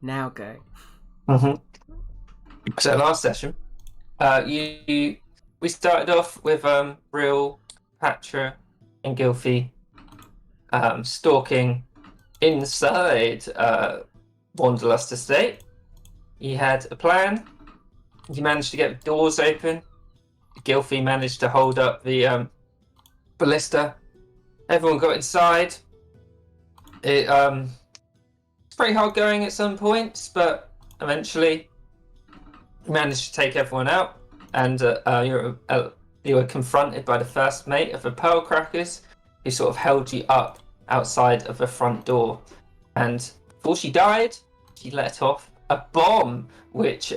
Now go. Mm-hmm. So last session, we started off with Real, Patra, and Gilfie stalking inside Wanderlust Estate. You had a plan. You managed to get the doors open. Gilfie managed to hold up the ballista. Everyone got inside. It's pretty hard going at some points, but eventually you managed to take everyone out, and you were confronted by the first mate of the Pearl Crackers, who sort of held you up outside of the front door. And before she died, she let off a bomb, which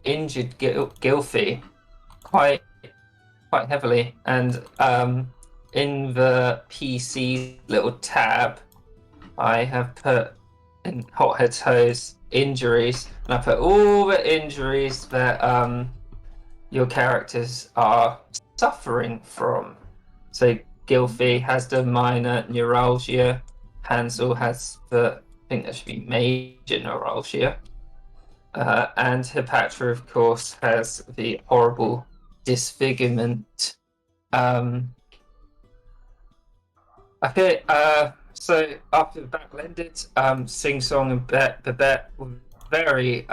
injured Gilfie quite heavily. And in the PC little tab, I have put in Hothead's Hose injuries, and I put all the injuries that your characters are suffering from. So Gilfie has the minor neuralgia, Hansel has the, I think that should be major neuralgia, and Hepatra, of course, has the horrible disfigurement. Okay, so after the battle ended, Sing Song and Babette were very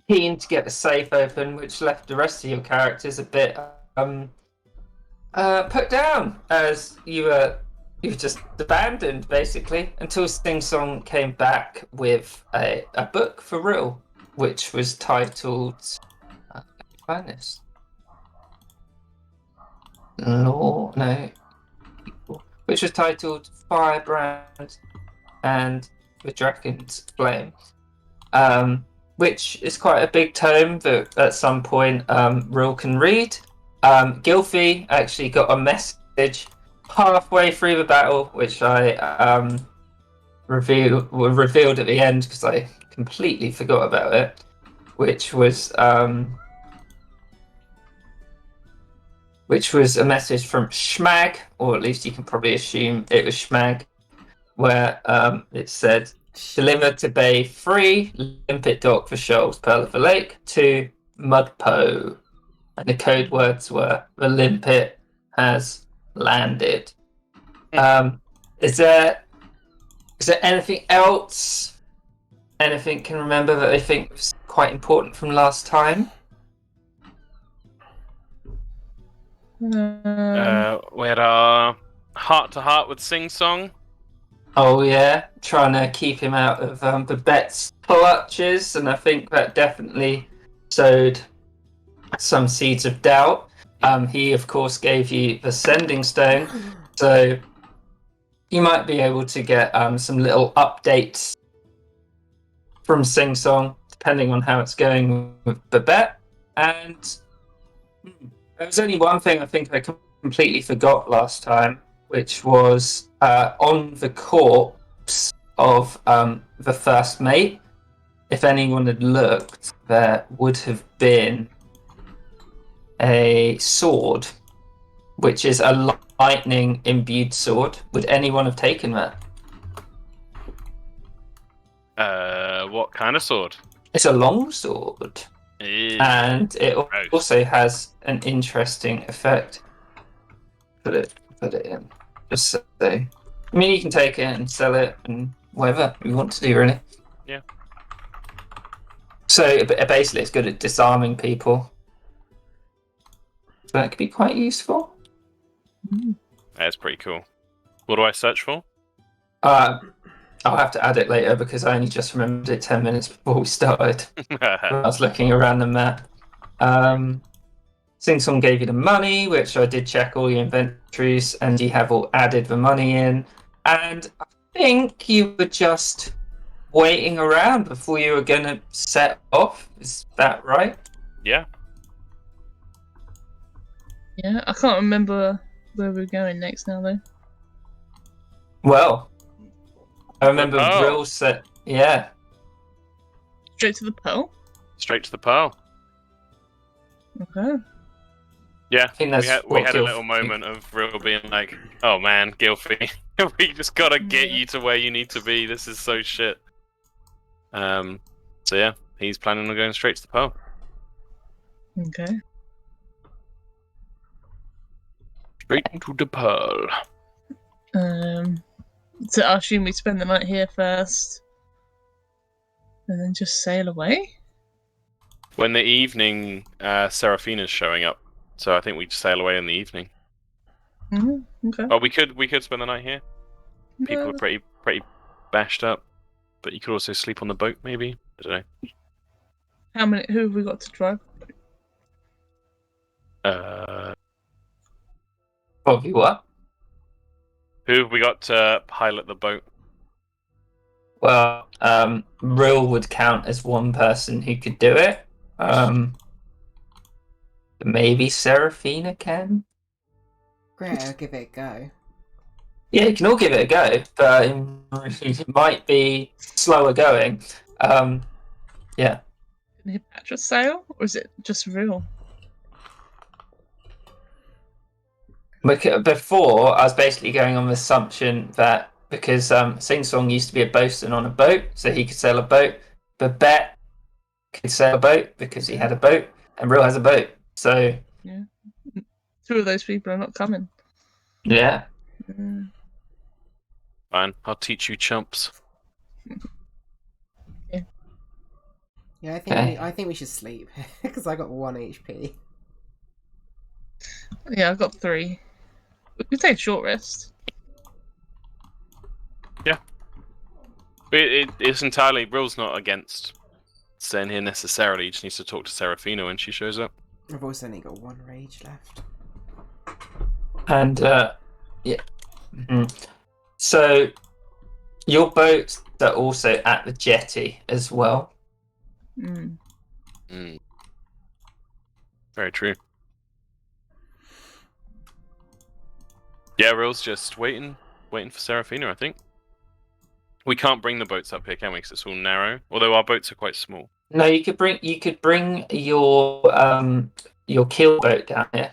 keen to get the safe open, which left the rest of your characters a bit put down, as you were just abandoned basically until Sing Song came back with a book for real, which was titled find this. Law no which was titled Firebrand and the Dragon's Flame, which is quite a big tome that at some point Rill can read. Gilfie actually got a message halfway through the battle, which I revealed at the end because I completely forgot about it, which was a message from Schmag, or at least you can probably assume it was Schmag, where it said, deliver to Bay 3, Limpet Dock for Shoals, Pearl of the Lake, to Mudpo. And the code words were, the Limpet has landed. Is there anything else? Anything can remember that I think was quite important from last time? We had our heart-to-heart with Sing Song. Oh yeah, trying to keep him out of Babette's clutches, and I think that definitely sowed some seeds of doubt. He, of course, gave you the Sending Stone, so you might be able to get some little updates from Sing Song, depending on how it's going with Babette. And there was only one thing I think I completely forgot last time, which was on the corpse of the first mate. If anyone had looked, there would have been a sword, which is a lightning imbued sword. Would anyone have taken that? What kind of sword? It's a long sword. Ew. And it Gross. also has an interesting effect. Put it in. Just so. I mean, you can take it and sell it and whatever you want to do, really. Yeah. So basically, it's good at disarming people. So that could be quite useful. That's pretty cool. What do I search for? I'll have to add it later because I only just remembered it 10 minutes before we started. I was looking around the map. Sing Song gave you the money, which I did check all your inventories, and you have all added the money in. And I think you were just waiting around before you were going to set off. Is that right? Yeah. Yeah, I can't remember where we're going next now, though. Well, I remember Oh. Rill said, yeah. Straight to the Pearl? Straight to the Pearl. Okay. Yeah, I think that's we what had a Gil- little moment of Real being like, "Oh man, Gilfy, we just gotta get Yeah. you to where you need to be. This is so shit." So yeah, he's planning on going straight to the Pearl. Okay. Straight to the Pearl. So I assume we spend the night here first, and then just sail away. When the evening, Seraphina's showing up, so I think we sail away in the evening. Okay. Oh, we could spend the night here. People No. are pretty bashed up, but you could also sleep on the boat, maybe. I don't know. How many? Who have we got to drive? Probably what? Who have we got to pilot the boat? Well, Rill would count as one person who could do it. Maybe Seraphina can. Great, I'll give it a go. Yeah, you can all give it a go, but it might be slower going. Yeah. Can Hipatra sail, or is it just real? Before, I was basically going on the assumption that because Sing Song used to be a bosun on a boat, so he could sail a boat. Babette could sail a boat because he had a boat, and Rill has a boat. So Yeah. Two of those people are not coming. yeah, Fine, I'll teach you chumps. Yeah, I think Okay. I think we should sleep because I got 1 HP. Yeah, I've got 3. We can take a short rest. It's entirely Rill's not against staying here necessarily. He just needs to talk to Seraphina when she shows up. I've also only got 1 rage left. and yeah. Mhm. So your boats are also at the jetty as well. Mm. Very true. Yeah, Rill's just waiting for Seraphina, I think. We can't bring the boats up here, can we? Because it's all narrow. Although our boats are quite small. No, you could bring your keel boat down here.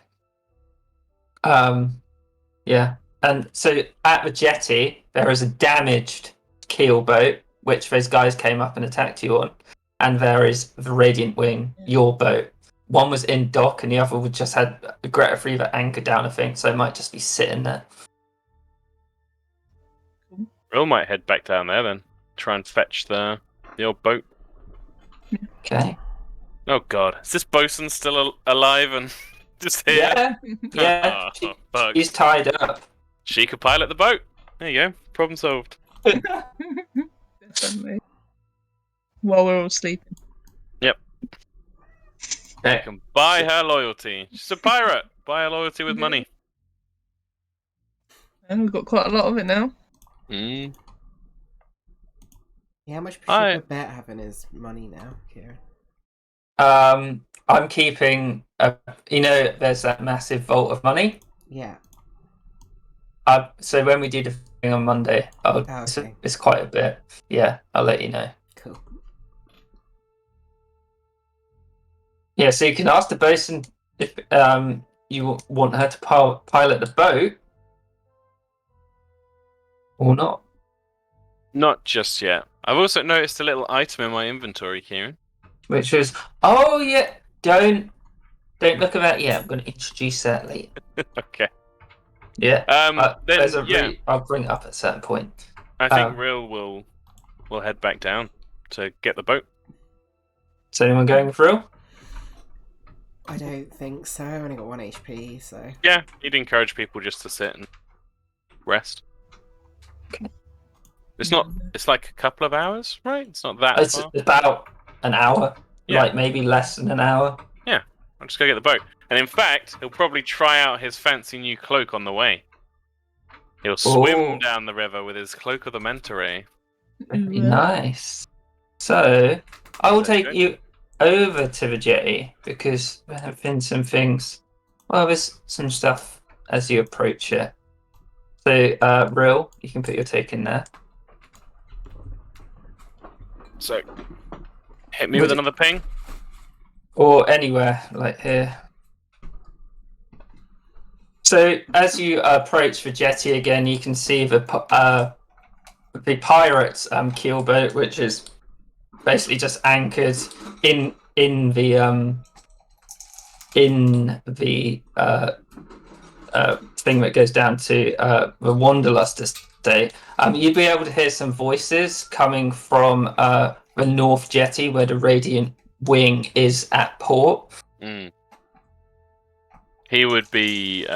Yeah, and so at the jetty there is a damaged keel boat which those guys came up and attacked you on, and there is the Radiant Wing, your boat. One was in dock and the other would just had a Greta Freever anchor down, I think, so it might just be sitting there. Rill might head back down there then. Try and fetch the old boat. Okay. Oh god, is this bosun still alive and just here? Yeah, yeah. Oh, fuck. He's tied up. She could pilot the boat. There you go. Problem solved. Definitely. While we're all sleeping. You can buy her loyalty. She's a pirate. Buy her loyalty with money. And we've got quite a lot of it now. Mm. Yeah, how much should I- Babette have in his money now, Kieran? I'm keeping there's that massive vault of money. Yeah. So when we do the thing on Monday, okay. it's quite a bit. Yeah, I'll let you know. Cool. Yeah, so you can ask the bosun if you want her to pilot the boat or not. Not just yet. I've also noticed a little item in my inventory, Kieran. Which is, oh yeah, don't look at that yet. I'm going to introduce that later. Okay. Yeah. Then I'll bring it up at a certain point. I think Rill will head back down to get the boat. Is anyone going through? I don't think so. I only got 1 HP, so. Yeah, he'd encourage people just to sit and rest. Okay. It's not. It's like a couple of hours, right? It's not that It's far. about an hour, Yeah. like maybe less than an hour. I'll just go get the boat. And in fact, he'll probably try out his fancy new cloak on the way. He'll swim Ooh. down the river with his cloak of the Mentor. Very nice. So I will Very take good. you over to the jetty because there have been some things. Well, there's some stuff as you approach it. So, Rill, you can put your take in there. So, hit me Would with it- another ping. Or anywhere, like here. So as you approach the jetty again, you can see the pirate's keelboat, which is basically just anchored in the thing that goes down to the Wanderlust estate. You'd be able to hear some voices coming from the North Jetty, where the Radiant Wing is at port. Mm. He would be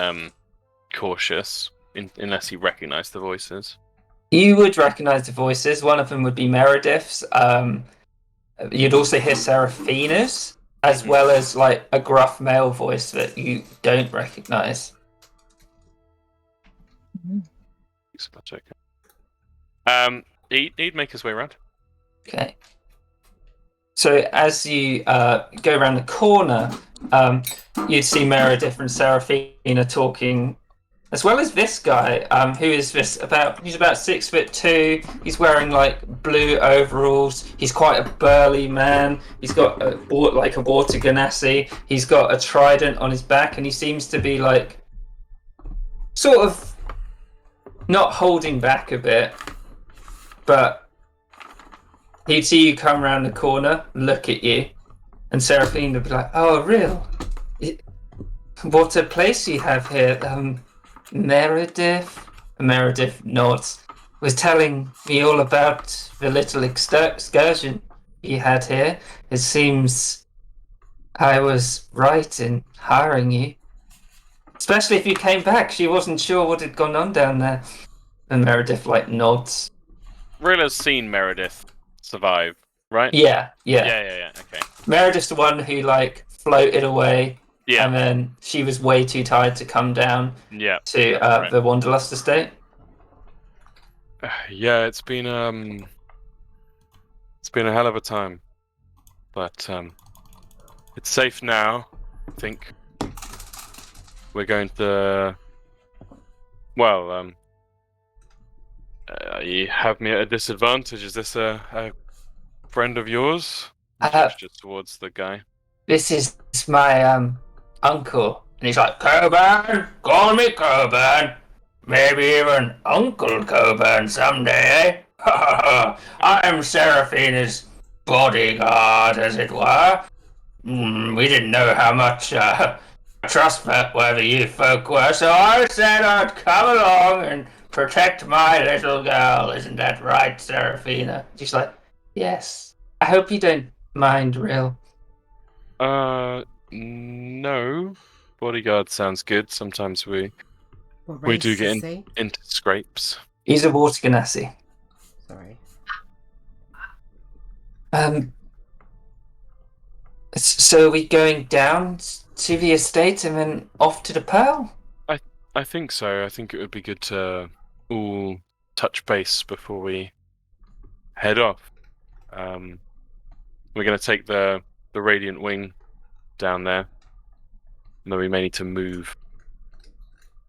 cautious unless he recognised the voices. You would recognise the voices. One of them would be Meredith's. You'd also hear Seraphina's, as well as like a gruff male voice that you don't recognise. That's okay. He'd make his way around. Okay. So as you go around the corner, you'd see Meredith and Seraphina talking, as well as this guy, who is he's about 6'2". He's wearing like blue overalls. He's quite a burly man. He's got a water ganassi. He's got a trident on his back, and he seems to be like sort of not holding back a bit, but he'd see you come around the corner, look at you, and Seraphine would be like, "Oh, real? What a place you have here." Meredith nods. Was telling me all about the little excursion you had here. It seems I was right in hiring you. Especially if you came back. She wasn't sure what had gone on down there. And Meredith, nods. Rilla's seen Meredith survive, right? Yeah. Okay. Meredith's the one who, floated away. Yeah. And then she was way too tired to come down to right. the Wanderlust estate. Yeah, it's been a hell of a time. But it's safe now, I think. We're going to... Well, you have me at a disadvantage. Is this a friend of yours? Just towards the guy. This is my uncle. And he's like, Coburn! Call me Coburn! Maybe even Uncle Coburn someday. I'm Seraphina's bodyguard, as it were. We didn't know how much trustworthy you folk were, so I said I'd come along and protect my little girl. Isn't that right, Seraphina? She's like, yes. I hope you don't mind, Rill. No. Bodyguard sounds good. Sometimes we do get into scrapes. He's a water ganassi. Sorry. So are we going down to the estate and then off to the Pearl? I think so. I think it would be good to all touch base before we head off. We're going to take the Radiant Wing down there. And then we may need to move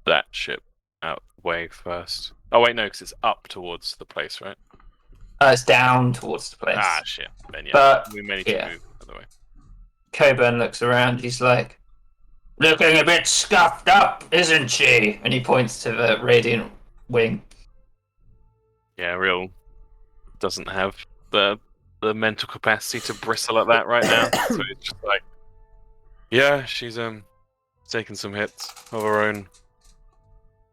that ship out way first. Oh wait, no, because it's up towards the place, right? It's down towards the place. Ah, shit. Then yeah, but, we may need to move the other way. Coburn looks around. He's like, looking a bit scuffed up, isn't she? And he points to the Radiant Wing. Yeah, Real doesn't have the mental capacity to bristle at that right now. So it's just like, yeah, she's taken some hits of her own.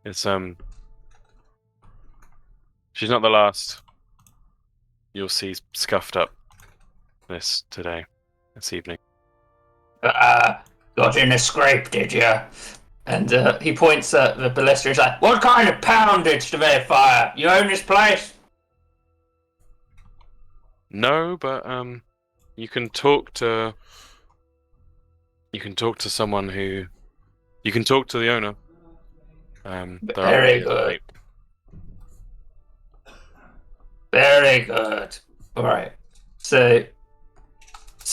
It's she's not the last you'll see scuffed up this evening. Got in a scrape, did you? And he points at the ballista. He's like, what kind of poundage do they fire? You own this place? No, but you can talk to someone who... You can talk to the owner. Very good. Very good. Alright. So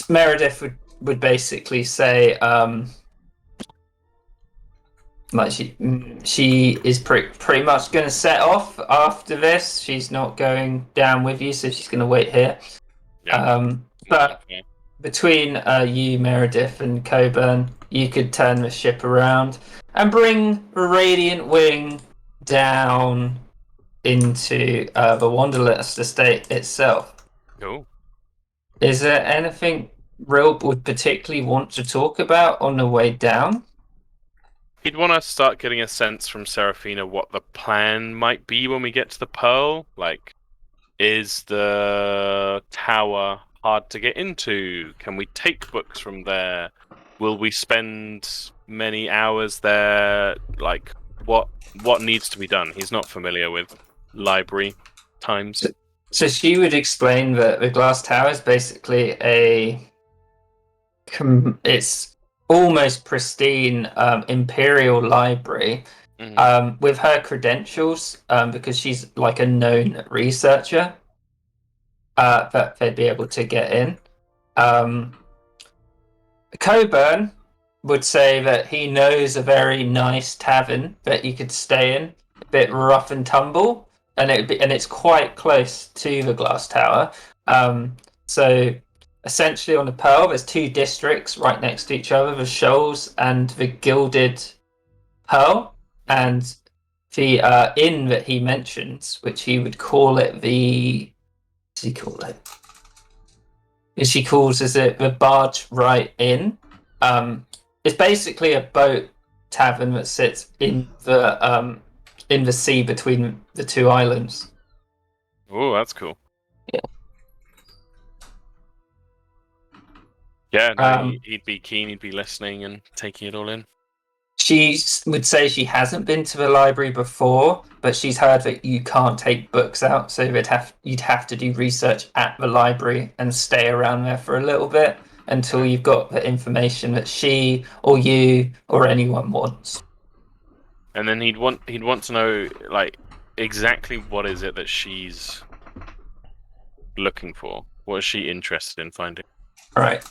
Meredith would basically say, she is pretty much going to set off after this. She's not going down with you, so she's going to wait here. Yeah. But between you, Meredith, and Coburn, you could turn the ship around and bring the Radiant Wing down into the Wanderlust estate itself. Cool. Is there anything Real would particularly want to talk about on the way down? He'd want to start getting a sense from Seraphina what the plan might be when we get to the Pearl. Like, is the tower hard to get into? Can we take books from there? Will we spend many hours there? Like, what needs to be done? He's not familiar with library times. So she would explain that the Glass Tower is basically it's almost pristine imperial library with her credentials because she's like a known researcher that they'd be able to get in. Coburn would say that he knows a very nice tavern that you could stay in, a bit rough and tumble, and it's quite close to the Glass Tower. So essentially on the Pearl, there's two districts right next to each other, the Shoals and the Gilded Pearl. And the inn that he mentions, which he would call it the... What does he call it? She calls it the Barge Right Inn. It's basically a boat tavern that sits in the sea between the two islands. Oh, that's cool. Yeah. Yeah, no, he'd be keen, he'd be listening and taking it all in. She would say she hasn't been to the library before, but she's heard that you can't take books out, so you'd have to do research at the library and stay around there for a little bit until you've got the information that she or you or anyone wants. And then he'd want to know, like, exactly what is it that she's looking for? What is she interested in finding? All right.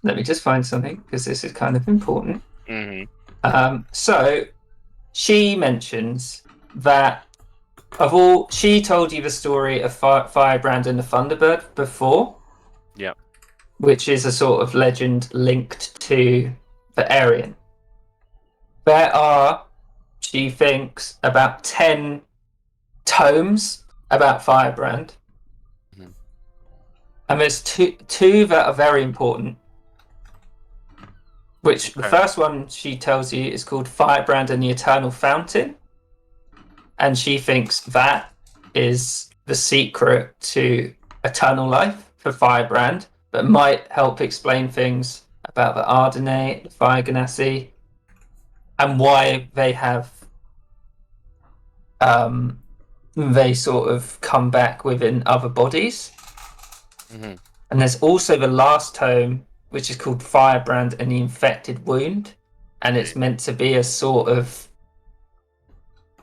Let me just find something, because this is kind of important. Mm-hmm. So, she mentions that she told you the story of Firebrand and the Thunderbird before. Yeah. Which is a sort of legend linked to the Aryan. There are, she thinks, about 10 tomes about Firebrand. Mm-hmm. And there's two that are very important. Which the first one she tells you is called Firebrand and the Eternal Fountain. And she thinks that is the secret to eternal life for Firebrand, but might help explain things about the Ardenae, the Fire Ganassi, and why they have they sort of come back within other bodies. Mm-hmm. And there's also the last tome, which is called Firebrand and the Infected Wound, and it's meant to be a sort of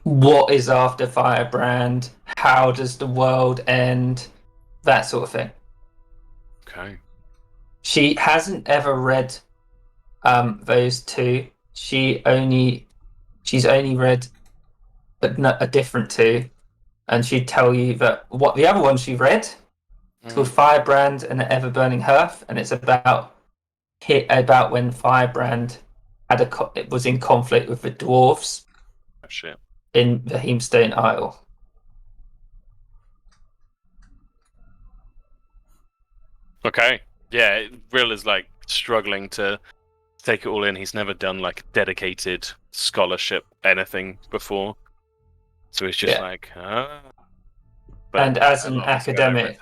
what is after Firebrand, how does the world end, that sort of thing. Okay. She hasn't ever read those two. She's only read a different two, and she'd tell you that what the other one she read. It's called Firebrand and the Ever-Burning Hearth, and it's about when Firebrand was in conflict with the dwarves in the Heemstone Isle. Okay. Yeah, Rill is like struggling to take it all in. He's never done like dedicated scholarship anything before. So he's just like, But and as an academic,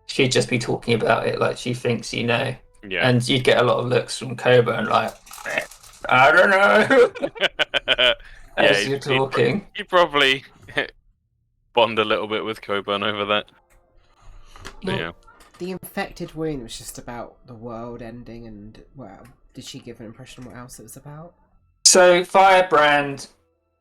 she'd just be talking about it like she thinks you know. Yeah. And you'd get a lot of looks from Coburn like, I don't know. As you're talking. You probably bond a little bit with Coburn over that. But, yeah. The Infected Wound was just about the world ending, and well, did she give an impression of what else it was about? So Firebrand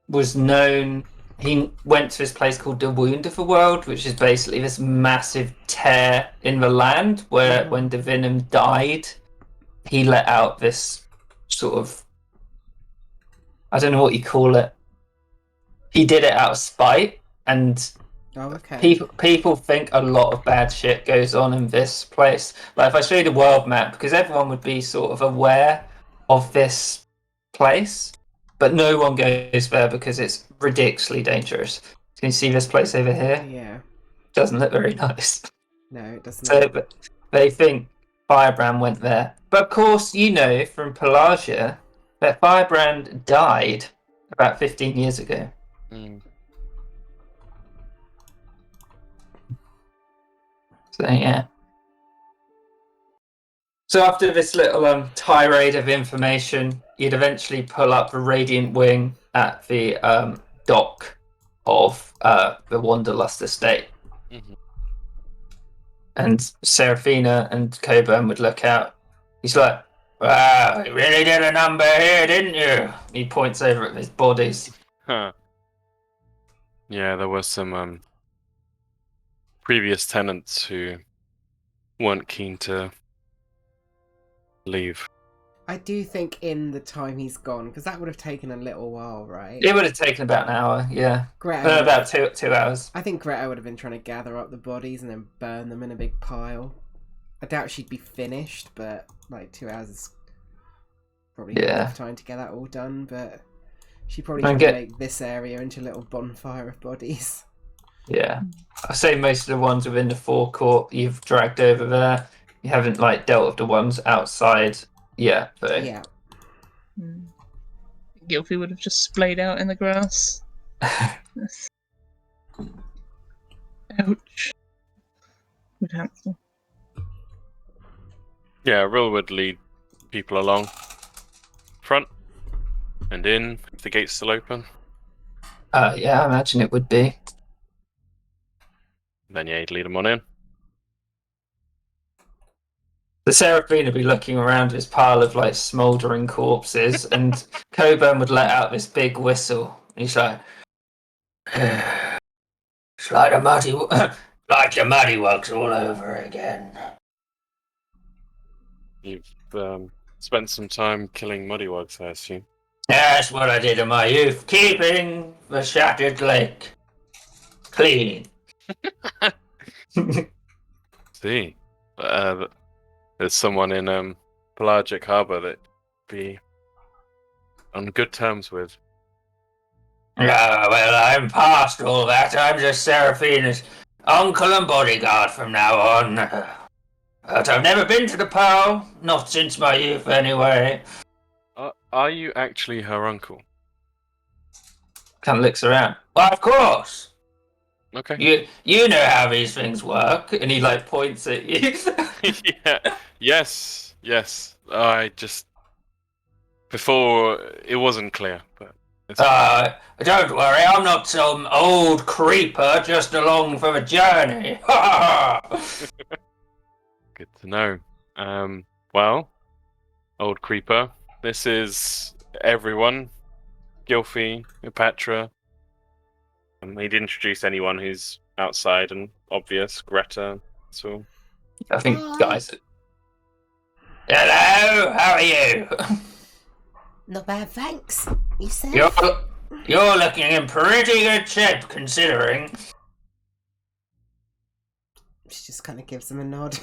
was known. He went to this place called the Wound of the World, which is basically this massive tear in the land where when Divinum died, he let out this sort of, I don't know what you call it. He did it out of spite, and Oh, okay. People think a lot of bad shit goes on in this place. Like if I show you the world map, because everyone would be sort of aware of this place, but no one goes there because it's ridiculously dangerous. Can you see this place over here? Yeah. Doesn't look very nice. No, it doesn't. So but they think Firebrand went there. But of course, you know from Pelagia that Firebrand died about 15 years ago. Mm. So yeah. So after this little tirade of information, you'd eventually pull up the Radiant Wing at the dock of the Wanderlust estate. Mhm. And Seraphina and Coburn would look out. He's like, "Wow, you really did a number here, didn't you?" He points over at his bodies. Huh. Yeah, there were some previous tenants who weren't keen to leave. I do think in the time he's gone, because that would have taken a little while, right? It would have taken about an hour, yeah. Greta, About two hours. I think Greta would have been trying to gather up the bodies and then burn them in a big pile. I doubt she'd be finished, but like 2 hours is probably not Yeah. enough time to get that all done. But she probably And tried to get- make this area into a little bonfire of bodies. Yeah. I say most of the ones within the forecourt you've dragged over there. You haven't like dealt with the ones outside yet, but Yeah. Gilfy would have just splayed out in the grass. Ouch. Would Hansel. Yeah, Rill would lead people along front and in if the gate's still open. yeah, I imagine it would be. Then yeah, he'd lead them on in. The Seraphine would be looking around this pile of like smouldering corpses, and Coburn would let out this big whistle. He's like, "It's like a muddy, like the muddy wugs all over again." You've spent some time killing muddywugs, I assume. That's what I did in my youth, keeping the shattered lake clean. See, there's someone in Pelagic Harbour that be on good terms with. Yeah, well, I'm past all that. I'm just Seraphina's uncle and bodyguard from now on. But I've never been to the Pearl, not since my youth anyway. Are you actually her uncle? Kind of looks around. Well, of course. Okay. You know how these things work. And he like points at you. Yeah. Yes. I just before it wasn't clear, but it's Don't worry, I'm not some old creeper just along for a journey. good to know. Well, old creeper, this is everyone. Gilfy, Epatra. He'd introduce anyone who's outside and obvious. Greta, so. I think guys. Hello, how are you? Not bad, thanks. You said. You're looking in pretty good shape, considering. She just kind of gives him a nod.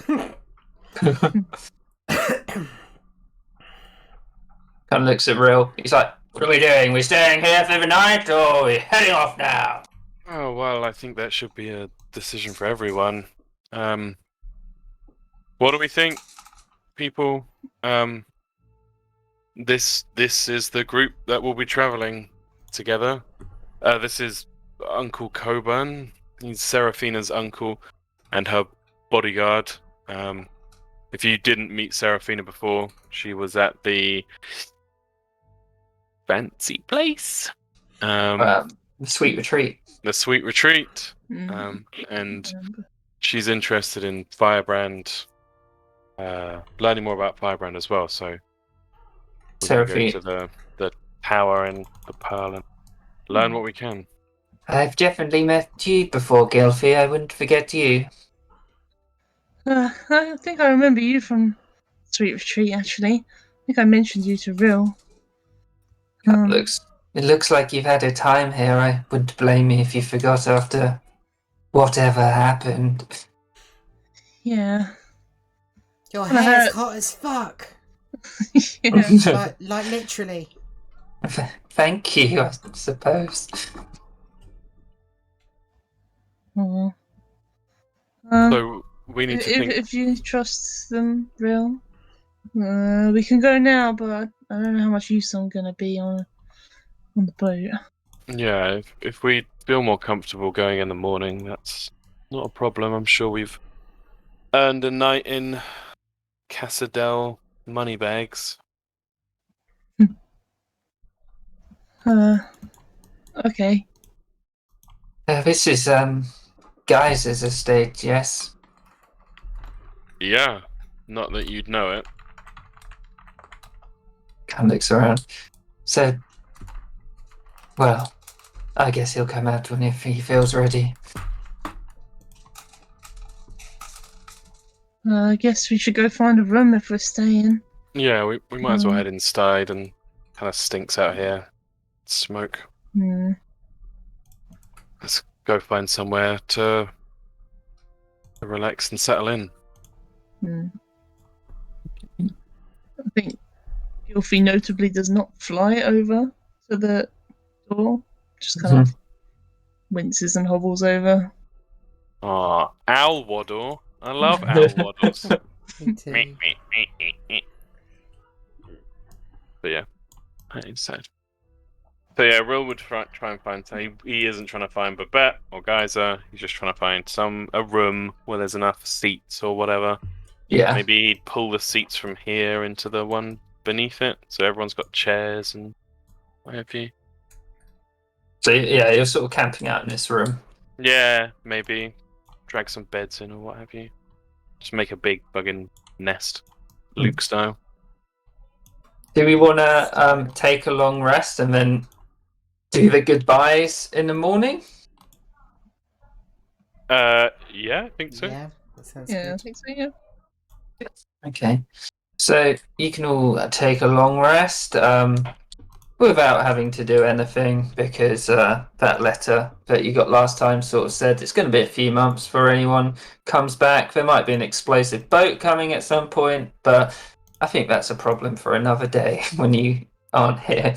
Kind of looks at Rill. He's like, "What are we doing? We staying here for the night, or are we heading off now?" Oh well, I think that should be a decision for everyone. What do we think, people? This is the group that will be traveling together. This is Uncle Coburn. He's Seraphina's uncle and her bodyguard. If you didn't meet Seraphina before, she was at the fancy place. The Sweet Retreat. The Sweet Retreat. Mm, And remember. she's interested in Firebrand, learning more about Firebrand as well. So we're gonna go Seraphine. to the tower and the Pearl and learn what we can. I've definitely met you before, Gilfy. I wouldn't forget you. I think I remember you from Sweet Retreat, actually. I think I mentioned you to Rill. It looks like you've had a time here. I wouldn't blame me if you forgot after whatever happened. Yeah. Your Well, I hair's heard- hot as fuck. Yeah. Like literally. Thank you, I suppose. Aw. So we need to think. if you trust them, real, we can go now. But I don't know how much use I'm gonna be on the boat. Yeah, if we feel more comfortable going in the morning, that's not a problem. I'm sure we've earned a night in Cassadell Moneybags. Okay. This is Geyser's estate, yes. Yeah, not that you'd know it. Kind of looks around. So, well, I guess he'll come out when if he feels ready. I guess we should go find a room if we're staying. Yeah, we might as well Mm. head inside and kind of stinks out here. Smoke. Hmm. Let's go find somewhere to relax and settle in. Hmm. I think Gilfie notably does not fly over to the door. Just kind of winces and hobbles over. Ah, owl waddle. I love owl waddles. Me too. But yeah, inside. So yeah, Will would try and find. He isn't trying to find Babette or Geyser. He's just trying to find a room where there's enough seats or whatever. Yeah. Maybe he'd pull the seats from here into the one beneath it, so everyone's got chairs and what have you. So yeah, you're sort of camping out in this room. Yeah, maybe drag some beds in or what have you. Just make a big bugging nest, Luke style. Do we want to take a long rest and then do the goodbyes in the morning? Yeah, I think so. Yeah, that sounds Yeah, I good. think so. Yeah. Okay. So you can all take a long rest without having to do anything because that letter that you got last time sort of said it's going to be a few months before anyone comes back. There might be an explosive boat coming at some point, but I think that's a problem for another day when you aren't here.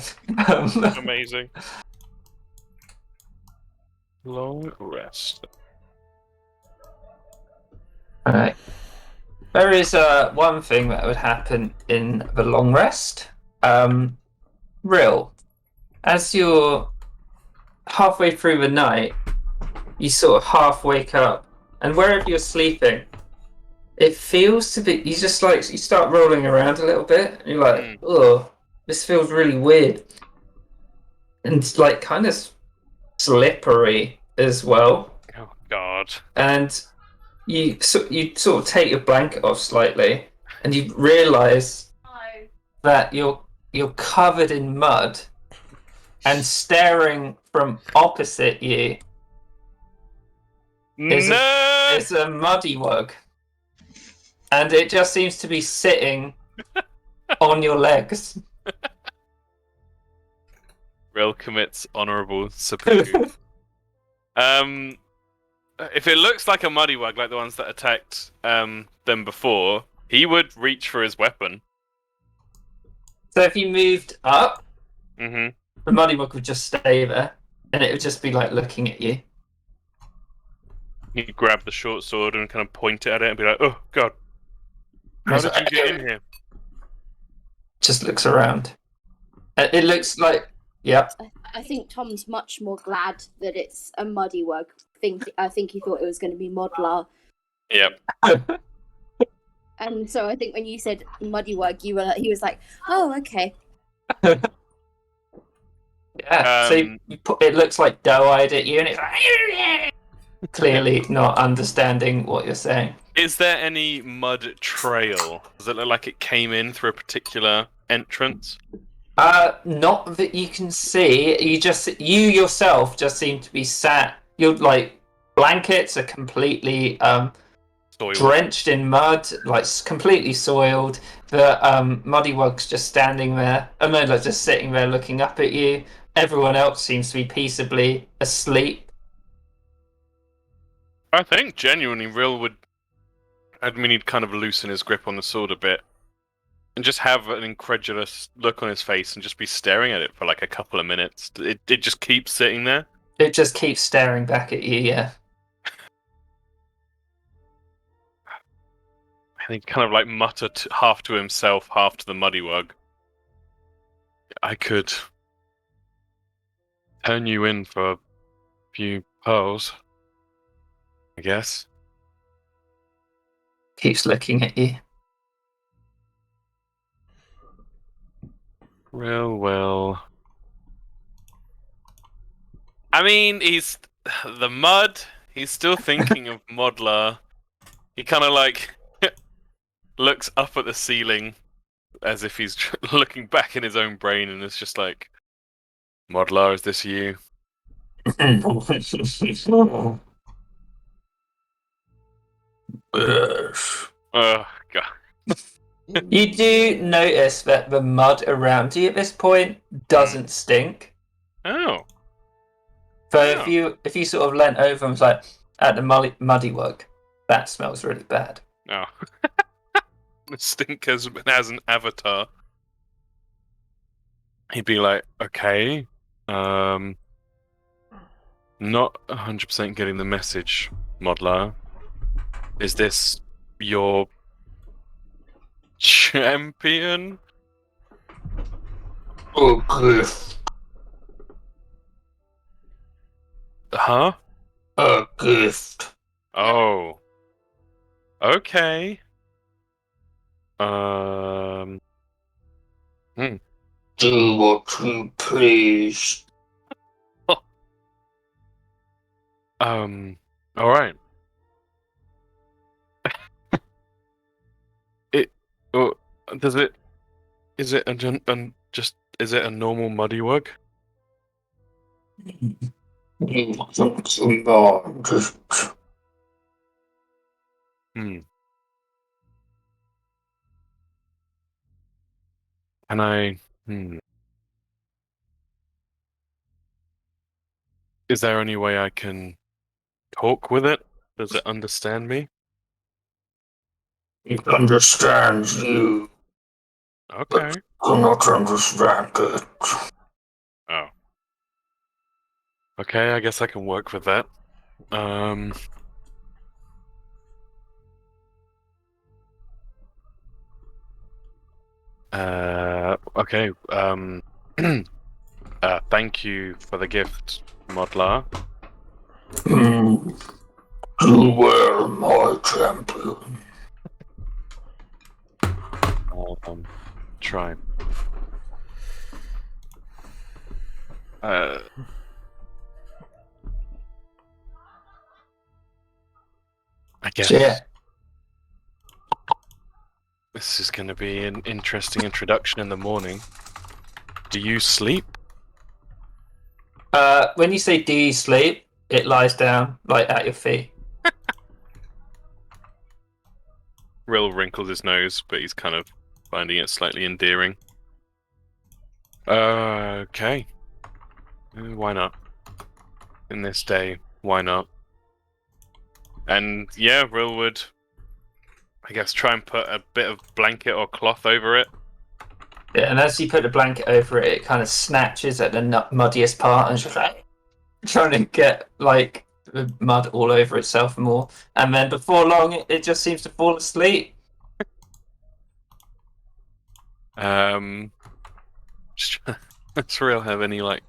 Amazing. Long rest. Alright. There is one thing that would happen in the long rest. Rill, as you're halfway through the night, you sort of half wake up, and wherever you're sleeping, it feels to be. You just you start rolling around a little bit, and you're like, oh, this feels really weird, and it's kind of slippery as well. Oh God. And you sort of take your blanket off slightly, and you realise that you're covered in mud, and staring from opposite you is No. it's a muddy wug, and it just seems to be sitting on your legs. Rill commits honourable seppuku. If it looks like a muddy wug, like the ones that attacked them before, he would reach for his weapon. So if you moved up, Mm-hmm. the muddy wug would just stay there, and it would just be looking at you. He'd grab the short sword and kind of point it at it and be like, "Oh God, how did you get in here?" Just looks around. It looks like, yep. I think Tom's much more glad that it's a muddy wug. I think he thought it was going to be Modlar. Yep. And so I think when you said muddy wug, he was like, oh, okay. Yeah, so it looks like doe-eyed at you, and it's like, clearly not understanding what you're saying. Is there any mud trail? Does it look like it came in through a particular entrance? Not that you can see. You yourself just seem to be sat. Your blankets are completely Soil. drenched in mud, completely soiled. The muddy wug's just standing there, and then just sitting there looking up at you. Everyone else seems to be peaceably asleep. I think genuinely Rill would. I mean, he'd kind of loosen his grip on the sword a bit, and just have an incredulous look on his face, and just be staring at it for like a couple of minutes. It just keeps sitting there. It just keeps staring back at you. Yeah. And he'd kind of like mutter half to himself, half to the Muddywug. I could turn you in for a few pearls, I guess. Keeps looking at you. Real well. I mean, he's the mud. He's still thinking of Modlar. He kind of like looks up at the ceiling as if he's looking back in his own brain, and it's just like, Modlar, is this you? Oh god. You do notice that the mud around you at this point doesn't stink. Oh. So Oh. if you sort of leant over and was like, at the Muddywug, that smells really bad. Oh. The stink has an avatar. He'd be like, okay, not 100% getting the message, Modlar. Is this your champion? Okay. Huh? A gift. Oh. Okay. Hmm. Do what you please. All right. Does it? Is it is it a normal Muddywug? Hmm. Can I? Is there any way I can talk with it? Does it understand me? It understands you, Okay. cannot understand it. Oh. Okay, I guess I can work with that. Okay. Thank you for the gift, Modlar. Do well, my champion. Try. I guess Yeah. this is going to be an interesting introduction in the morning. Do you sleep? When you say do you sleep, it lies down, like at your feet. Rill wrinkles his nose, but he's kind of finding it slightly endearing. Okay. Why not? In this day, why not? And yeah, Rill would, I guess, try and put a bit of blanket or cloth over it. Yeah, and as you put the blanket over it, it kind of snatches at the muddiest part and it's just like trying to get like the mud all over itself more. And then before long, it just seems to fall asleep. Does Rill have any like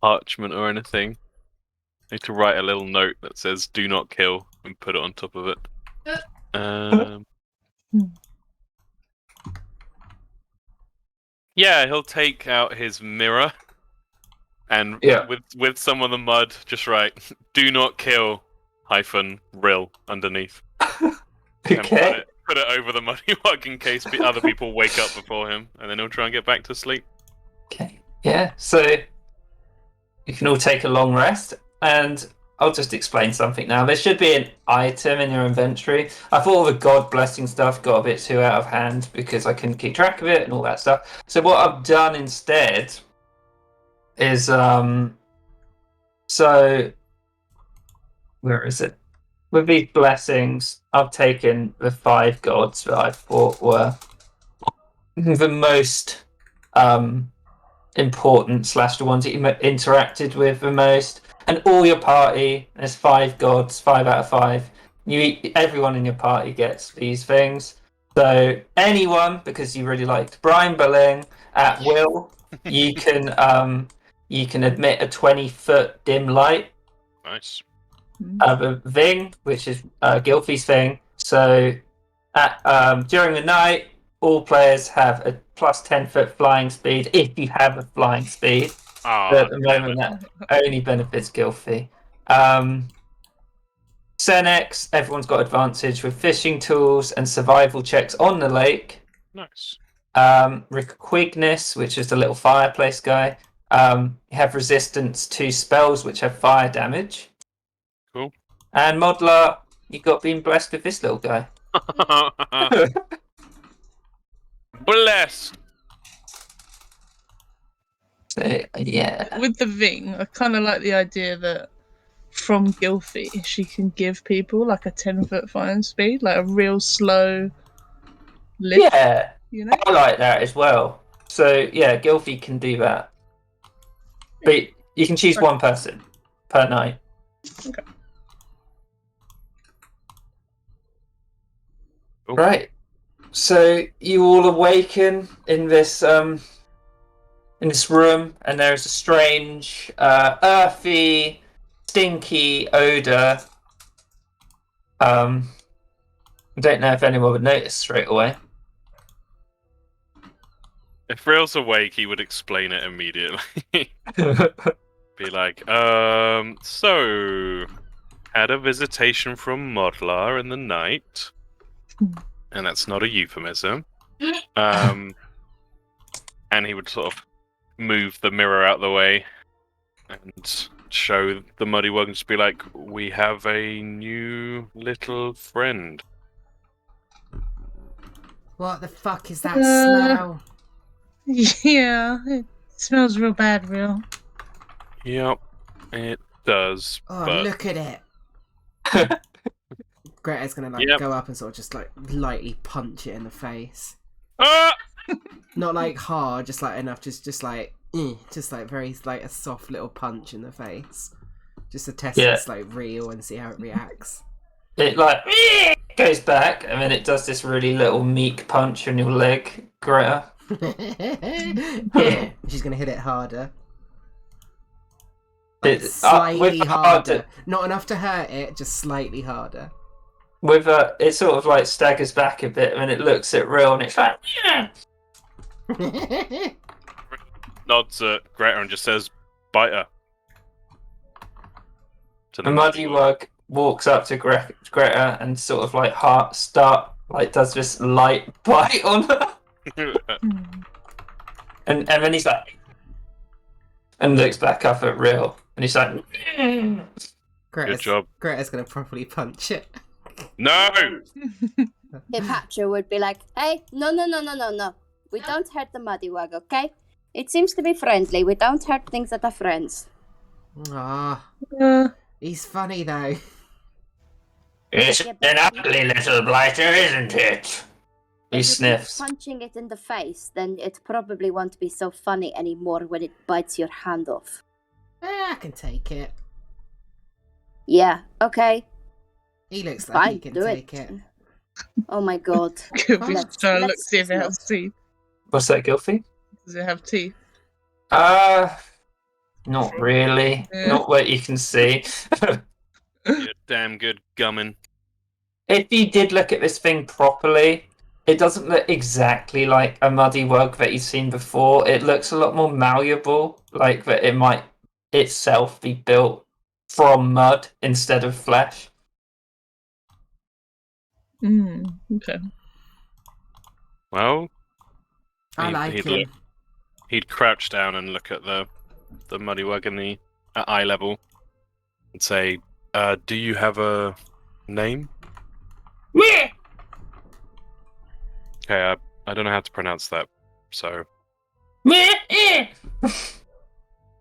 parchment or anything? I need to write a little note that says "Do not kill" and put it on top of it. Yeah, he'll take out his mirror and with some of the mud, just write "Do not kill" -Rill underneath. Okay. And put it over the Muddywug in case other people wake up before him, and then he'll try and get back to sleep. Okay. Yeah. So you can all take a long rest, and I'll just explain something now. There should be an item in your inventory. I thought all the god blessing stuff got a bit too out of hand because I couldn't keep track of it and all that stuff. So what I've done instead is so where is it? With these blessings, I've taken the 5 gods that I thought were the most important / the ones that you interacted with the most, and all your party. There's 5 gods, 5 out of 5. Everyone in your party gets these things. So anyone, because you really liked Brian Bulling at will, you can admit a 20-foot dim light. Nice. A thing, which is Gilfie's thing. So during the night, all players have a plus 10-foot flying speed if you have a flying speed. Oh, But at the moment, that only benefits Gilfie. Senex, everyone's got advantage with fishing tools and survival checks on the lake. nice. Requigness, which is the little fireplace guy. You have resistance to spells which have fire damage. Cool. And Modlar, you got being blessed with this little guy. Bless. So, yeah. With the Ving, I kind of like the idea that from Gilfie, she can give people like a 10-foot flying speed, like a real slow lift. Yeah, You know? I like that as well. So, yeah, Gilfie can do that. But you can choose one person per night. Okay. Cool. Right. So you all awaken in this room, and there is a strange, earthy, stinky odor. I don't know if anyone would notice straight away. If Real's awake, he would explain it immediately. Be like, so had a visitation from Modlar in the night, and that's not a euphemism. And he would sort of move the mirror out the way and show the Muddywug and just be like, we have a new little friend. What the fuck is that smell? Yeah, it smells real bad, real. Yep, it does. Oh, but look at it. Greta's gonna like Yep. go up and sort of just like lightly punch it in the face. Ah! Not like hard, just like enough, just like very like a soft little punch in the face, just to test Yeah. it's like real and see how it reacts. It like goes back, and then it does this really little meek punch on your leg, Greta. Yeah, she's gonna hit it harder. Like, It- slightly with the harder. Not enough to hurt it, just slightly harder. With it sort of like staggers back a bit, and it looks at Real, and it's like, yeah. Nods at Greta and just says, bite her. To The Muddywug walks up to Greta and sort of like does this light bite on her, and then he's like, and looks back up at Real, and he's like, Good job. Greta's gonna properly punch it. No! Hipatria would be like, hey, no. We don't hurt the Muddywug, okay? It seems to be friendly. We don't hurt things that are friends. Ah, he's funny though. it's an ugly little blighter, isn't it? He If you keep sniffs. punching it in the face, then it probably won't be so funny anymore when it bites your hand off. I can take it. Yeah, okay. He looks like he Fine, can do take it. it. Oh my god. Gilfie's Let's- trying to look let's see if it not. has teeth. What's that, Gilfie? Does it have teeth? Not really. Yeah. Not what you can see. You're damn good gumming. If you did look at this thing properly, it doesn't look exactly like a Muddywug that you've seen before. It looks a lot more malleable, like that it might itself be built from mud instead of flesh. Okay. Well, I He- like he'd him. he'd crouch down and look at the Muddywug in the at eye level and say, do you have a name? Okay, I don't know how to pronounce that, so...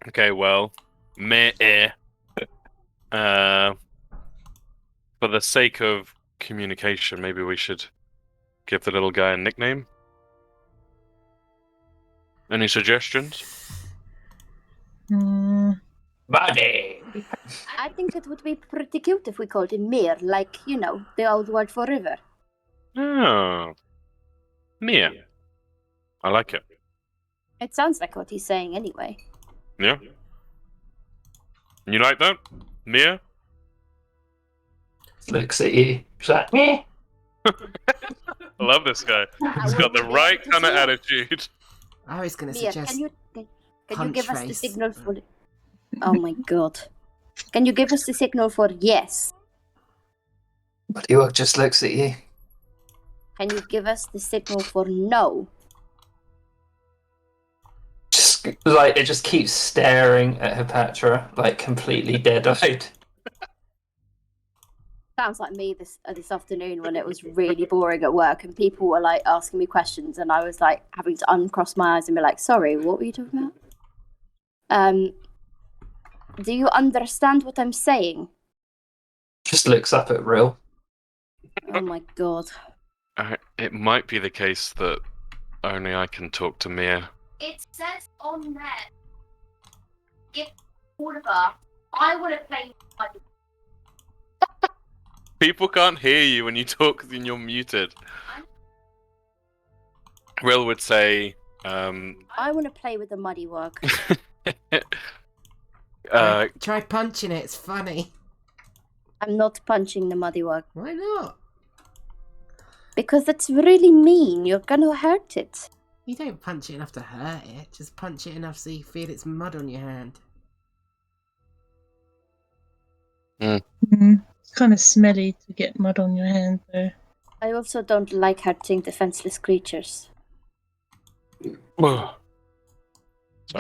Okay, well, meh. For the sake of communication, maybe we should give the little guy a nickname. Any suggestions? Buddy! I think it would be pretty cute if we called him Mir, like, you know, the old word for river. Oh. Mia. I like it. It sounds like what he's saying anyway. Yeah. You like that? Mia? Looks at you. She's like, meh. I love this guy. He's got the right kind of attitude. I was going to Mir, suggest can you punch give us the face. signal for... Oh my god. Can you give us the signal for yes? Bullywug just looks at you. Can you give us the signal for no? Just like it just keeps staring at Hepatra, like completely dead-eyed. Sounds like me this afternoon when it was really boring at work and people were like asking me questions and I was like having to uncross my eyes and be like, sorry, what were you talking about? Do you understand what I'm saying? Just looks up at Rill. Oh my god. It might be the case that only I can talk to Mia. It says on there, give order. I want to play. People can't hear you when you talk and you're muted. Rill would say, I want to play with the muddy wug. Try punching it, it's funny. I'm not punching the muddy wug. Why not? Because that's really mean. You're gonna hurt it. You don't punch it enough to hurt it, just punch it enough so you feel its mud on your hand. It's kind of smelly to get mud on your hand, though. I also don't like hurting defenseless creatures. Sorry.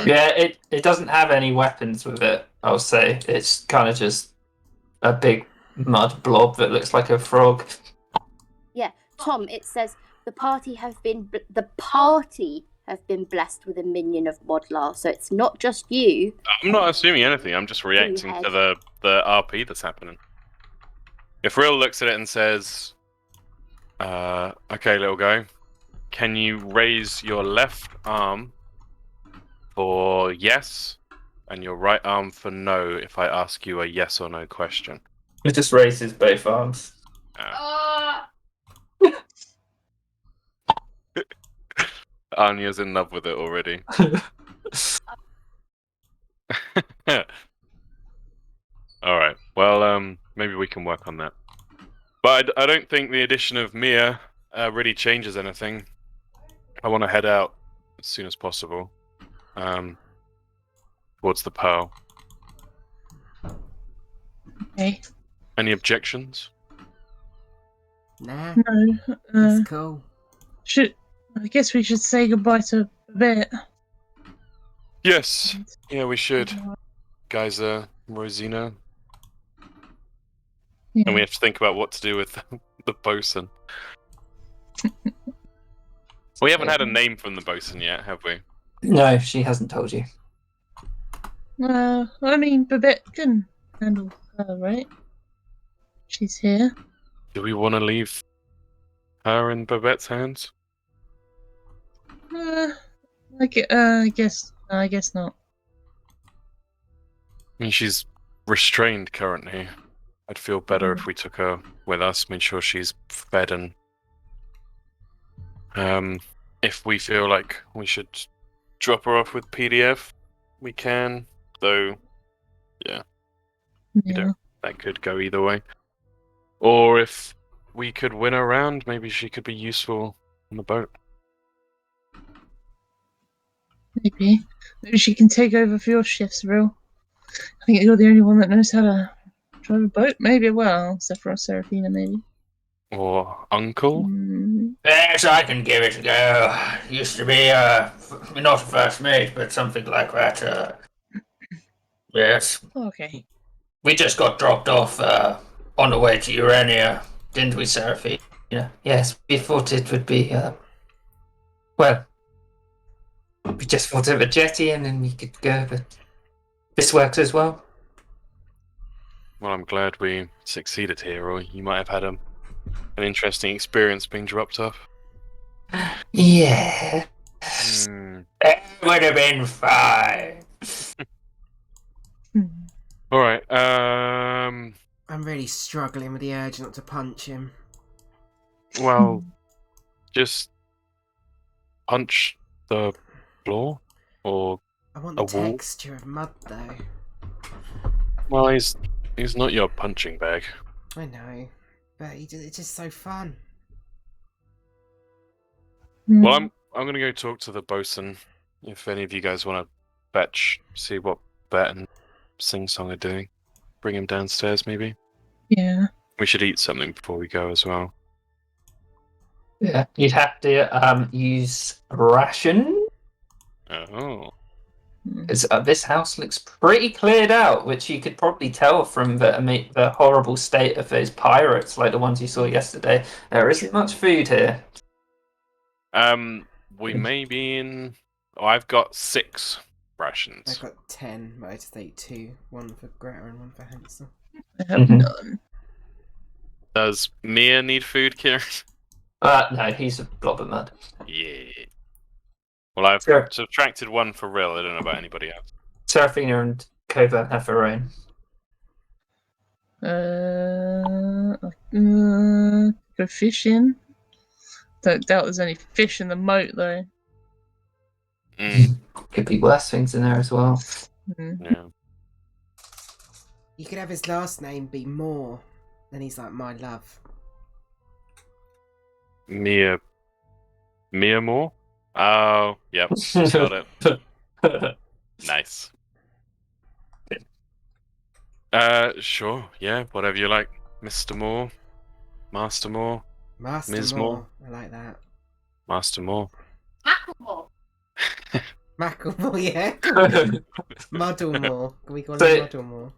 Yeah, it doesn't have any weapons with it, I'll say. It's kind of just a big mud blob that looks like a frog. Yeah, Tom, it says the party have been blessed with a minion of Modlar, so it's not just you. I'm not assuming anything, I'm just reacting to the RP that's happening. If Rill looks at it and says, okay, little guy, can you raise your left arm for yes and your right arm for no if I ask you a yes or no question? He just raises both arms. Anya's in love with it already. Alright, well, maybe we can work on that. But I don't think the addition of Mia really changes anything. I want to head out as soon as possible. Towards the Pearl. Okay. Any objections? Nah, No. it's cool. I guess we should say goodbye to Babette. Yes. Yeah, we should. Geyser, Rosina. Yeah. And we have to think about what to do with the bosun. We haven't had a name from the bosun yet, have we? No, she hasn't told you. I mean, Babette can handle her, right? She's here. Do we want to leave her in Babette's hands? I guess not. I mean, she's restrained currently. I'd feel better if we took her with us, made sure she's fed, and if we feel like we should drop her off with PDF, we can. Though, Yeah. know. that could go either way. Or if we could win her around, maybe she could be useful on the boat. Maybe she can take over for your shifts, Rill. I think you're the only one that knows how to drive a boat. Maybe, well, except for Seraphina, maybe. Or Uncle? Yes, I can give it a go. Used to be, not a first mate, but something like that. Yes. Okay. We just got dropped off on the way to Urania, didn't we, Seraphina? Yes, we thought it would be, well, we just thought of a jetty and then we could go, but this works as well. Well, I'm glad we succeeded here, or you might have had an interesting experience being dropped off. Yeah. Hmm. It would have been fine. All right. I'm really struggling with the urge not to punch him. Well, just punch the floor, or I want A the wall? texture of mud, though. well, he's not your punching bag. I know, but it's just so fun. Well, I'm gonna go talk to the bosun. If any of you guys want to fetch, see what Bet and Sing Song are doing. Bring him downstairs, maybe. Yeah. We should eat something before we go as well. Yeah, you'd have to use a ration. Oh. Because this house looks pretty cleared out, which you could probably tell from the horrible state of those pirates, like the ones you saw yesterday. There isn't much food here. We may be in. Oh, I've got 6 rations. I've got 10, but I just ate 2. One for Greta and one for Hansel. I have Mhm. none. Does Mia need food, Kieran? No, he's a blob of mud. Yeah. Well, I've Sure. subtracted 1 for Rill. I don't know about anybody else. Seraphina and Coburn have their own. Go fishing. Don't doubt there's any fish in the moat though. Mm, Could be worse things in there as well. yeah. You could have his last name be Moore, then he's like my love. Mia Moore? Oh, yep. Got it. Nice. Sure. Yeah, whatever you like. Mr. Moore. Master Moore. Master Ms. Moore. Moore. I like that. Master Moore. Macklemore. Macklemore, yeah. Muddlemore. Can we call him So- Muddlemore?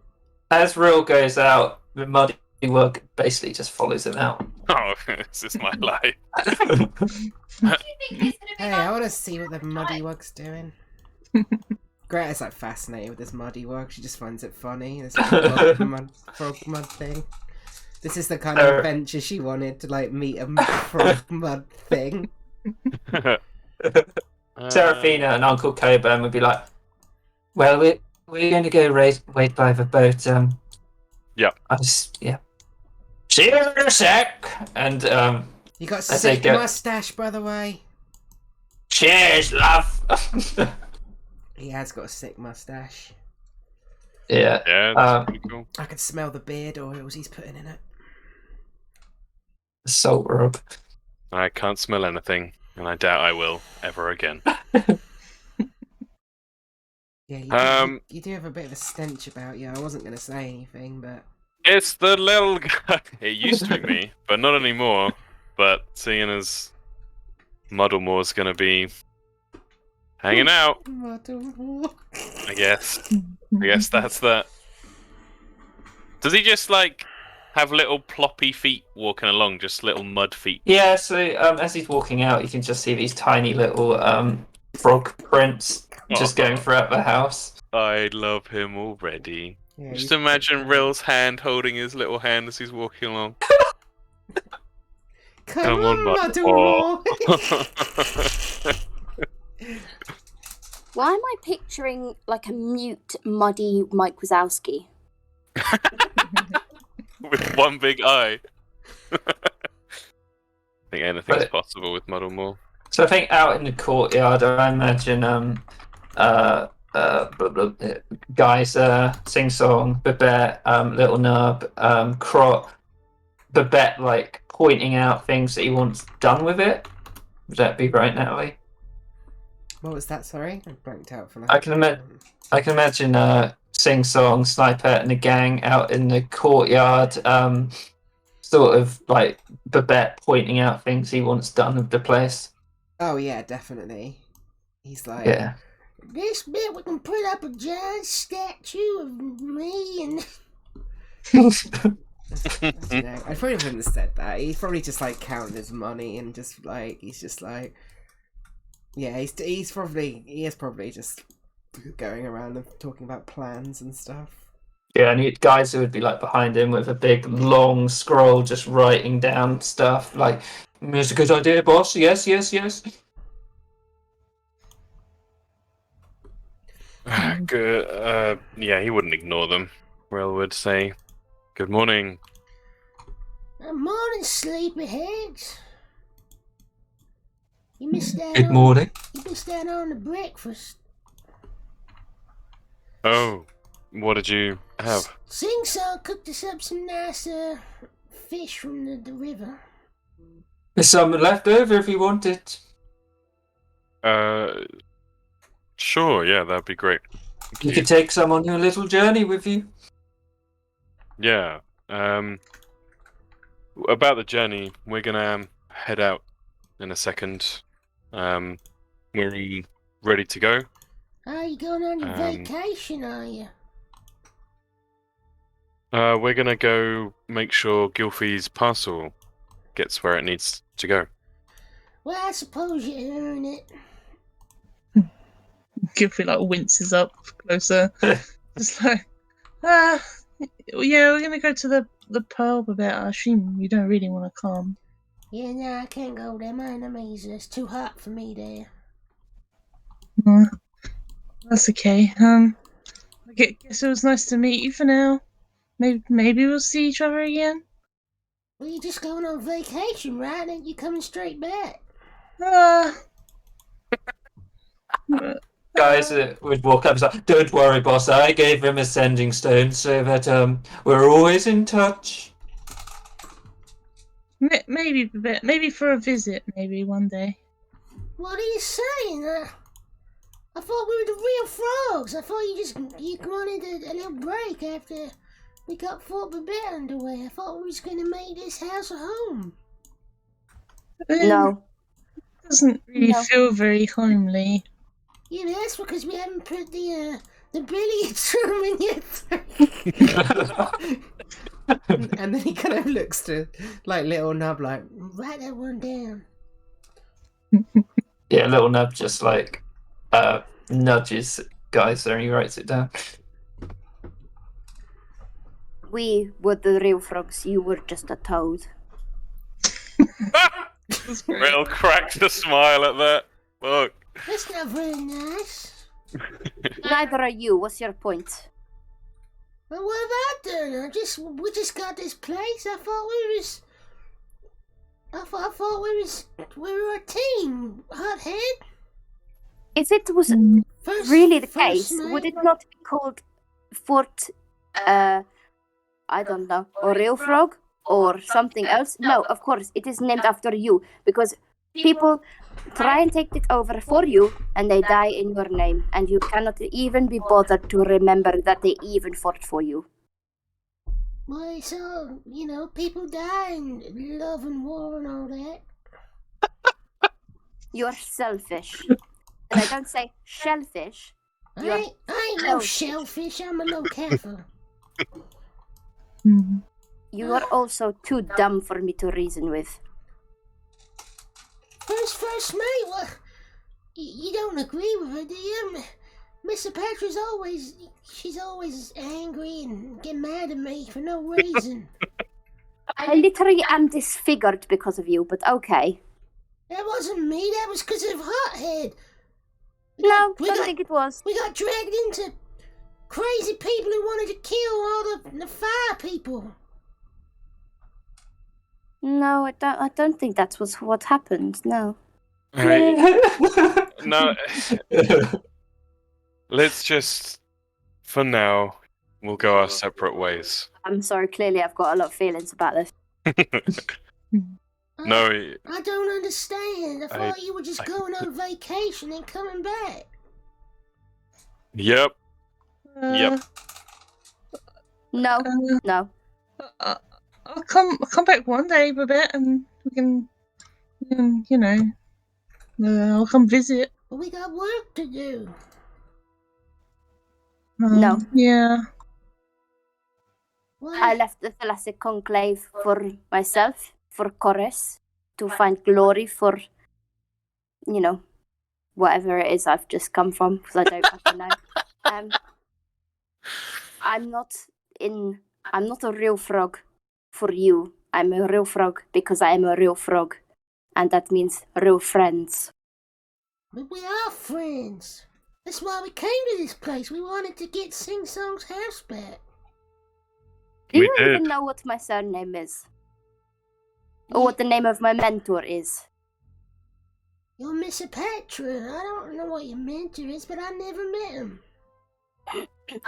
As Rill goes out, the muddy work basically just follows him out. Oh, this is my life. Do you think he's gonna be Hey, like, I want to see what the muddy wug's doing. Greta's like fascinated with this muddy wug. She just finds it funny. This frog mud thing. This is the kind of adventure she wanted, to like meet a frog mud thing. Seraphina and Uncle Coburn would be like, "Well, we're going to go wait by the boat. Yep. Yeah. See you in a sec." And You got As they sick go- mustache, by the way. cheers, love. He has got a sick mustache. Yeah. Yeah, that's pretty cool. I can smell the beard oils he's putting in it. Salt rub. I can't smell anything, and I doubt I will ever again. Yeah, you do have a bit of a stench about you. I wasn't going to say anything, but It's the little guy. It used to be me, but not anymore. But seeing as Muddlemore's gonna be hanging out, I guess. I guess that's that. Does he just like have little ploppy feet walking along, just little mud feet? Yeah. So as he's walking out, you can just see these tiny little frog prints just going throughout the house. I love him already. Yeah, Just he's- imagine Rill's hand holding his little hand as he's walking along. Come on, Muddlemore! Why am I picturing like a mute, muddy Mike Wazowski? With one big eye. I think anything's But- possible with Muddlemore. So I think out in the courtyard, I imagine guys Sing Song, Babette, Little Nub, Crot, Babette like pointing out things that he wants done with it. Would that be right, Natalie? What was that, sorry? I blanked out for that. I can imagine Sing Song, Sniper, and the gang out in the courtyard, sort of like Babette pointing out things he wants done with the place. Oh, yeah, definitely. He's like, Yeah. this bit we can put up a giant statue of me and... I don't know. I probably wouldn't have said that. He's probably just like counting his money and just like, he's just like... Yeah, he is probably just going around and talking about plans and stuff. Yeah, and guys who would be like behind him with a big long scroll, just writing down stuff like, "It's a good idea, boss. Yes, yes, yes." Good. Yeah, he wouldn't ignore them. Rel would say, "Good morning." Morning, sleepyheads. You missed out Good morning. You missed out on the breakfast. Oh, what did you have? Sing Song cooked us up some nice fish from the river. There's some left over if you want it. Sure. Yeah, that'd be great. Thank You could take some on your little journey with you. Yeah. About the journey, we're gonna head out in a second. We're all ready to go. Are you going on your Um, vacation, are you? We're gonna go make sure Gilfie's parcel gets where it needs to go. Well, I suppose you earn it. Gilfrey like winces up closer. Just like, yeah, we're gonna go to the pub about. I assume you don't really want to come. Yeah, no, I can't go there. My enemies, it's too hot for me there. No, that's okay. I guess it was nice to meet you for now. Maybe we'll see each other again. Well, you're just going on vacation, right? And you coming straight back. Guys would walk up and say, "Don't worry, boss. I gave him a sending stone so that we're always in touch." Maybe for a visit, maybe one day. What are you saying? I thought we were the real frogs. I thought you wanted a little break after we got Fort Babette underway. I thought we was gonna make this house a home. No. It doesn't really No. feel very homely. Yeah, that's because we haven't put the billiards room in yet. And then he kind of looks to like little Nub, like, write that one down. Yeah, little Nub just like nudges guys there and he writes it down. We were the real frogs. You were just a toad. Rel cracks a smile at that. Look. That's not very nice. Neither are you. What's your point? Well, what have I done? We just got this place. I thought we were a team. Hothead. If it was First, really the first case, mate. would it not be called Fort, I don't know, Oreo Frog or something else? No, of course, it is named after you because people try and take it over for you and they die in your name and you cannot even be bothered to remember that they even fought for you. Well, it's all, people die in love and war and all that. You're selfish. And I don't say shellfish. I ain't no shellfish. I'm a low kefir. You are also too dumb for me to reason with. First mate, what? You don't agree with her, do you? Mr. Patrick's she's always angry and get mad at me for no reason. I literally am disfigured because of you, but okay. That wasn't me, that was because of Hothead. No, I don't think it was. We got dragged into crazy people who wanted to kill all the fire people. No, I don't think that was what happened, no. No. Let's just, for now, we'll go our separate ways. I'm sorry, clearly I've got a lot of feelings about this. No, I don't understand. I thought you were just going on vacation and coming back. Yep. No, no. I'll come back one day, Babette, and we can I'll come visit. But we got work to do. No. Yeah. What? I left the Thalassic Conclave for myself, for Chorus, to find glory for, whatever it is I've just come from, because I don't fucking know. I'm not I'm not a real frog for you. I'm a real frog because I am a real frog. And that means real friends. But we are friends. That's why we came to this place. We wanted to get Sing Song's house back. Do We you did. even know what my surname is? Or what the name of my mentor is? You're Mr. Patra. I don't know what your mentor is, but I never met him.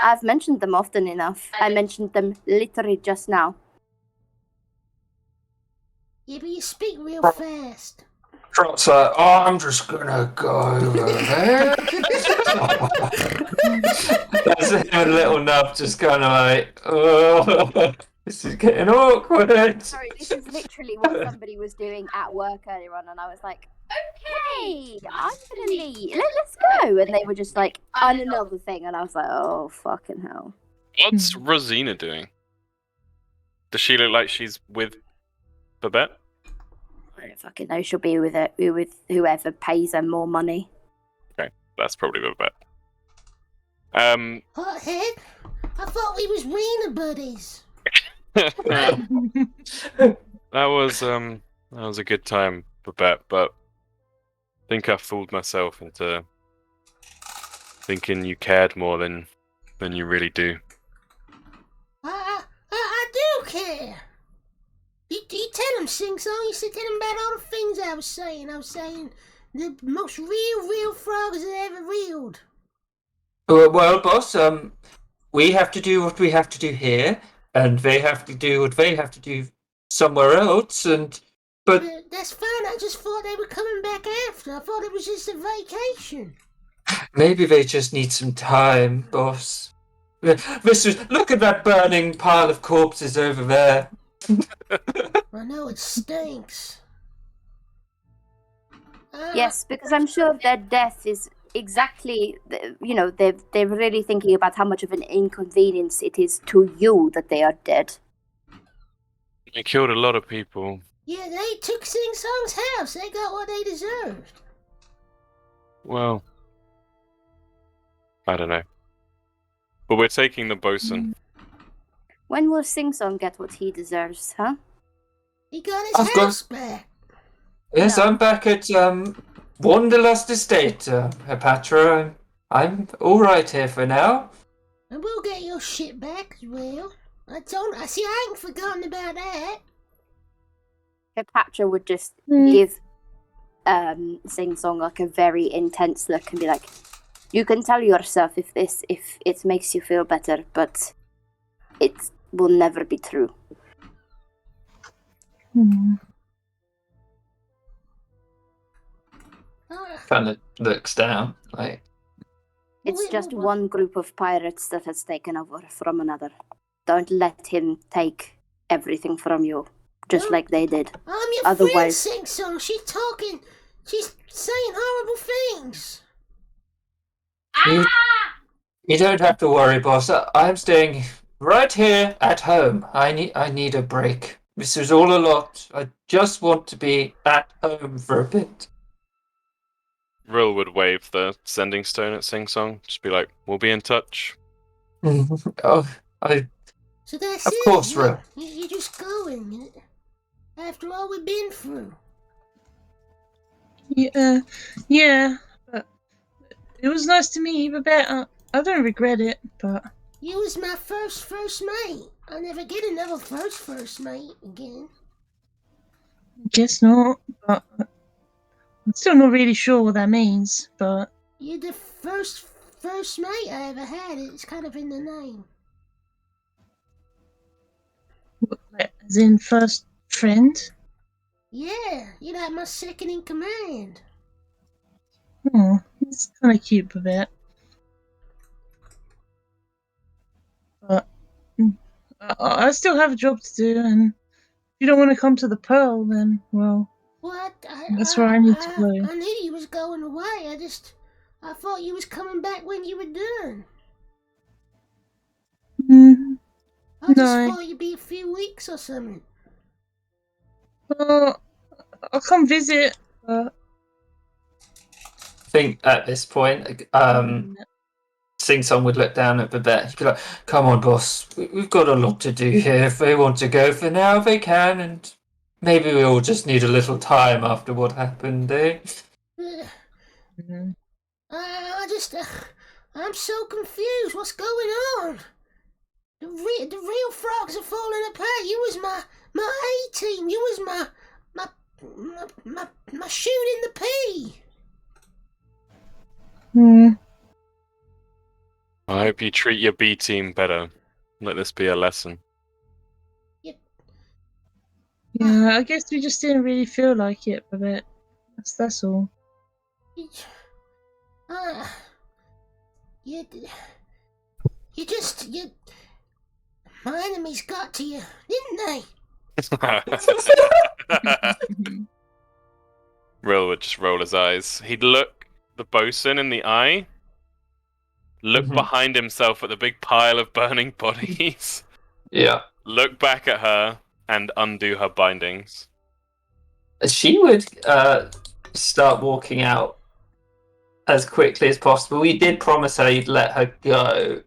I've mentioned them often enough. I mentioned them literally just now. Yeah, but you speak real fast. Trot's like, oh, I'm just gonna go over there. That's him and Little Nub just kind of like, oh, this is getting awkward. Sorry, this is literally what somebody was doing at work earlier on, and I was like, hey, I'm gonna leave. Let's go. And they were just like, on another thing, and I was like, oh, fucking hell. What's Rosina doing? Does she look like she's with Babette? I don't fucking know. She'll be with whoever pays her more money. That's probably Babette. Hothead, I thought we was Rena buddies. that was a good time, Babette, but I think I fooled myself into thinking you cared more than you really do. I do care. You tell him, Sing Song. You should tell him about all the things I was saying. I was saying the most real frogs that ever reeled. Well, boss, we have to do what we have to do here, and they have to do what they have to do somewhere else, but That's fine. I just thought they were coming back after. I thought it was just a vacation. maybe they just need some time, boss. Look at that burning pile of corpses over there. I know it stinks. Yes, because I'm sure their death is exactly, they're really thinking about how much of an inconvenience it is to you that they are dead. They killed a lot of people. Yeah, they took Sing Song's house. They got what they deserved. Well, I don't know. But we're taking the bosun. When will Sing Song get what he deserves, huh? He got his Of house course. back. Yes, No. I'm back at Wanderlust Estate, Patra. I'm all right here for now. And we'll get your shit back as well. I ain't forgotten about that. Cleopatra would just give Sing Song like a very intense look and be like, you can tell yourself if it makes you feel better, but it will never be true. Kind of looks down, like, It's just one group of pirates that has taken over from another. Don't let him take everything from you, just like they did. I'm your friend, Otherwise- Sing Song. She's saying horrible things. you don't have to worry, boss. I'm staying right here at home. I need a break. This is all a lot. I just want to be at home for a bit. Rill would wave the sending stone at Sing Song. Just be like, we'll be in touch. Oh, So that's Of it. course, Ro. You're just going. After all we've been through. Yeah, but it was nice to meet you, Babette. I don't regret it, but You was my first mate. I'll never get another first mate again. I guess not. But I'm still not really sure what that means. But You're the first mate I ever had. It's kind of in the name. as in first friend. Yeah, you're like my second in command. Oh, it's kind of cute, Babette. But I still have a job to do, and if you don't want to come to the Pearl, then, well, What? That's where I need to go. I knew you was going away. I thought you was coming back when you were done. I just No. thought you'd be a few weeks or something. I'll come visit. I think at this point, Sing Song would look down at Babette. He'd be like, "Come on, boss. We've got a lot to do here. If they want to go for now, they can, and maybe we all just need a little time after what happened, eh?" Mhm. I'm so confused. What's going on? The real frogs are falling apart. You was my A team. You was my shooting the pea. I hope you treat your B team better. Let this be a lesson. Yeah, I guess we just didn't really feel like it a bit. That's all. My enemies got to you, didn't they? Rill would just roll his eyes. He'd look the bosun in the eye, look Mhm. behind himself at the big pile of burning bodies, Yeah. look back at her, and undo her bindings. She would start walking out as quickly as possible. We did promise her you'd let her go.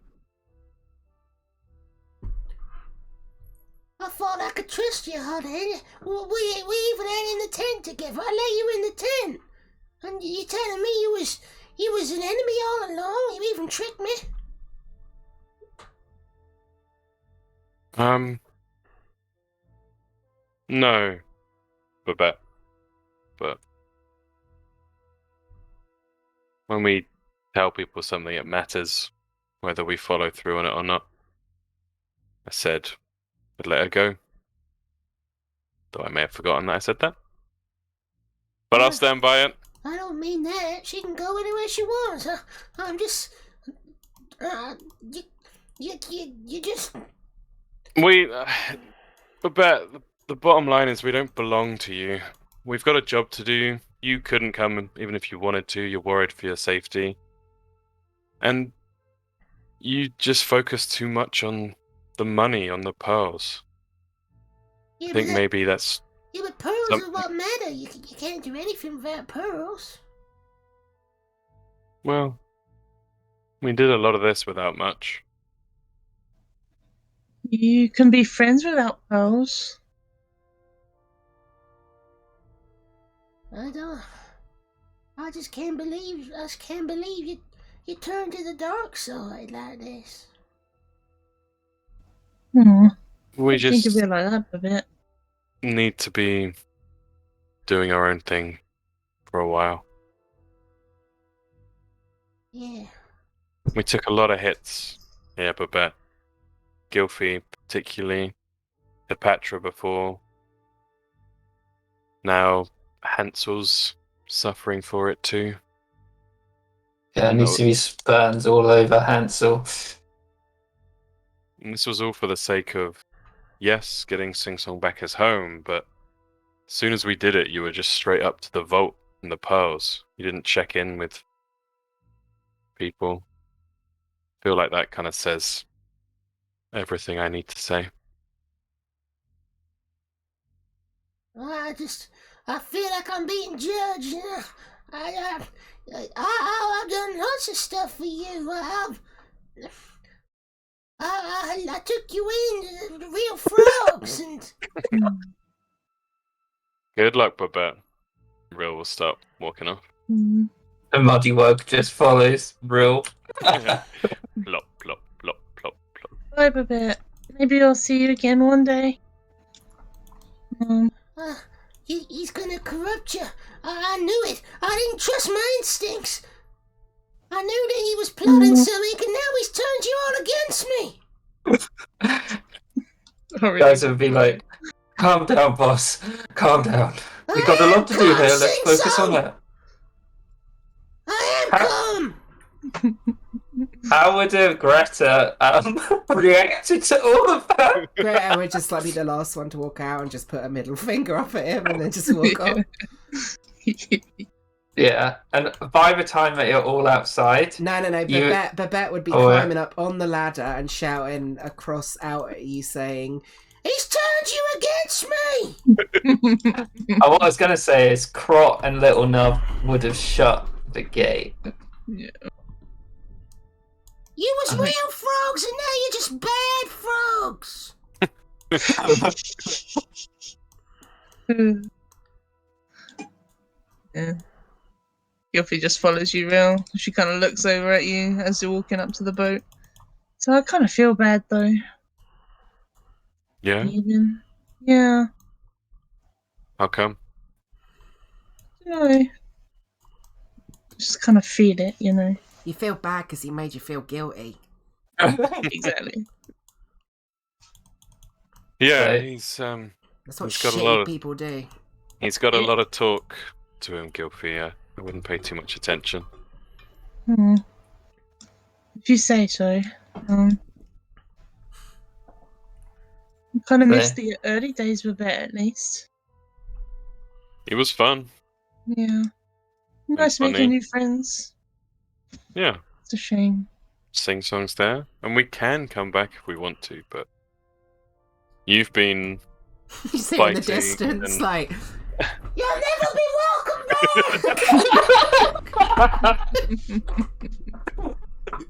I thought I could trust you, honey. We even had in the tent together. I let you in the tent, and you telling me you was an enemy all along. You even tricked me. No, Babette. But when we tell people something, it matters whether we follow through on it or not. I said I'd let her go. Though I may have forgotten that I said that. But I'll stand by it. I don't mean that. She can go anywhere she wants. I'm just... you just... Babette, the bottom line is we don't belong to you. We've got a job to do. You couldn't come even if you wanted to. You're worried for your safety. And you just focus too much on the money, on the pearls. Yeah, I think maybe that's... Yeah, but pearls are what matter. You can't do anything without pearls. Well, we did a lot of this without much. You can be friends without pearls. I just can't believe you turned to the dark side like this. We Think just of it like that a bit. need to be doing our own thing for a while. Yeah. We took a lot of hits. Yeah, Babette. Gylfi, particularly. Hepatra before. Now, Hansel's suffering for it too. Yeah, needs to be burns all over Hansel. And this was all for the sake of, yes, getting Sing Song back as home, but as soon as we did it, you were just straight up to the vault and the pearls. You didn't check in with people. I feel like that kind of says everything I need to say. I feel like I'm being judged. You know? I've done lots of stuff for you. I took you in the real frogs and. Good luck, Babette. Rill will start walking off. The muddy wug just follows Rill. Plop, plop, plop, plop, plop. Bye, Babette. Maybe I'll see you again one day. He's gonna corrupt you. I knew it. I didn't trust my instincts. I knew that he was plotting something, and now he's turned you all against me. Guys would be like, "Calm down, boss. Calm down. We've got a lot to do here. Let's focus on that." I am calm. How would Greta reacted to all of that? Greta would just be the last one to walk out and just put a middle finger up at him and then just walk off. Yeah, and by the time that you're all outside... No. Babette would be climbing up on the ladder and shouting across out at you saying, "He's turned you against me!" What I was going to say is Crot and Little Nub would have shut the gate. Yeah. You was I think- real frogs, and now you're just bad frogs. Yeah. Gilfy just follows you, Real. She kind of looks over at you as you're walking up to the boat. So I kind of feel bad though. Yeah? Even. Yeah. How come? No. Just kind of feel it, you know. You feel bad because he made you feel guilty. Exactly. Yeah, So- he's That's what He's got a lot shitty of- people do. he's got a Yeah. lot of talk to him, Gilfy. Yeah, I wouldn't pay too much attention. If you say so. I kind of So- miss the early days were better, at least. It was fun. Yeah. Nice funny. making new friends. Yeah, It's a shame. sing songs there, and we can come back if we want to, but you've been You see in the Fighting distance, and- like, you'll never be welcome back!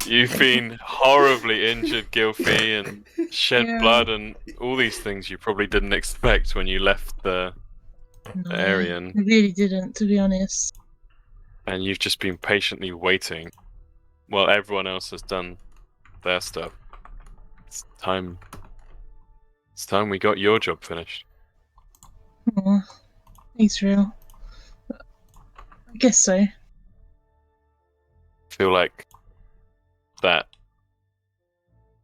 you've been horribly injured, Gilfy, and shed Yeah. blood and all these things you probably didn't expect when you left the No, Aryan. I really didn't, to be honest. and you've just been patiently waiting while everyone else has done their stuff. It's time. It's time we got your job finished. Aw, thanks, Real. I guess so. I feel like that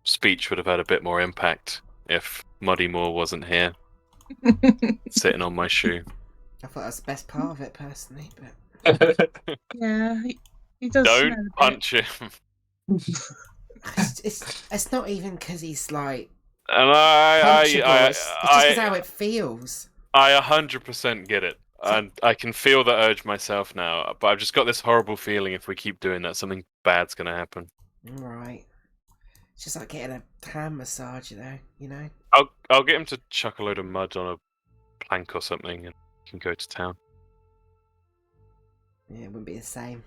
speech would have had a bit more impact if Muddy Moore wasn't here, sitting on my shoe. I thought that was the best part of it, personally, but Yeah, he does smell a Don't bit. punch him. it's not even because he's like And punchable. It's just how it feels. I 100% get it. And I can feel the urge myself now, but I've just got this horrible feeling if we keep doing that, something bad's gonna happen. Right. It's just like getting a hand massage, you know? I'll get him to chuck a load of mud on a plank or something, and we can go to town. Yeah, it wouldn't be the same.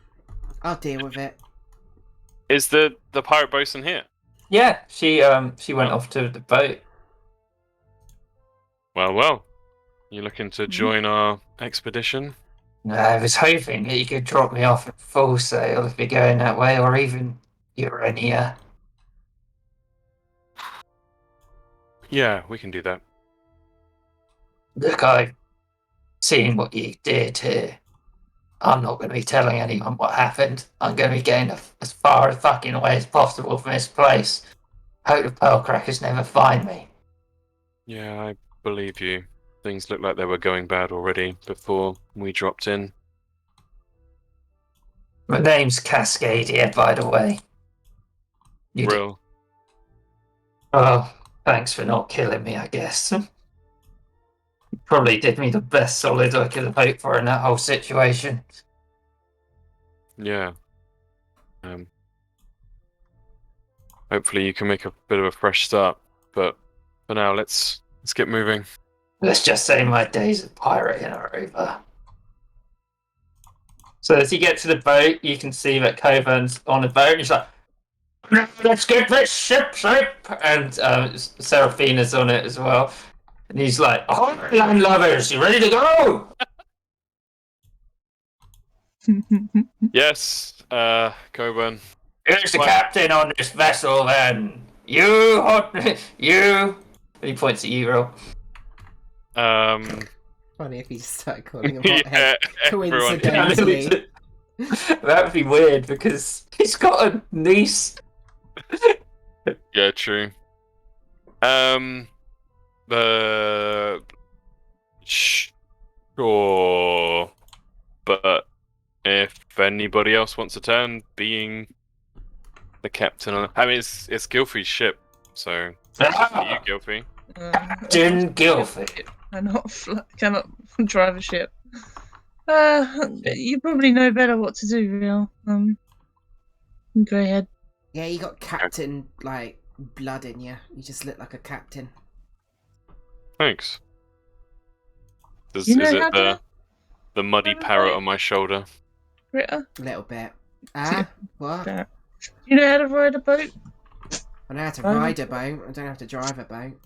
I'll deal with it. Is the pirate bosun here? Yeah, she went off to the boat. Well. You looking to join our expedition? I was hoping that you could drop me off at Full Sail if you're going that way, or even Urania. Yeah, we can do that. Look, I've seen what you did here. I'm not going to be telling anyone what happened. I'm going to be getting as far fucking away as possible from this place. Hope the pearl crackers never find me. Yeah, I believe you. Things look like they were going bad already before we dropped in. My name's Cascadia, by the way. You did- Real. Oh, thanks for not killing me, I guess. Probably did me the best solid I could have hoped for in that whole situation. Yeah. Hopefully you can make a bit of a fresh start, but for now, let's get moving. Let's just say my days of pirating are over. So as you get to the boat, you can see that Coburn's on the boat. And he's like, "Let's get this ship safe!" And Seraphina's on it as well. And he's like, "Oh, land lovers, you ready to go?" Yes, Coburn. Here's the What? captain on this vessel, then. You. He points at you, Rob. Funny if he just started calling him Yeah, hothead. everyone. Coincidentally. That would be weird because he's got a niece. Yeah, true. Sure, but if anybody else wants a turn being the captain on, I mean, it's Gilfy's ship, so up to you, Gilfy. Captain Gilfy. Cannot drive a ship. You probably know better what to do, Real. Go ahead. Yeah, you got captain, like, blood in you. You just look like a captain. Thanks. Is You know it how the muddy to parrot fight? on my shoulder? Britta? A little bit. What? That. You know how to ride a boat? I know how to Oh. ride a boat. I don't have to drive a boat.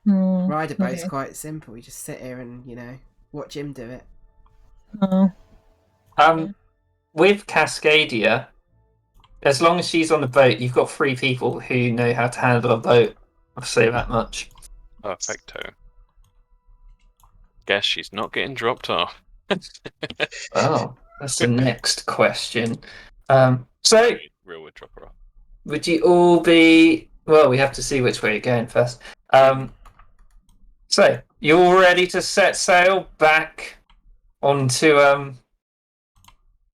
Hmm. Ride a boat's okay. quite simple. You just sit here and, watch him do it. Oh. With Cascadia, as long as she's on the boat, you've got 3 people who know how to handle a boat. I'll say that much. Perfecto. Guess she's not getting dropped off. Oh, that's the next question. So, Real would drop her off. would you all be... Well, we have to see which way you're going first. So, you're all ready to set sail back onto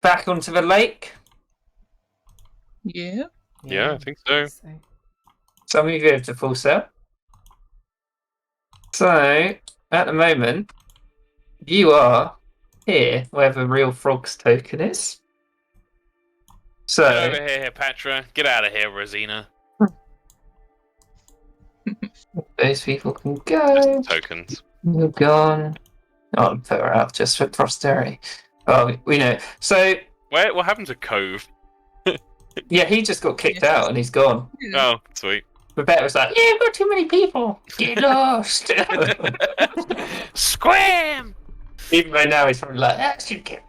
the lake? Yeah. Yeah, I think so. Some of you go to full sail. So, at the moment, you are here where the real frog's token is. So, Get over here, Patra. Get out of here, Rosina. those people can go. Just tokens. You're gone. I'll put her out just for posterity. Oh, we know. So, What happened to Cove? yeah, he just got kicked out and he's gone. Oh, sweet. Rebecca was like, "Yeah, we've got too many people. Get lost." Scram! Even though now he's probably like, "Ah, should get."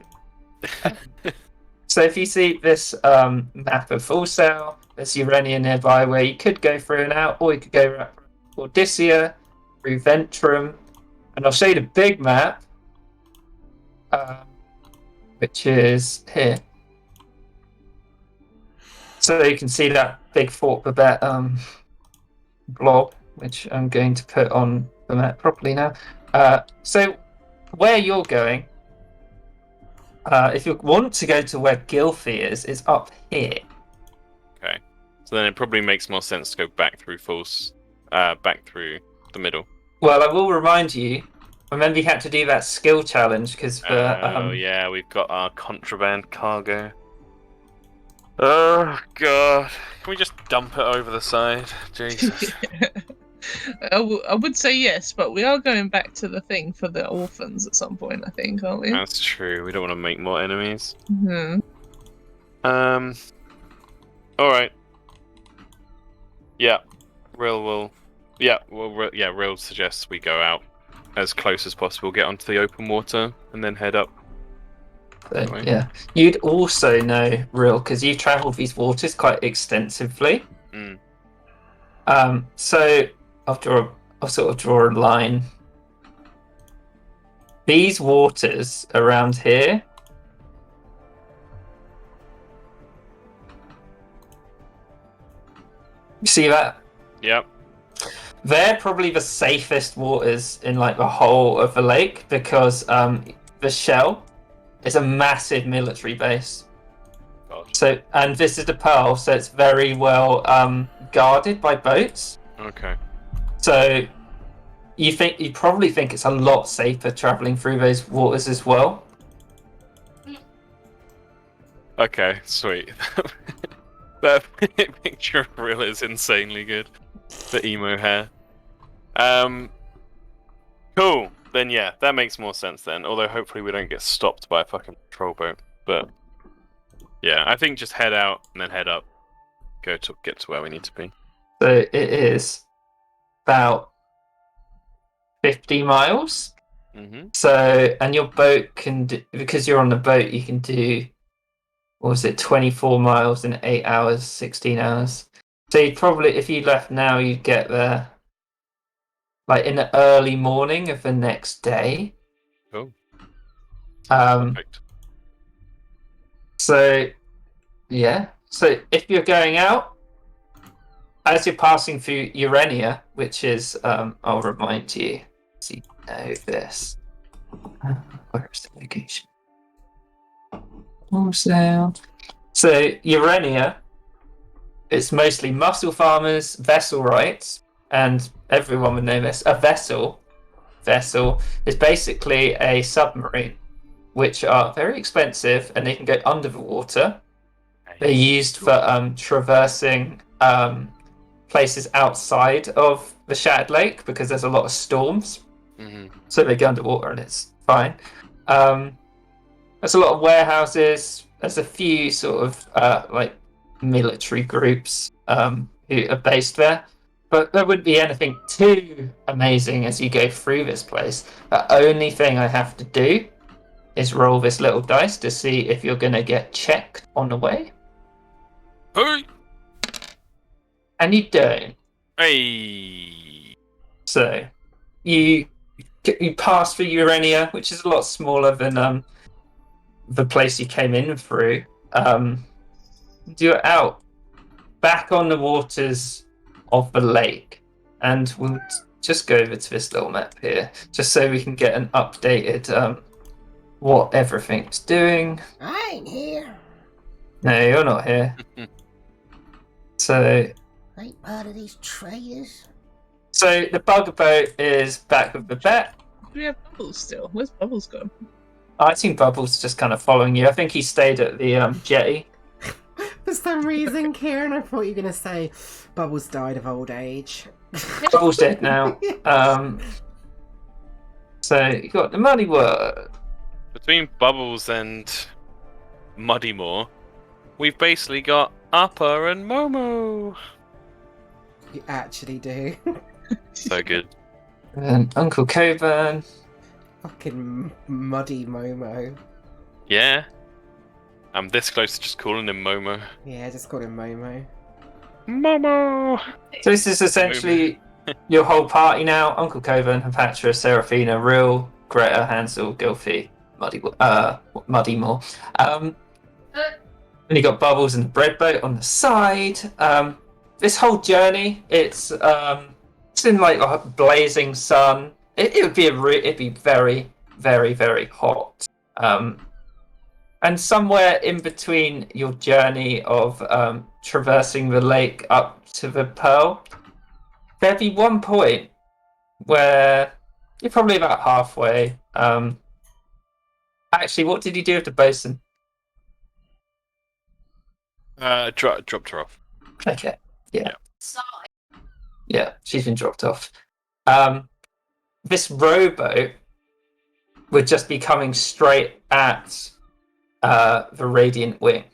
So if you see this map of Full Sail, there's Urania nearby where you could go through and out, or you could go right through Odyssia, through Ventrum, and I'll show you the big map, which is here. So you can see that big Fort Babette blob, which I'm going to put on the map properly now. So where you're going, if you want to go to where Gilfie is up here. Okay. So then it probably makes more sense to go back through back through the middle. Well, I will remind you, remember you had to do that skill challenge because yeah, we've got our contraband cargo. Oh god. Can we just dump it over the side? Jesus. I would say yes, but we are going back to the thing for the orphans at some point, I think, aren't we? That's true. We don't want to make more enemies. Hmm. Alright. Yeah. Real suggests we go out as close as possible, get onto the open water, and then head up. But, yeah, you'd also know, Real, because you've travelled these waters quite extensively. Mm. So I'll sort of draw a line. These waters around here. You see that? Yep. They're probably the safest waters in like the whole of the lake because the Shell is a massive military base. God. So, and this is the Pearl, so it's very well guarded by boats. Okay. So you probably think it's a lot safer traveling through those waters as well. Okay, sweet. That picture of Real is insanely good. The emo hair. Cool. Then yeah, that makes more sense then. Although hopefully we don't get stopped by a fucking patrol boat. But yeah, I think just head out and then head up. Get to where we need to be. So it is about 50 miles. Mm-hmm. So, and your boat can do, because you're on the boat, you can do, what was it, 24 miles in 8 hours, 16 hours. So you'd probably, if you left now, you'd get there like in the early morning of the next day. Cool. Perfect. So, yeah. So if you're going out, as you're passing through Urania, which is, I'll remind you, so you know this. Where's the location? So Urania, it's mostly mussel farmers, vessel rights, and everyone would know this. A vessel is basically a submarine, which are very expensive and they can go under the water. They're used for traversing places outside of the Shattered Lake because there's a lot of storms. Mm-hmm. So they go underwater and it's fine. There's a lot of warehouses. There's a few sort of like military groups who are based there. But there wouldn't be anything too amazing as you go through this place. The only thing I have to do is roll this little dice to see if you're going to get checked on the way. Hey! And you don't. Hey! So you pass through Urania, which is a lot smaller than the place you came in through. You're out back on the waters of the lake, and we'll just go over to this little map here, just so we can get an updated what everything's doing. I ain't here. No, you're not here. So I ain't part of these traitors. the bugger boat is back with the bet. Do we have Bubbles still? Where's Bubbles gone? I think Bubbles just kind of following you. I think he stayed at the jetty. For some reason, Kieran, I thought you were going to say Bubbles died of old age. Bubbles dead now. So you got the Muddy Word. Between Bubbles and Muddymore, we've basically got Upper and Momo. You actually do. So good. And Uncle Coburn. Fucking muddy Momo. Yeah. I'm this close to just calling him Momo. Yeah, just call him Momo. Momo! So this is essentially your whole party now. Uncle Coburn, Hepatra, Seraphina, Rill, Greta, Hansel, Gilfie, Muddymore. And you got Bubbles and the bread boat on the side. This whole journey, it's in like a blazing sun. It would be it'd be very, very, very hot. And somewhere in between your journey of traversing the lake up to the Pearl, there'd be one point where you're probably about halfway. Actually, what did you do with the bosun? Dropped her off. Okay, yeah. Sorry. Yeah, she's been dropped off. This rowboat would just be coming straight at the Radiant Wing.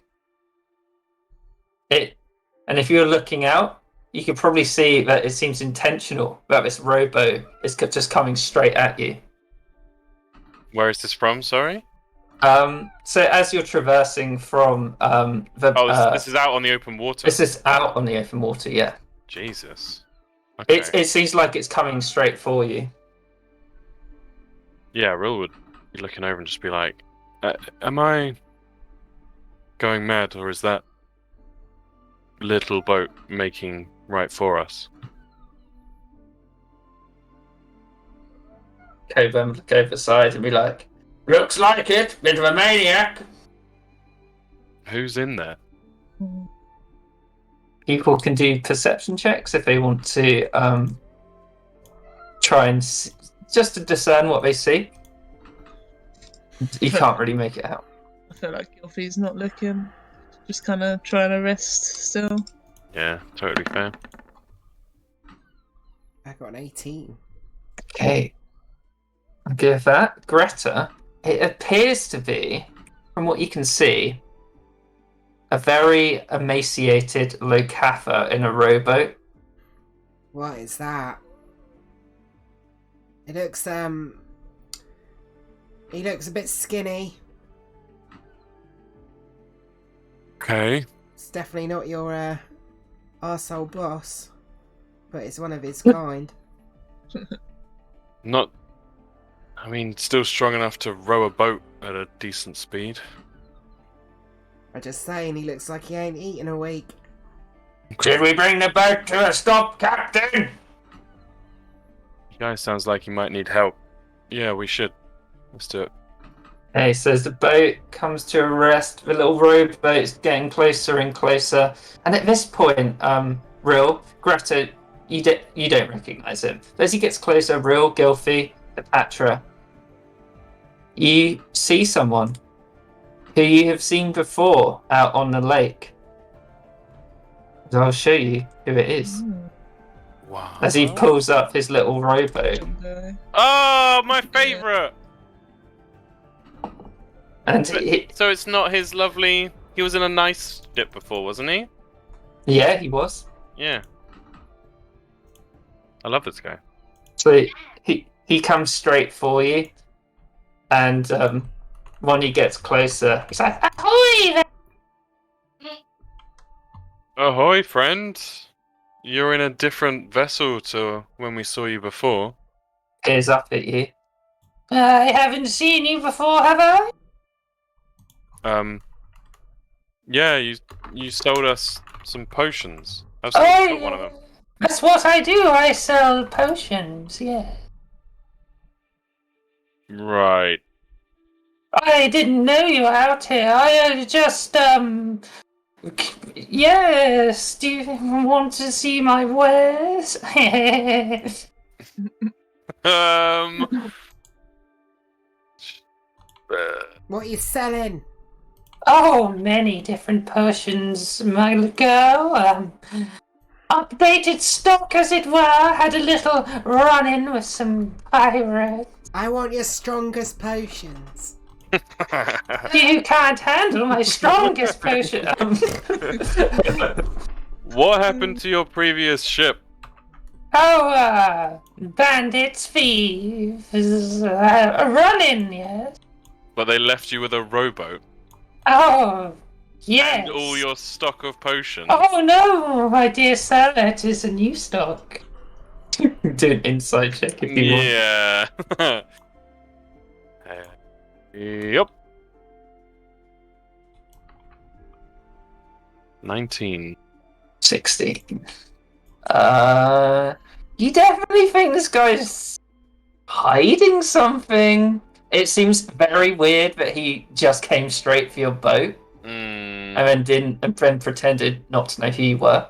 And if you're looking out, you can probably see that it seems intentional that this rowboat is just coming straight at you. Where is this from, sorry? So as you're traversing from This is out on the open water. this is out on the open water, yeah. Jesus. Okay. It seems like it's coming straight for you. Yeah, Rill would be looking over and just be like, am I going mad, or is that little boat making right for us? Coburn look over the side and be like, looks like it, bit of a maniac. Who's in there? People can do perception checks if they want to try and just to discern what they see. You can't really make it out. I feel like Gilfie's not looking. Just kind of trying to rest still. Yeah, totally fair. I got an 18. Okay. I'll give that. Greta, it appears to be, from what you can see, a very emaciated Locatha in a rowboat. What is that? It looks, he looks a bit skinny. Okay. It's definitely not your, arsehole boss. But it's one of his kind. Not... I mean, still strong enough to row a boat at a decent speed. I'm just saying, he looks like he ain't eaten a week. Should we bring the boat to a stop, Captain? You guys sounds like you might need help. Yeah, we should. Let's do it. Okay, so as the boat comes to a rest, the little rowboat's getting closer and closer. And at this point, Rill, Greta, you don't recognise him. But as he gets closer, Rill, Gilfie, Hepatra, you see someone who you have seen before out on the lake. So I'll show you who it is. Wow. As he pulls up his little rowboat. Oh, my favourite! And So it's not his lovely... He was in a nice ship before, wasn't he? Yeah, he was. Yeah. I love this guy. So he comes straight for you, and when he gets closer, he's like, "Ahoy there!" Ahoy, friend. You're in a different vessel to when we saw you before. Peers up at you. I haven't seen you before, have I? Yeah, you sold us some potions. I've got one of them. That's what I do. I sell potions. Yeah. Right. I didn't know you were out here. I just Yes. Do you want to see my wares? What are you selling? Oh, many different potions, my girl. Updated stock, as it were. Had a little run-in with some pirates. I want your strongest potions. You can't handle my strongest potion. What happened to your previous ship? Bandits, thieves, a run-in, yes. But they left you with a rowboat Oh, yes. and all your stock of potions. Oh no, my dear sir, it is a new stock. Do an inside check if you want. Yeah. Yep. 19. 16. You definitely think this guy's hiding something. It seems very weird that he just came straight for your boat and then pretended not to know who you were.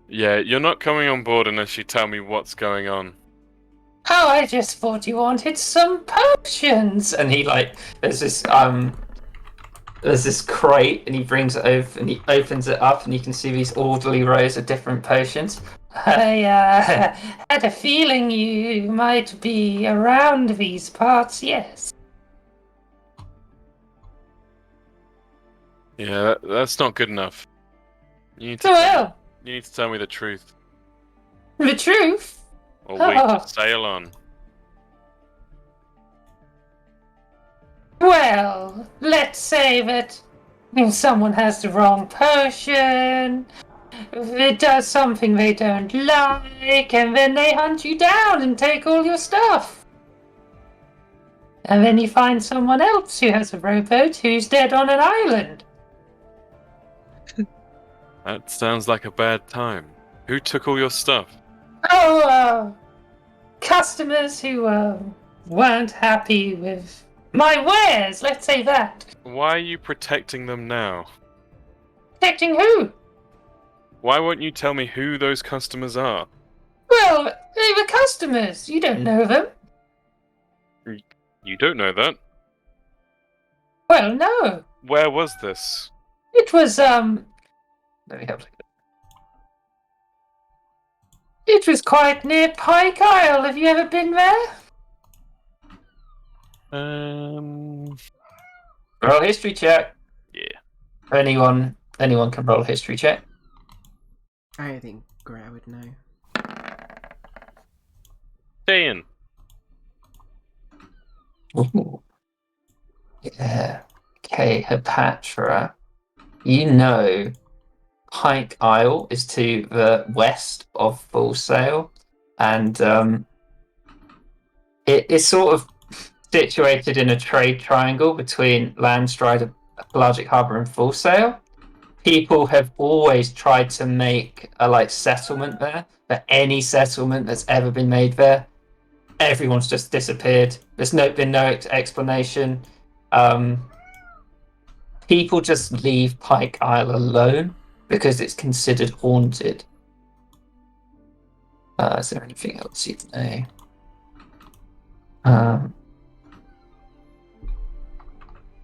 Yeah, you're not coming on board unless you tell me what's going on. Oh, I just thought you wanted some potions. And he there's this crate, and he brings it over, and he opens it up, and you can see these orderly rows of different potions. I had a feeling you might be around these parts, yes. Yeah, that's not good enough. You need to you need to tell me the truth. The truth? Or wait to sail on. Well, let's say that if someone has the wrong potion, if it does something they don't like, and then they hunt you down and take all your stuff. And then you find someone else who has a rowboat who's dead on an island. That sounds like a bad time. Who took all your stuff? Customers who weren't happy with my wares, let's say that. Why are you protecting them now? Protecting who? Why won't you tell me who those customers are? Well, they were customers. You don't know them. You don't know that. Well, no. Where was this? It was, let me have a look. It was quite near Pike Isle. Have you ever been there? Roll a history check. Yeah. Anyone can roll a history check. I don't think Greta would know. 10. Ooh. Yeah. Okay, Hepatra. You know Pike Isle is to the west of Full Sail, and it is sort of situated in a trade triangle between Landstride, Pelagic Harbour, and Full Sail. People have always tried to make a settlement there, but any settlement that's ever been made there, everyone's just disappeared. There's been no explanation. People just leave Pike Isle alone because it's considered haunted. Is there anything else you know?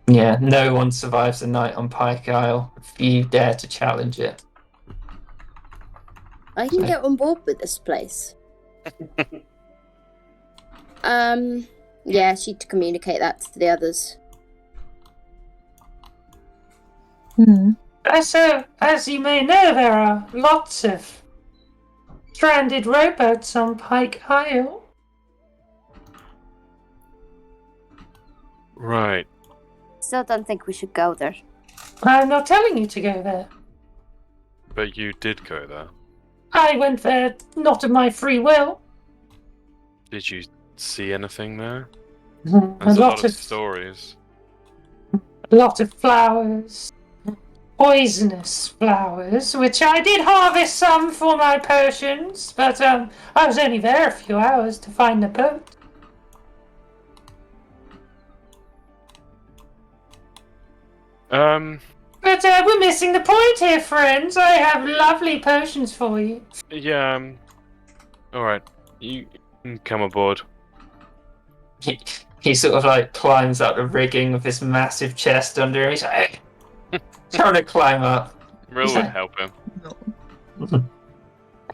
Yeah, no one survives the night on Pike Isle if you dare to challenge it. I can get on board with this place. Yeah, she'd communicate that to the others. So, as you may know, there are lots of stranded rowboats on Pike Isle. Right. Still don't think we should go there. I'm not telling you to go there. But you did go there. I went there not of my free will. Did you see anything there? A There's a lot lot of of stories. flowers. Poisonous flowers, which I did harvest some for my potions, but I was only there a few hours to find the boat. But we're missing the point here, friends. I have lovely potions for you. Yeah, alright. You can come aboard. He sort of like climbs up the rigging with this massive chest under him. He's like, trying to climb up. Rill would help him. No.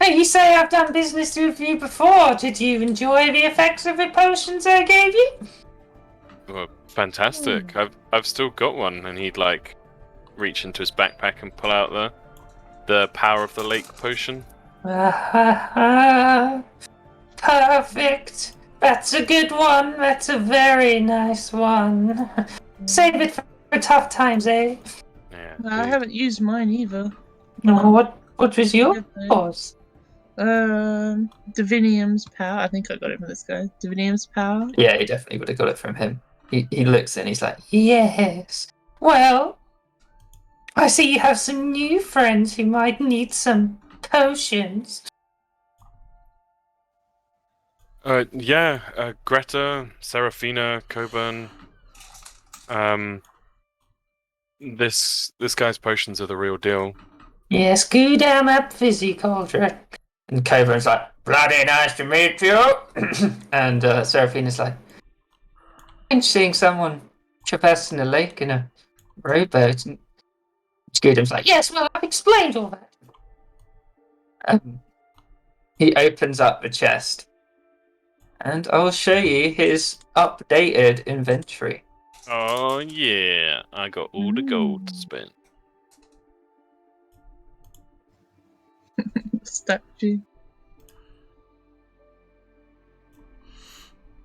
Hey, you say I've done business with you before. Did you enjoy the effects of the potions I gave you? Well, fantastic. I've still got one, and he'd like reach into his backpack and pull out the power of the lake potion. Perfect. That's a good one. That's a very nice one. Save it for tough times, eh? Yeah. I haven't used mine either. What was Good yours? though. Divinium's power. I think I got it from this guy. Divinium's power. Yeah, he definitely would have got it from him. He looks and he's like, yes. Well, I see you have some new friends who might need some potions. Yeah, Greta, Serafina, Coburn. This guy's potions are the real deal. Yes, go down that fizzy cauldron. And Coburn's like, bloody nice to meet you. And Serafina's like, I'm seeing someone traversing the lake in a rowboat. And Scudam's like, yes, well, I've explained all that. He opens up the chest. And I'll show you his updated inventory. Oh yeah, I got all the gold to spend. Statue.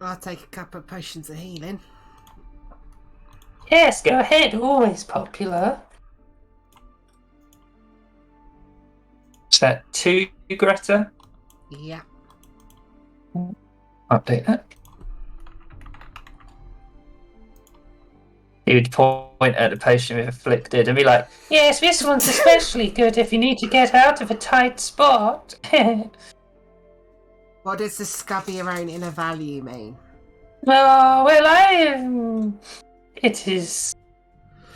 I'll take a couple of potions of healing. Yes, go ahead. Always popular. Is that 2, Greta? Yeah. Update that. He would point at the potion with afflicted and be like, yes, this one's especially good if you need to get out of a tight spot. What does the scubby around inner value mean? Oh, well, it is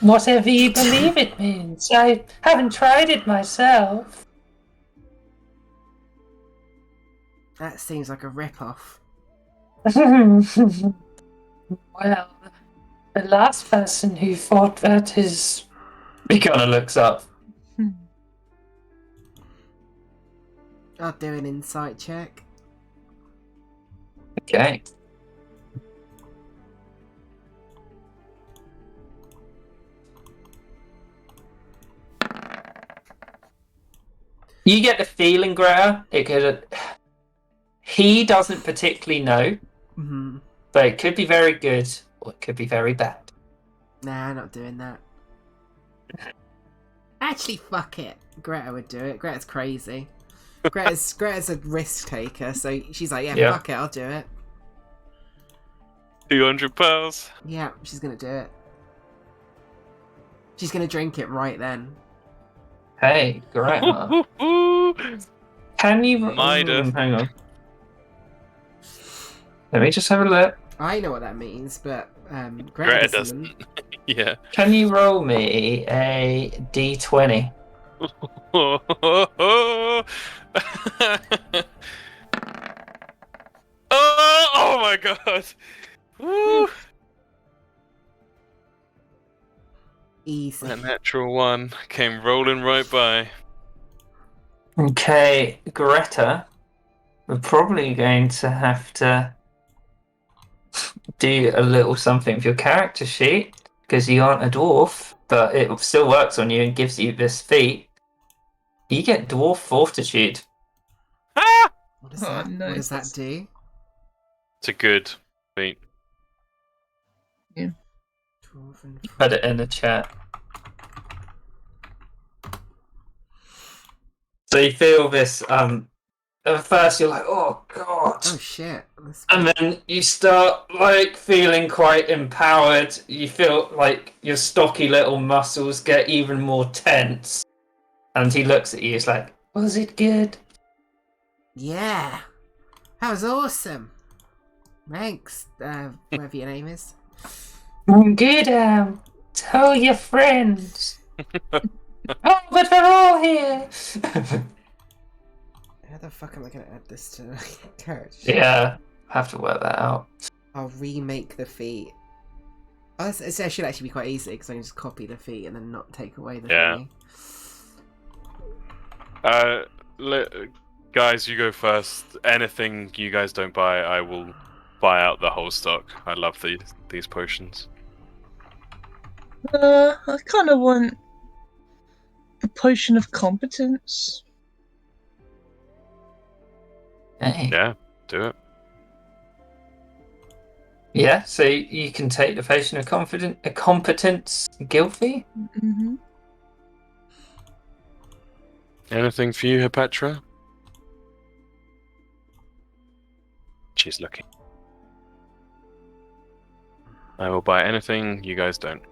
whatever you believe it means. I haven't tried it myself. That seems like a rip-off. Well, the last person who thought that is... He kind of looks up. I'll do an insight check. Okay. You get the feeling, Greta, he doesn't particularly know, but it could be very good or it could be very bad. Nah, not doing that. Actually, fuck it. Greta would do it. Greta's crazy. Greta's a risk taker, so she's like, yeah, fuck it, I'll do it. 200 pearls. Yeah, she's gonna do it. She's gonna drink it right then. Hey, Greta. Can you... Midas. hang on. Let me just have a look. I know what that means, but Greta Greta doesn't. Yeah. Can you roll me a d20? Oh my god. Woo. Easy. That natural one came rolling right by. Okay, Greta, we're probably going to have to do a little something with your character sheet. because you aren't a dwarf, but it still works on you and gives you this feat. You get dwarf fortitude. Ah! What does Oh, that? What does nice. that do? It's a good feat. Dwarven Put it in the chat. So you feel this. At first, you're like, "Oh God," Oh shit! and then you start like feeling quite empowered. You feel like your stocky little muscles get even more tense. And he looks at you. He's like, "Was it good?" Yeah, that was awesome. Thanks, whatever your name is. Good. Tell your friends. Oh, but they're all here. How the fuck am I gonna add this to the character? Yeah, have to work that out. I'll remake the feat. Oh, it should actually be quite easy because I can just copy the feat and then not take away the Yeah. thingy. Guys, you go first. Anything you guys don't buy, I will buy out the whole stock. I love these potions. I kind of want the potion of competence. Hey. Yeah, do it. Yeah, so you can take the potion of competence, Gilfy. Mm-hmm. Anything for you, Hepatra? She's looking. I will buy anything you guys don't.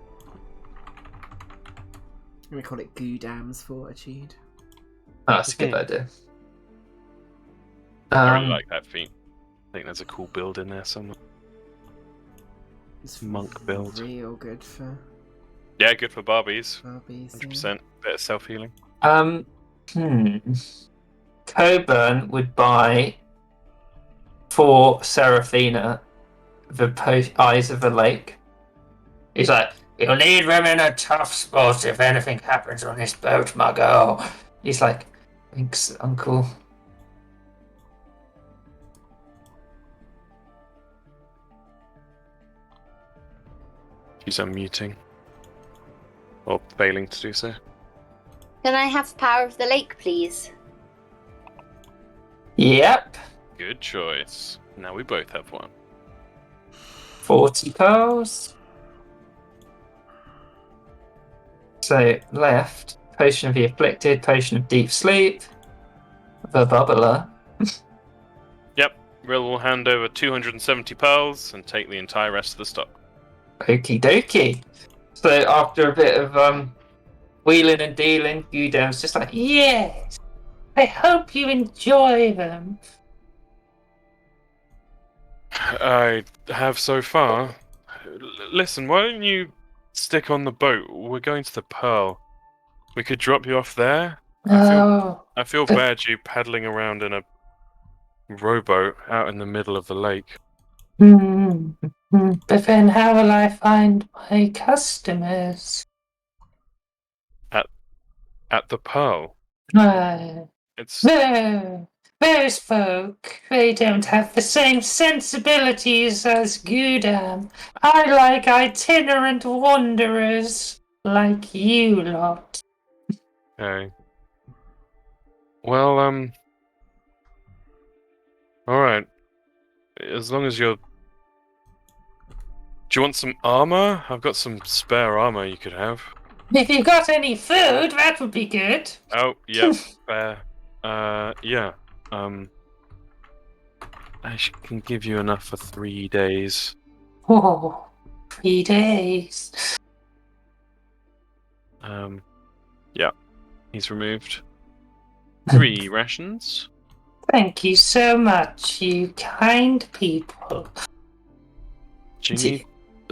I'm gonna call it Goodam's Fortitude. Oh, that's a good idea. I really like that feat. I think there's a cool build in there somewhere. It's Monk build. real good for Yeah, good for Barbies. Barbies. 100%. Bit of self-healing. Coburn would buy for Seraphina the Eyes of the Lake. He's like, "You'll need them in a tough spot if anything happens on this boat, my girl." He's like, "Thanks, Uncle." She's unmuting. Or failing to do so. Can I have Power of the Lake, please? Yep, Good choice. Now we both have one. 40 pearls. So left, Potion of the Afflicted, Potion of Deep Sleep, the Bubbler. Rill will hand over 270 pearls and take the entire rest of the stock. Okie dokie. So after a bit of wheeling and dealing, Gudam's just like, "Yes, I hope you enjoy them." I have so far. Listen, why don't you stick on the boat? We're going to the Pearl. We could drop you off there. Oh, I feel bad you paddling around in a rowboat out in the middle of the lake. but then how will I find my customers? At the Pearl. It's No, those folk, they don't have the same sensibilities as Gudam. I like itinerant wanderers like you lot. okay. Well, alright. As long as you're... Do you want some armor? I've got some spare armor you could have. If you got any food, that would be good. Oh, yep, fair. Yeah. I can give you enough for 3 days. Oh, 3 days. Yeah. He's removed 3 rations. Thank you so much, you kind people. Do you need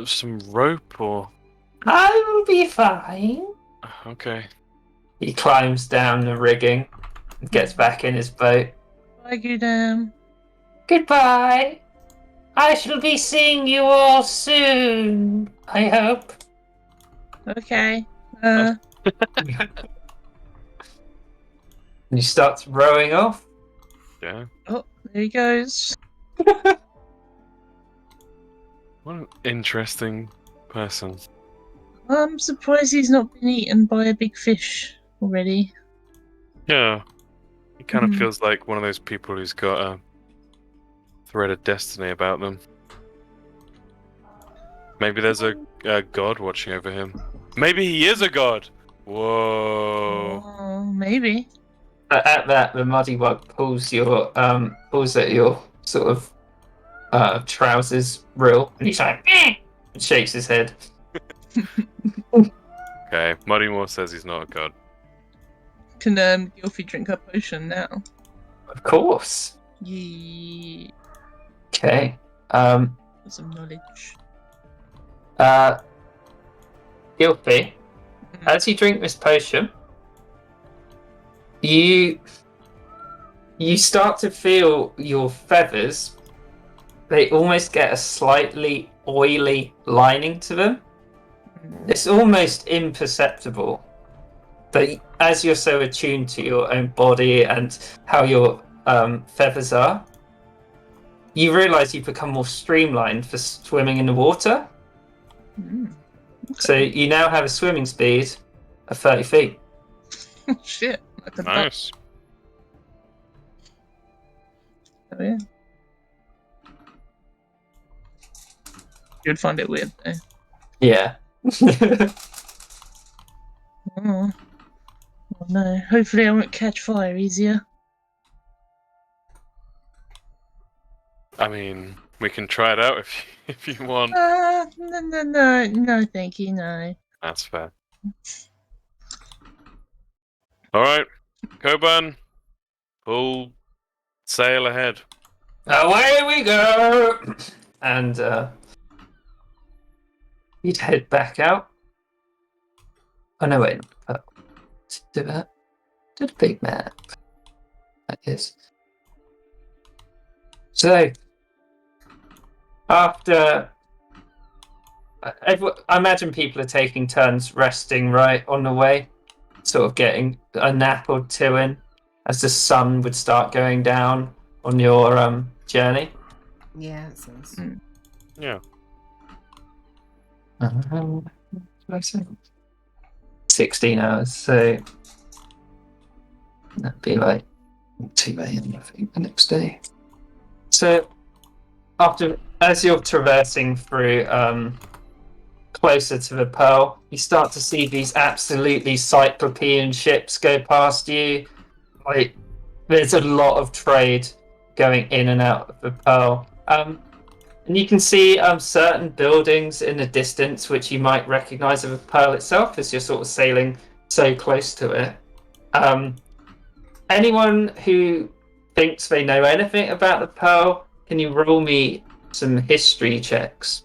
some rope or... I will be fine. Okay. He climbs down the rigging and gets back in his boat. Bye, Gudam. Goodbye. I shall be seeing you all soon, I hope. Okay. And he starts rowing off. Yeah. Oh, there he goes. What an interesting person. I'm surprised he's not been eaten by a big fish already. Yeah. He kind of Mhm. feels like one of those people who's got a thread of destiny about them. Maybe there's a god watching over him. Maybe he is a god! Whoa. Oh, maybe. At that, the Muddywug pulls at your sort of trousers reel, and he's like, "Eh!" and shakes his head. Okay, Muddymore says he's not a god. Can Gilfie drink her potion now? Of course. Yeah. Okay. For some knowledge. Gilfie, Mhm. as you drink this potion, you start to feel your feathers. They almost get a slightly oily lining to them. It's almost imperceptible, but as you're so attuned to your own body and how your feathers are, you realise you've become more streamlined for swimming in the water. Mm. So you now have a swimming speed of 30 feet. Shit. Like a duck. Nice. Oh, yeah. You'd find it weird, though. Yeah. Oh. Oh no. Hopefully I won't catch fire easier. I mean, we can try it out if you want. No, thank you, no. That's fair. Alright, Coburn, full sail ahead. Away we go! And you'd head back out. Oh no, wait. Do that. Do the big map. That is. So, after. I imagine people are taking turns resting, right, on the way. Sort of getting a nap or two in as the sun would start going down on your journey. Yeah, it sounds. Yeah. What did I say? 16 hours, so that'd be like 2 a.m. I think the next day. So as you're traversing through closer to the Pearl, you start to see these absolutely cyclopean ships go past you. Like there's a lot of trade going in and out of the Pearl. And you can see certain buildings in the distance which you might recognize of the Pearl itself as you're sort of sailing so close to it. Anyone who thinks they know anything about the Pearl, can you roll me some history checks?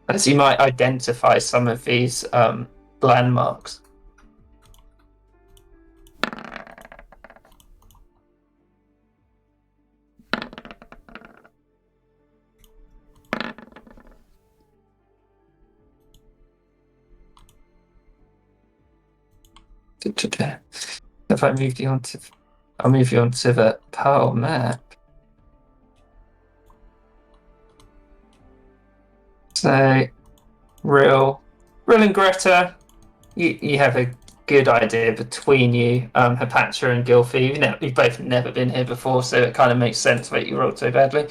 As you might identify some of these landmarks. If I move you onto, I'll move you onto the Pearl map. So, Rill and Greta, you have a good idea between you, Hapatra and Gilfie. You've both never been here before, so it kind of makes sense that you rolled so badly.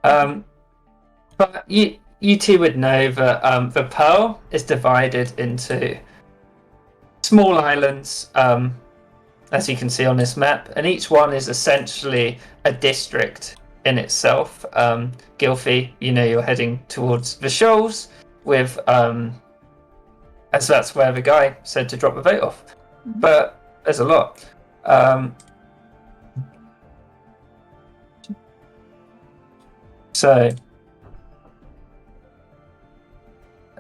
But you two would know that the Pearl is divided into small islands, as you can see on this map, and each one is essentially a district in itself. Gilfie, you're heading towards the shoals with, as that's where the guy said to drop the boat off. Mhm. But there's a lot. So,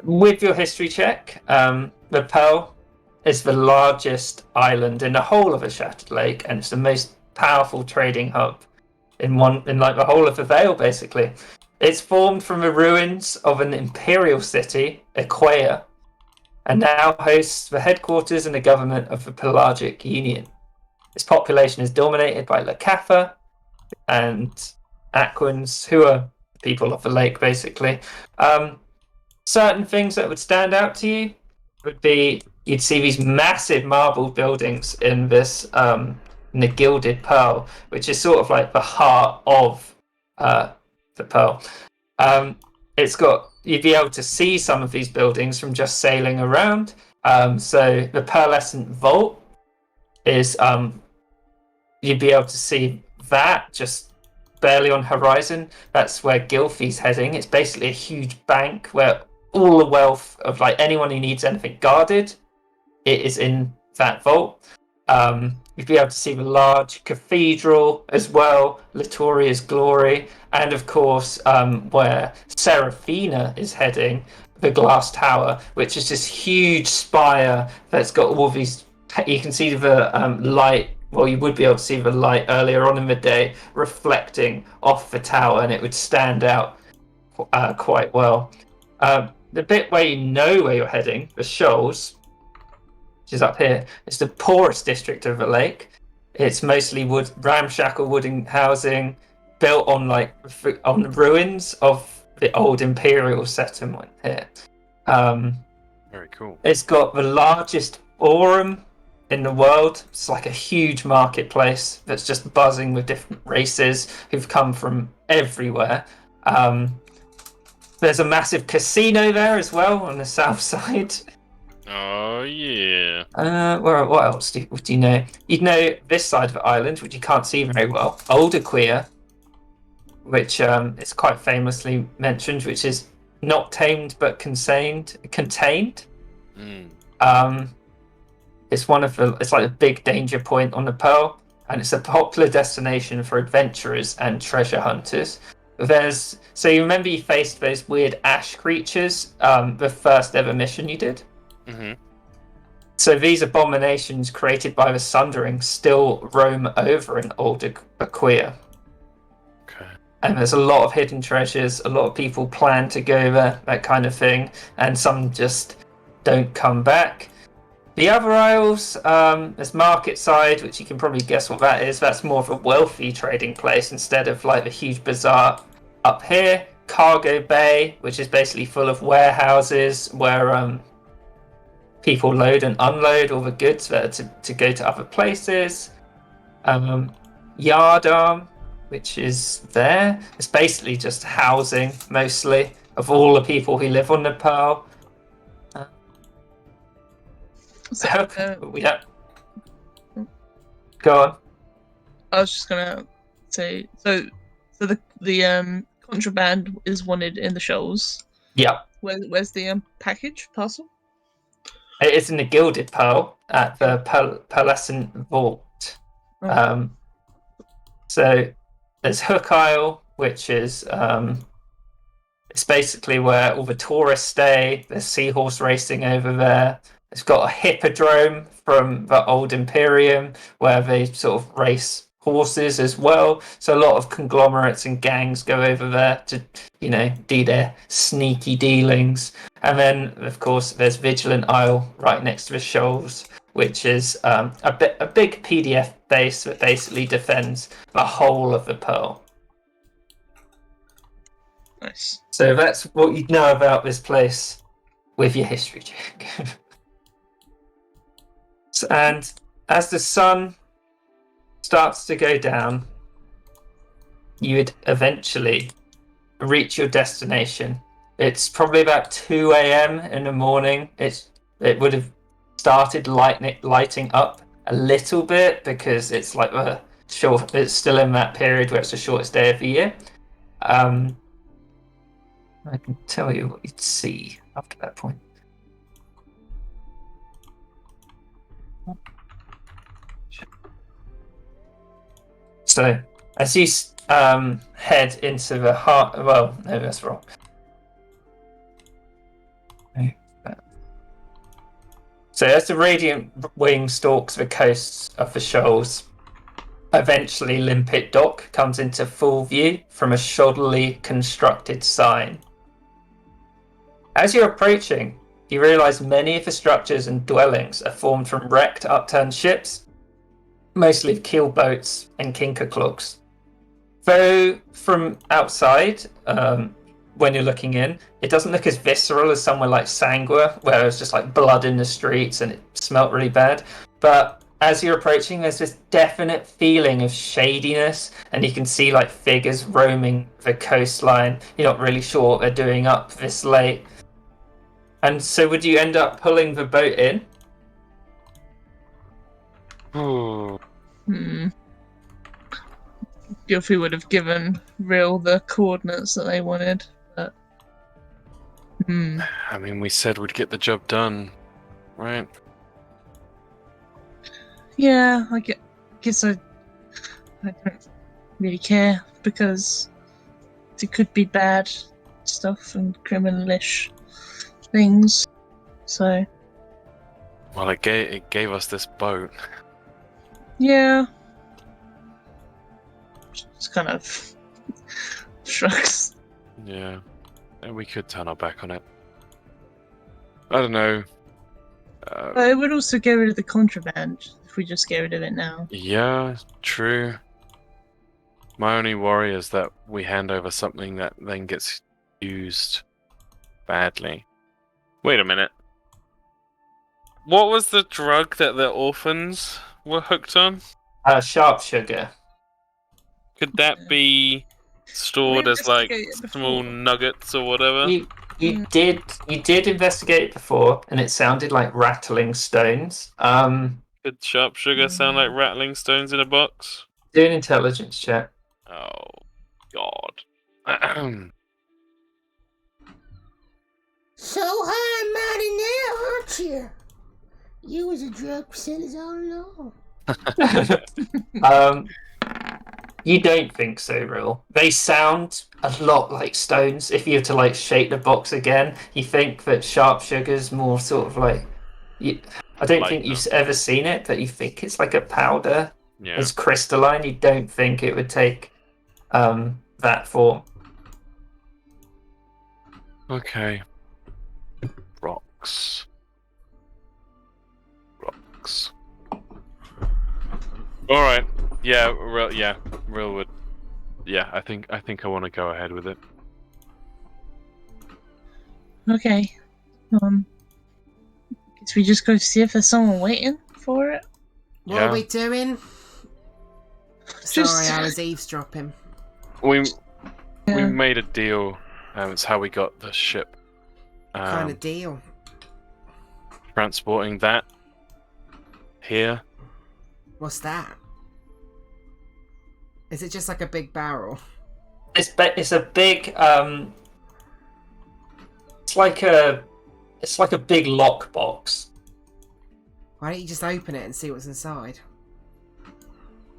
with your history check, the Pearl is the largest island in the whole of the Shattered Lake, and it's the most powerful trading hub in like the whole of the Vale, basically. It's formed from the ruins of an imperial city, Aquaia, and now hosts the headquarters and the government of the Pelagic Union. Its population is dominated by Lakatha and Aquans, who are people of the lake, basically. Certain things that would stand out to you would be you'd see these massive marble buildings in this in the Gilded Pearl, which is sort of like the heart of the Pearl. It's got you'd be able to see some of these buildings from just sailing around. So the Pearlescent Vault is you'd be able to see that just barely on horizon. That's where Gylfie's heading. It's basically a huge bank where all the wealth of like anyone who needs anything guarded, it is in that vault. You'd be able to see the large cathedral as well, Litoria's Glory, and of course where Seraphina is heading, the Glass Tower, which is this huge spire that's got all these. You can see the light. Well, you would be able to see the light earlier on in the day reflecting off the tower, and it would stand out quite well. The bit where you know where you're heading, the Shoals, which is up here, it's the poorest district of the lake. It's mostly ramshackle wooden housing built on on the ruins of the old imperial settlement here. Very cool. It's got the largest forum in the world. It's like a huge marketplace that's just buzzing with different races who've come from everywhere. There's a massive casino there as well on the south side. Oh yeah. What else do you know? You'd know this side of the island, which you can't see very well. Olderqueer, which is quite famously mentioned, which is not tamed but contained. It's it's like a big danger point on the Pearl, and it's a popular destination for adventurers and treasure hunters. So you remember you faced those weird ash creatures the first ever mission you did? Mm-hmm. So these abominations created by the Sundering still roam over in Olderqueer. Okay. And there's a lot of hidden treasures, a lot of people plan to go there, that kind of thing, and some just don't come back. The other isles, there's Marketside, which you can probably guess what that is. That's more of a wealthy trading place instead of like the huge bazaar. Up here, Cargo Bay, which is basically full of warehouses where people load and unload all the goods to go to other places. Yardarm, which is there. It's basically just housing, mostly, of all the people who live on the Pearl. Yeah. Go on. I was just gonna say, so the contraband is wanted in the Shoals. Yeah. Where's the package parcel? It is in the Gilded Pearl at the Pearlescent Vault. Oh. So there's Hook Isle, which is it's basically where all the tourists stay. There's seahorse racing over there. It's got a hippodrome from the old Imperium where they sort of race horses as well. So a lot of conglomerates and gangs go over there to, do their sneaky dealings. And then, of course, there's Vigilant Isle right next to the Shoals, which is a big PDF base that basically defends the whole of the Pearl. Nice. So that's what you'd know about this place with your history check. And as the sun starts to go down, you would eventually reach your destination. It's probably about 2 a.m. in the morning. It would have started lighting up a little bit because it's like it's still in that period where it's the shortest day of the year. I can tell you what you'd see after that point. So, as you head into the heart... Well, no, that's wrong. So, as the Radiant Wing stalks the coasts of the Shoals, eventually Limpet Dock comes into full view from a shoddily constructed sign. As you're approaching, you realise many of the structures and dwellings are formed from wrecked, upturned ships, mostly keel boats and kinker clogs. Though from outside, when you're looking in. It doesn't look as visceral as somewhere like Sangua, where it's just like blood in the streets and it smelt really bad. But as you're approaching, there's this definite feeling of shadiness, and you can see like figures roaming the coastline. You're not really sure what they're doing up this late. And so would you end up pulling the boat in? Ooh. Gilfy would have given Real the coordinates that they wanted, but I mean, we said we'd get the job done, right? yeah, guess I don't really care because it could be bad stuff and criminalish things. So Well, it gave us this boat. yeah, just kind of shrugs. Yeah, and we could turn our back on it. I don't know. But it would also get rid of the contraband if we just get rid of it now. Yeah, true. My only worry is that we hand over something that then gets used badly. Wait a minute. What was the drug that the orphans were hooked on? Sharp sugar. Could that be stored We as like investigated small before. nuggets or whatever? You did investigate it before, and it sounded like rattling stones. Could sharp sugar sound like rattling stones in a box? Do an intelligence check. Oh, God. So high and mighty now, aren't you? You was a drug sellers all along. You don't think so, Real. They sound a lot like stones. If you were to like shake the box again, you think that sharp sugar's more sort of like. I don't think you've ever seen it, but you think it's like a powder. Yeah. It's crystalline. You don't think it would take that form. Okay. Rocks. All right. Yeah. Real would. Yeah. I think I want to go ahead with it. Okay. Guess we just go see if there's someone waiting for it. What are we doing? Sorry, I was eavesdropping. We Yeah. made a deal. It's how we got the ship. Kind of deal. Transporting that here. What's that? Is it just like a big barrel? It's a big it's like a big lockbox. Why don't you just open it and see what's inside?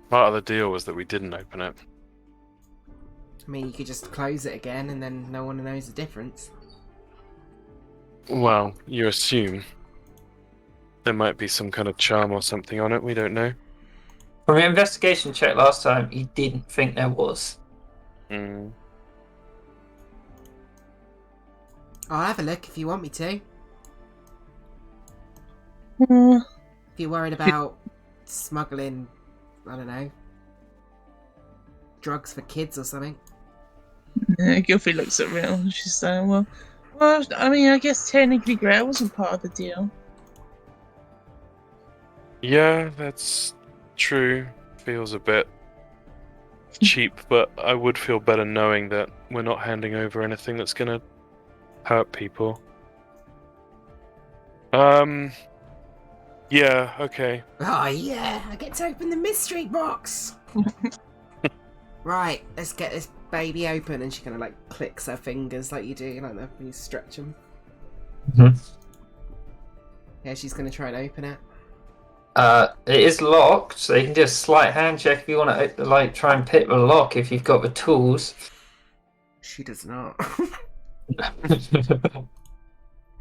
Part of the deal was that we didn't open it. I mean, you could just close it again and then no one knows the difference. Well, you assume. There might be some kind of charm or something on it, we don't know. From your investigation check last time, you didn't think there was. I'll have a look if you want me to. Mm, If you're worried about smuggling, I don't know, drugs for kids or something. yeah, Gilfy looks at Real and she's saying, well, I mean, I guess technically Greta wasn't part of the deal. Yeah, that's true. Feels a bit cheap, but I would feel better knowing that we're not handing over anything that's gonna hurt people. Yeah, okay. Oh yeah, I get to open the mystery box. Right, let's get this baby open, and she kind of like clicks her fingers like you do, like when you stretch them. Yeah, she's gonna try and open it. It is locked, so you can do a slight hand check if you want to like try and pick the lock if you've got the tools. She does not.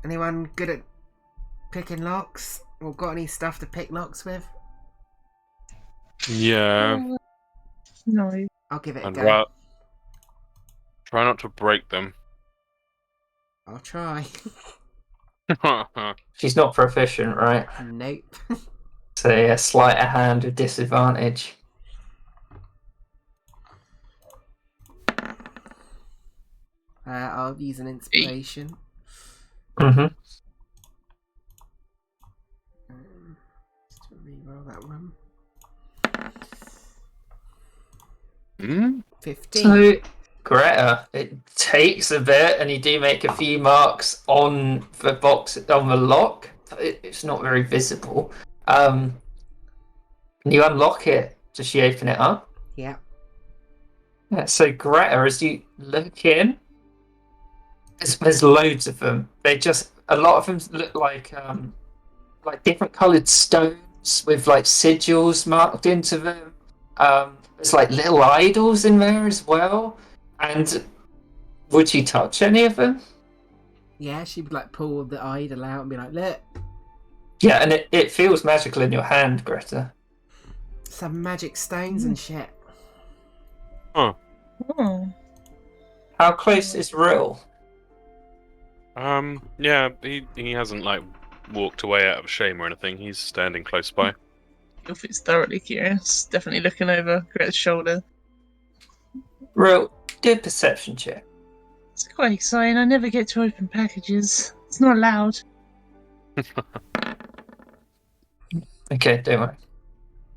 Anyone good at picking locks? Or got any stuff to pick locks with? Yeah, No. I'll give it a and go. try not to break them. I'll try. She's not proficient, right? Nope. So yeah, sleight of hand with disadvantage. I'll use an inspiration. Mm-hmm. Just reroll that one. Hmm? 15. So, Greta, it takes a bit, and you do make a few marks on the box, on the lock. It's not very visible. You unlock it. Does she open it up? Yeah. Yeah. So, Greta, as you look in, there's loads of them. A lot of them look like different coloured stones with like sigils marked into them. There's like little idols in there as well. And would you touch any of them? Yeah, she'd like pull the idol out and be like, look, Yeah, and it feels magical in your hand, Greta. some magic stones and shit. Huh. Oh. How close is Rill? Yeah, he hasn't like walked away out of shame or anything. He's standing close by. Gilfie's thoroughly curious. Definitely looking over Greta's shoulder. Rill, do a perception check. It's quite exciting. I never get to open packages. It's not allowed. Okay, don't worry.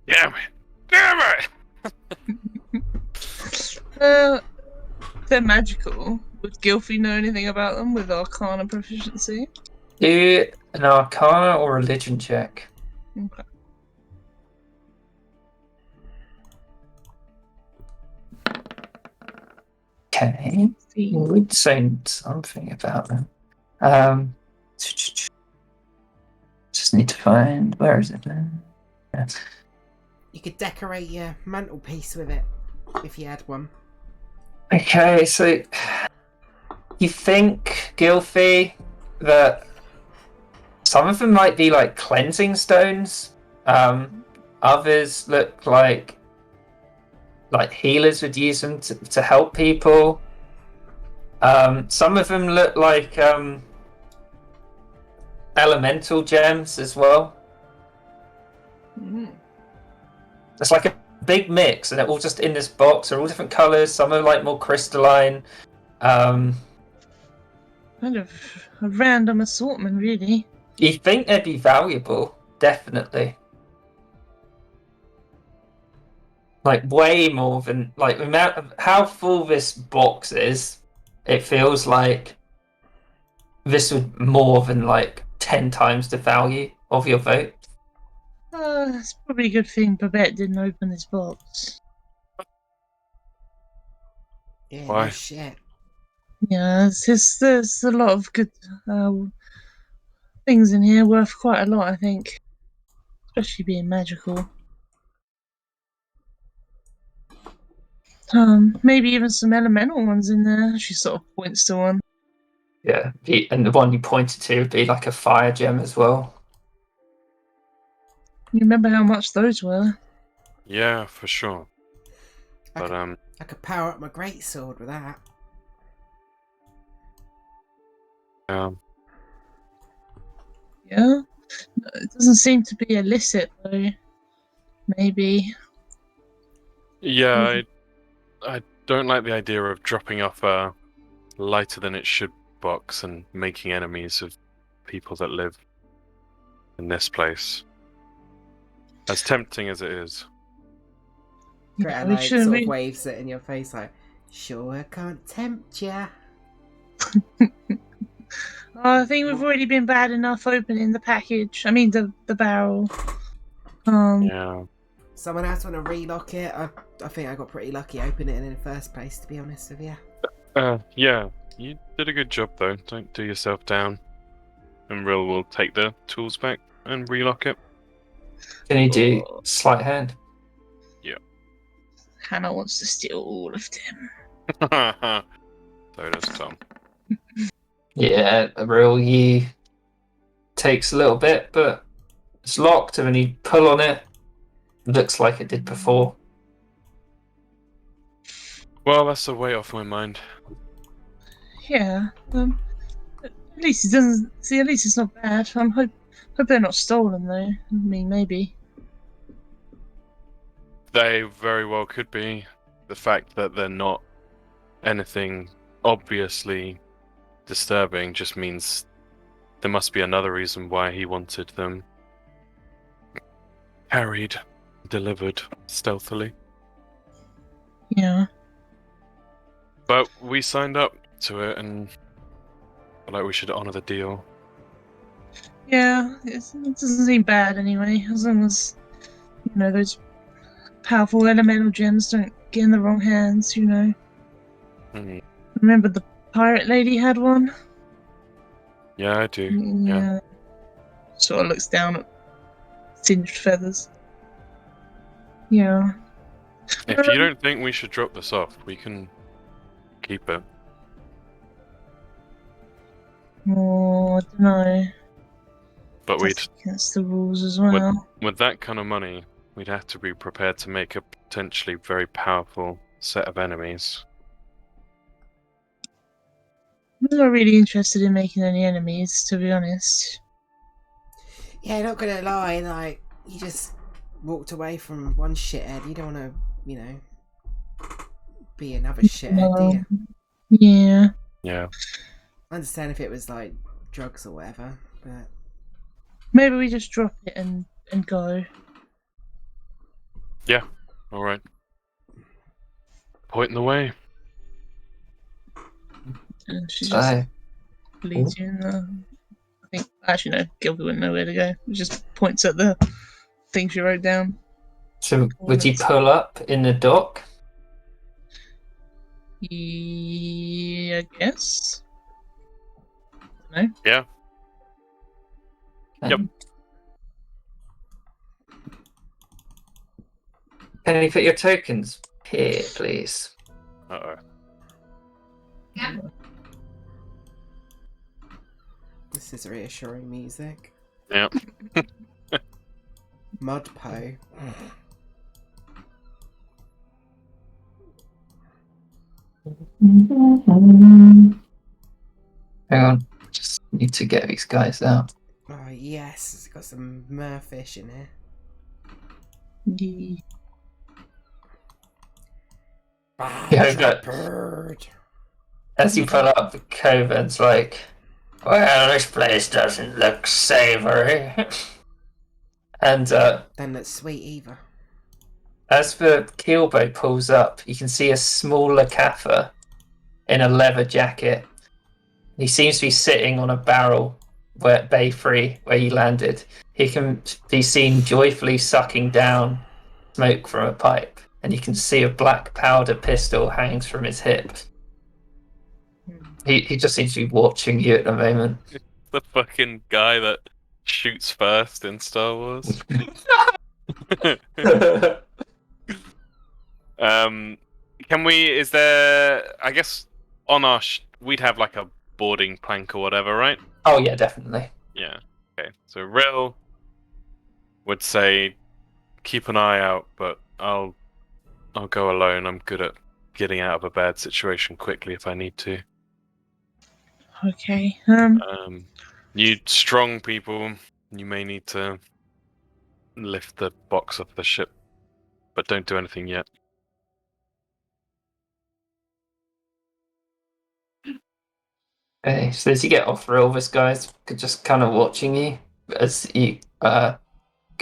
Damn it! Damn it! They're magical. Would Gilfie know anything about them with Arcana proficiency? Do an Arcana or Religion check. Okay. Okay. You would say something about them. Just need to find, where is it? Yeah. You could decorate your mantelpiece with it if you had one. Okay, so you think, Gilfie, that some of them might be like cleansing stones. Others look like healers would use them to help people. Some of them look like elemental gems as well. Mm. It's like a big mix, and they're all just in this box. They're all different colours. Some are like more crystalline. Kind of a random assortment, really. You think they'd be valuable? Definitely. Like way more than like the amount of how full this box is. It feels like this would more than like 10 times the value of your vote. It's probably a good thing Babette didn't open this box. Yeah, Why? no shit. Yeah, there's a lot of good things in here worth quite a lot, I think. Especially being magical. Maybe even some elemental ones in there. She sort of points to one. Yeah, and the one you pointed to would be like a fire gem as well. You remember how much those were? Yeah, for sure. I But could, I could power up my greatsword with that. Yeah? It doesn't seem to be illicit, though. Maybe. yeah, I don't like the idea of dropping off a lighter than it should box and making enemies of people that live in this place. As tempting as it is. Greta we like shouldn't sort of be- waves it in your face like, sure, I can't tempt ya. I think we've already been bad enough opening the package. I mean, the barrel. Yeah. Someone else want to relock it? I think I got pretty lucky opening it in the first place, to be honest with you. Yeah. You did a good job though. Don't do yourself down. And Rill will take the tools back and relock it. Can you do sleight of hand? Hannah wants to steal all of them. So does Tom. Yeah, Rill, you takes a little bit, but it's locked, and when you pull on it, looks like it did before. Well, that's a weight off my mind. Yeah. At least it doesn't. See, at least it's not bad. Hope they're not stolen though. I mean, maybe. They very well could be. The fact that they're not anything obviously disturbing just means there must be another reason why he wanted them carried, delivered stealthily. Yeah. But we signed up to it, and I feel like we should honor the deal. Yeah, it doesn't seem bad anyway, as long as, those powerful elemental gems don't get in the wrong hands, Hmm. Remember the pirate lady had one? Yeah, I do. Yeah. Sort of looks down at singed feathers. Yeah. If you don't think we should drop this off, we can keep it. Oh, I don't know. But That's against the rules as well. with that kind of money, we'd have to be prepared to make a potentially very powerful set of enemies. I'm not really interested in making any enemies, to be honest. Yeah, not gonna lie, like, you just walked away from one shithead. You don't want to, be another shithead, do you? Yeah. Yeah. I understand if it was, like, drugs or whatever, but... Maybe we just drop it and go. Yeah. All right. Point in the way. And she just So, leads you in the... I think... Actually, no. Gilby wouldn't know where to go. She just points at the thing she wrote down. so would you pull up in the dock? Yeah, I guess. No? Yeah. Yep. Can you put your tokens here, please? Uh-oh. This is reassuring music. Yeah. Mudpo. Hang on. Just need to get these guys out. Oh, yes. It's got some merfish in here. Yeah. Yeah, but- Bird. As you pull up, Coven's like, well, this place doesn't look savory. And Then that's sweet either. as the keelboat pulls up, you can see a smaller Kaffir in a leather jacket. He seems to be sitting on a barrel where Bay Free, where you landed. He can be seen joyfully sucking down smoke from a pipe, and you can see a black powder pistol hangs from his hip. He just seems to be watching you at the moment. The fucking guy that shoots first in Star Wars. Can we? Is there? I guess on our we'd have like a boarding plank or whatever, right? Oh yeah, definitely. Yeah. Okay. So Rill would say, keep an eye out, but I'll go alone. I'm good at getting out of a bad situation quickly if I need to. Okay. You strong people, you may need to lift the box off the ship, but don't do anything yet. Okay, so as you get off Rill, this guy's just kind of watching you as you get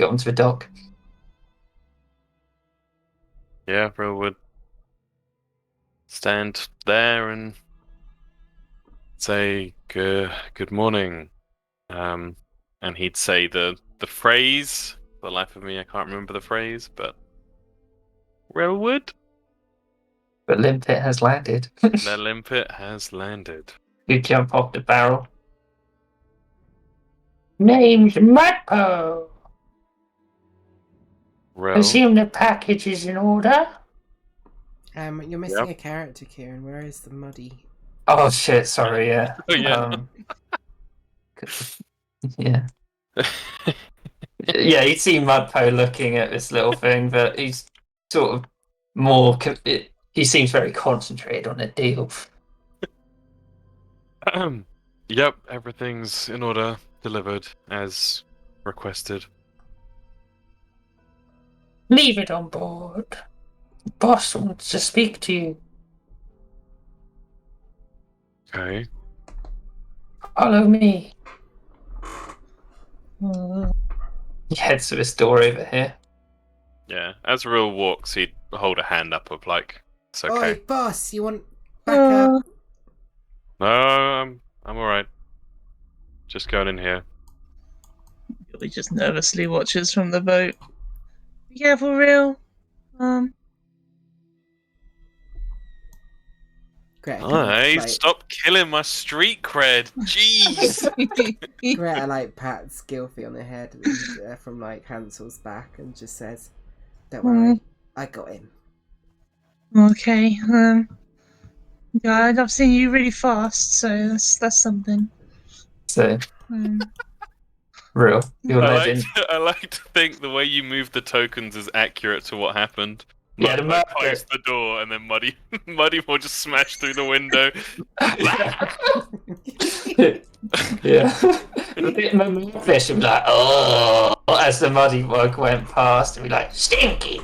onto the dock. Yeah, Rill would stand there and say good morning, and he'd say the phrase. For the life of me, I can't remember the phrase, but Rill would. But Limpet has landed. The limpet has landed. You jump off the barrel. Name's Mudpo. Rill. Assume the package is in order. You're missing a character, Kieran. Where is the muddy? Oh shit! Sorry. Yeah. Oh, yeah. Yeah. Yeah, you see Mudpo looking at this little thing, but he's sort of more. He seems very concentrated on the deal. Yep, everything's in order, delivered as requested. Leave it on board. Boss wants to speak to you. Okay. Follow me. Oh, He heads to this door over here. Yeah. As Real walks, he'd hold a hand up of like, it's okay. Oi, boss, you want backup? No, I'm alright. Just going in here. he just nervously watches from the boat. Be careful, Real. Greta, Hey, like, stop killing my street cred. Jeez. Greta like pats Gilfy on the head from like Hansel's back and just says, "Don't worry, I got him." Okay. Yeah, I've seen you really fast, so that's something. So, Um, Real. You're I led in. like to think the way you move the tokens is accurate to what happened. Yeah, the Mudpo murder. pipes the door, and then Muddy will just smash through the window. Yeah. Fish would be like, oh, as the muddy bug went past, and be like, stinky.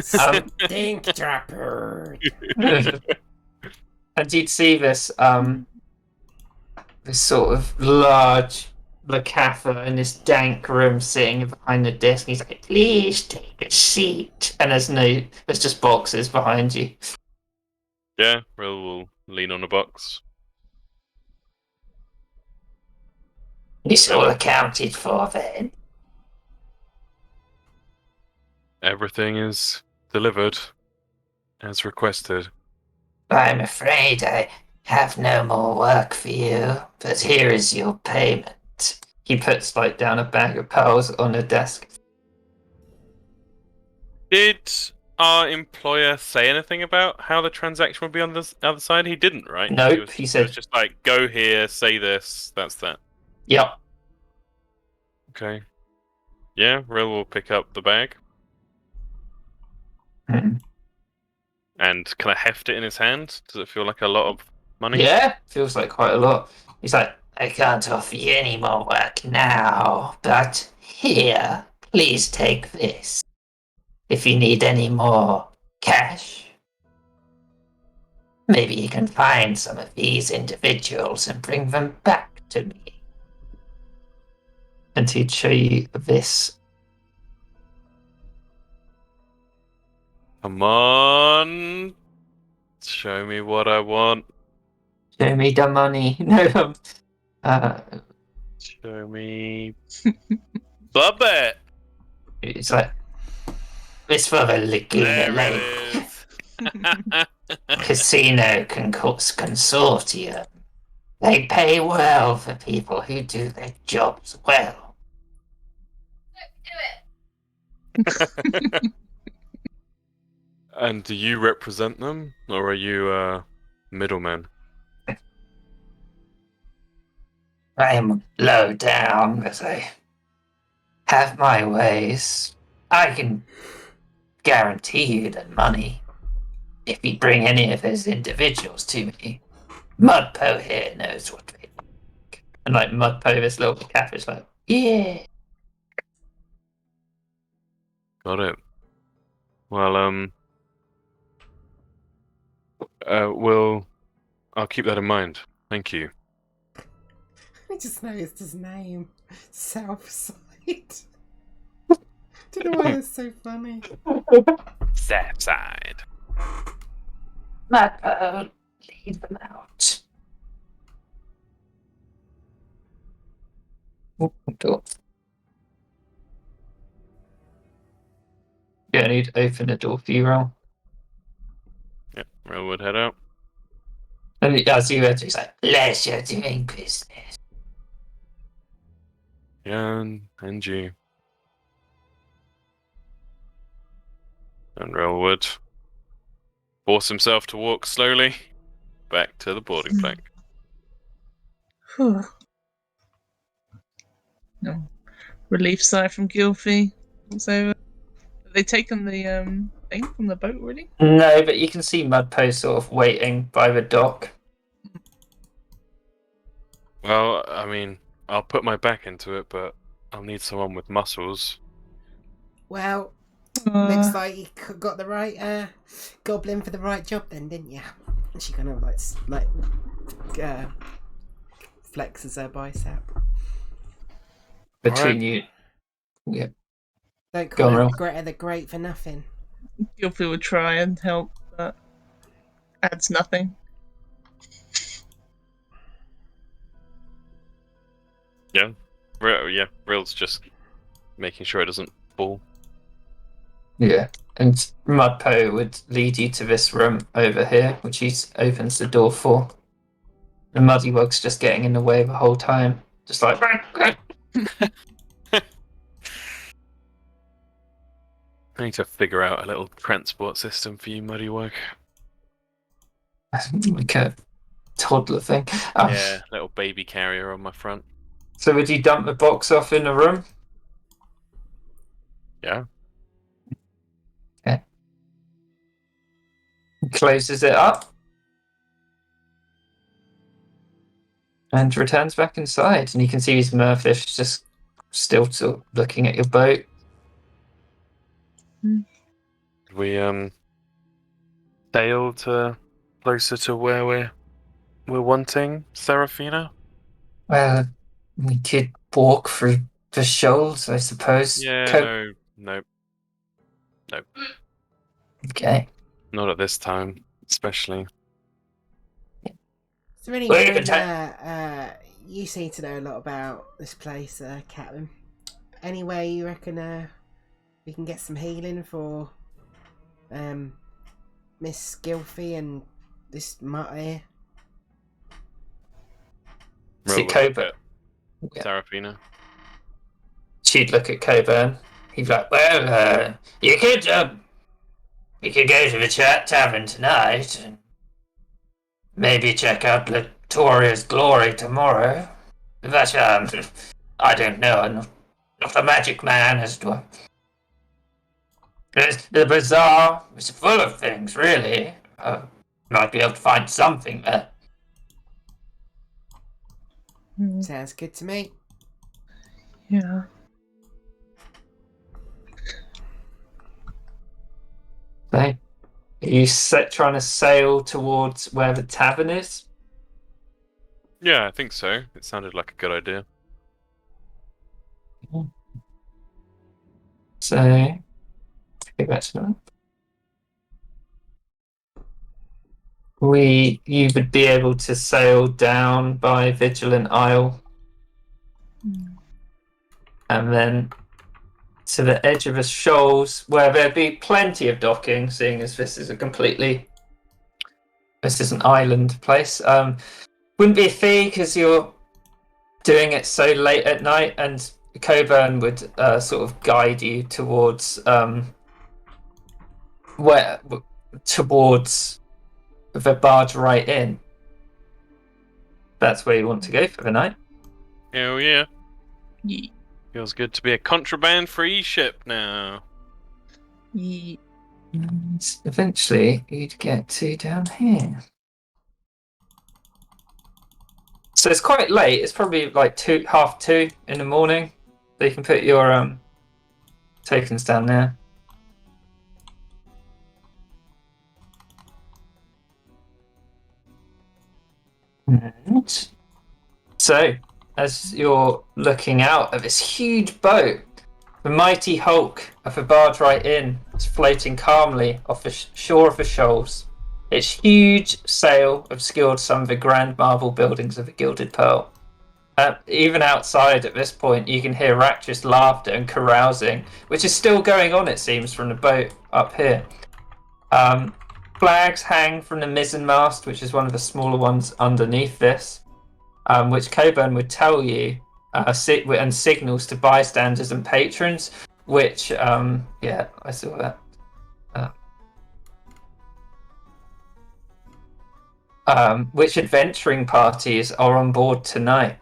Stink trapper. And you'd see this this sort of large Lacaffa in this dank room sitting behind the desk. And he's like, please take a seat. And there's just boxes behind you. Yeah, Real will lean on a box. It's all accounted for then. Everything is delivered as requested. I'm afraid I have no more work for you, but here is your payment. He puts like down a bag of pearls on the desk. Did our employer say anything about how the transaction would be on the other side? He didn't, right? Nope, He he was said, just like, go here, say this, that's that. yep. Okay. Yeah, Real will pick up the bag Mm. and kind of heft it in his hand. Does it feel like a lot of money? Yeah, feels like quite a lot. He's like, I can't offer you any more work now, but here, please take this. If you need any more cash, maybe you can find some of these individuals and bring them back to me. And he'd show you this. Come on. Show me what I want. Show me the money. No, Show me. Bubba! it's like, it's for the Laguna There Lake it is. Casino Consortium. They pay well for people who do their jobs well. Do it. And do you represent them, or are you middleman? I am low down, but I have my ways. I can guarantee you the money if you bring any of those individuals to me. Mudpo here knows what they like. And like Mudpo, this little cat is like, yeah. Got it. Well, I'll keep that in mind. Thank you. I just noticed his name, Southside. Don't know why it's so funny. Southside. Mudpo, lead them out. Door. Yeah, I need to open the door for you, Roll. Yeah, Real would head out. And as you enter, he's like, pleasure doing business. Yeah, and you. And Real would force himself to walk slowly back to the boarding plank. Whew. No. Relief sigh from Gilfy. It's over. Have they taken the thing from the boat already? No, but you can see Mudpo sort of waiting by the dock. Well, I mean, I'll put my back into it, but I'll need someone with muscles. Well, looks like you got the right goblin for the right job then, didn't you? And she kind of like flexes her bicep. Between you. Yeah. Don't Go on, call Ralph. Greta the Great for nothing. Gilfie would try and help, but adds nothing. Rill's just making sure it doesn't fall. Yeah. And Mudpo would lead you to this room over here, which he opens the door for. And Muddywug's just getting in the way the whole time. Just like... I need to figure out a little transport system for you, Muddywug. like a toddler thing. Yeah, little baby carrier on my front. So would you dump the box off in the room? Yeah. Okay. He closes it up. And returns back inside. And you can see his Murfish just still sort of looking at your boat. We sail to closer to where we're wanting, Serafina? Well, we could walk through the shoals, I suppose. Yeah, no. Okay. Not at this time, especially. Is there any Wait, good, you seem to know a lot about this place, Captain. Any way you reckon we can get some healing for Miss Gilfie and this mutt here? See Roll look Coburn. at Yeah. Serafina. She'd look at Coburn. He'd be like, well, you could go to the tavern tonight and maybe check out Victoria's Glory tomorrow. But, I don't know. I'm not a magic man as to... The bazaar is full of things, really. Might be able to find something there. Sounds good to me. Yeah. So, are you trying to sail towards where the tavern is? Yeah, I think so. It sounded like a good idea. So, go back to that. You would be able to sail down by Vigilant Isle and then to the edge of the shoals where there'd be plenty of docking, seeing as this is an island place. Wouldn't be a fee because you're doing it so late at night, and Coburn would sort of guide you towards the barge right in. That's where you want to go for the night. Hell yeah. Ye- Feels good to be a contraband-free ship now. ye- And eventually, you'd get to down here. So it's quite late. It's probably like 2:30 in the morning. So you can put your tokens down there. And so, as you're looking out at this huge boat, the mighty hulk of the barge right in is floating calmly off the shore of the shoals. Its huge sail obscured some of the grand marble buildings of the Gilded Pearl. Even outside at this point, you can hear rapturous laughter and carousing, which is still going on, it seems, from the boat up here. Flags hang from the mizzenmast, which is one of the smaller ones underneath this, which Coburn would tell you, and signals to bystanders and patrons, which, yeah, I saw that. Which adventuring parties are on board tonight.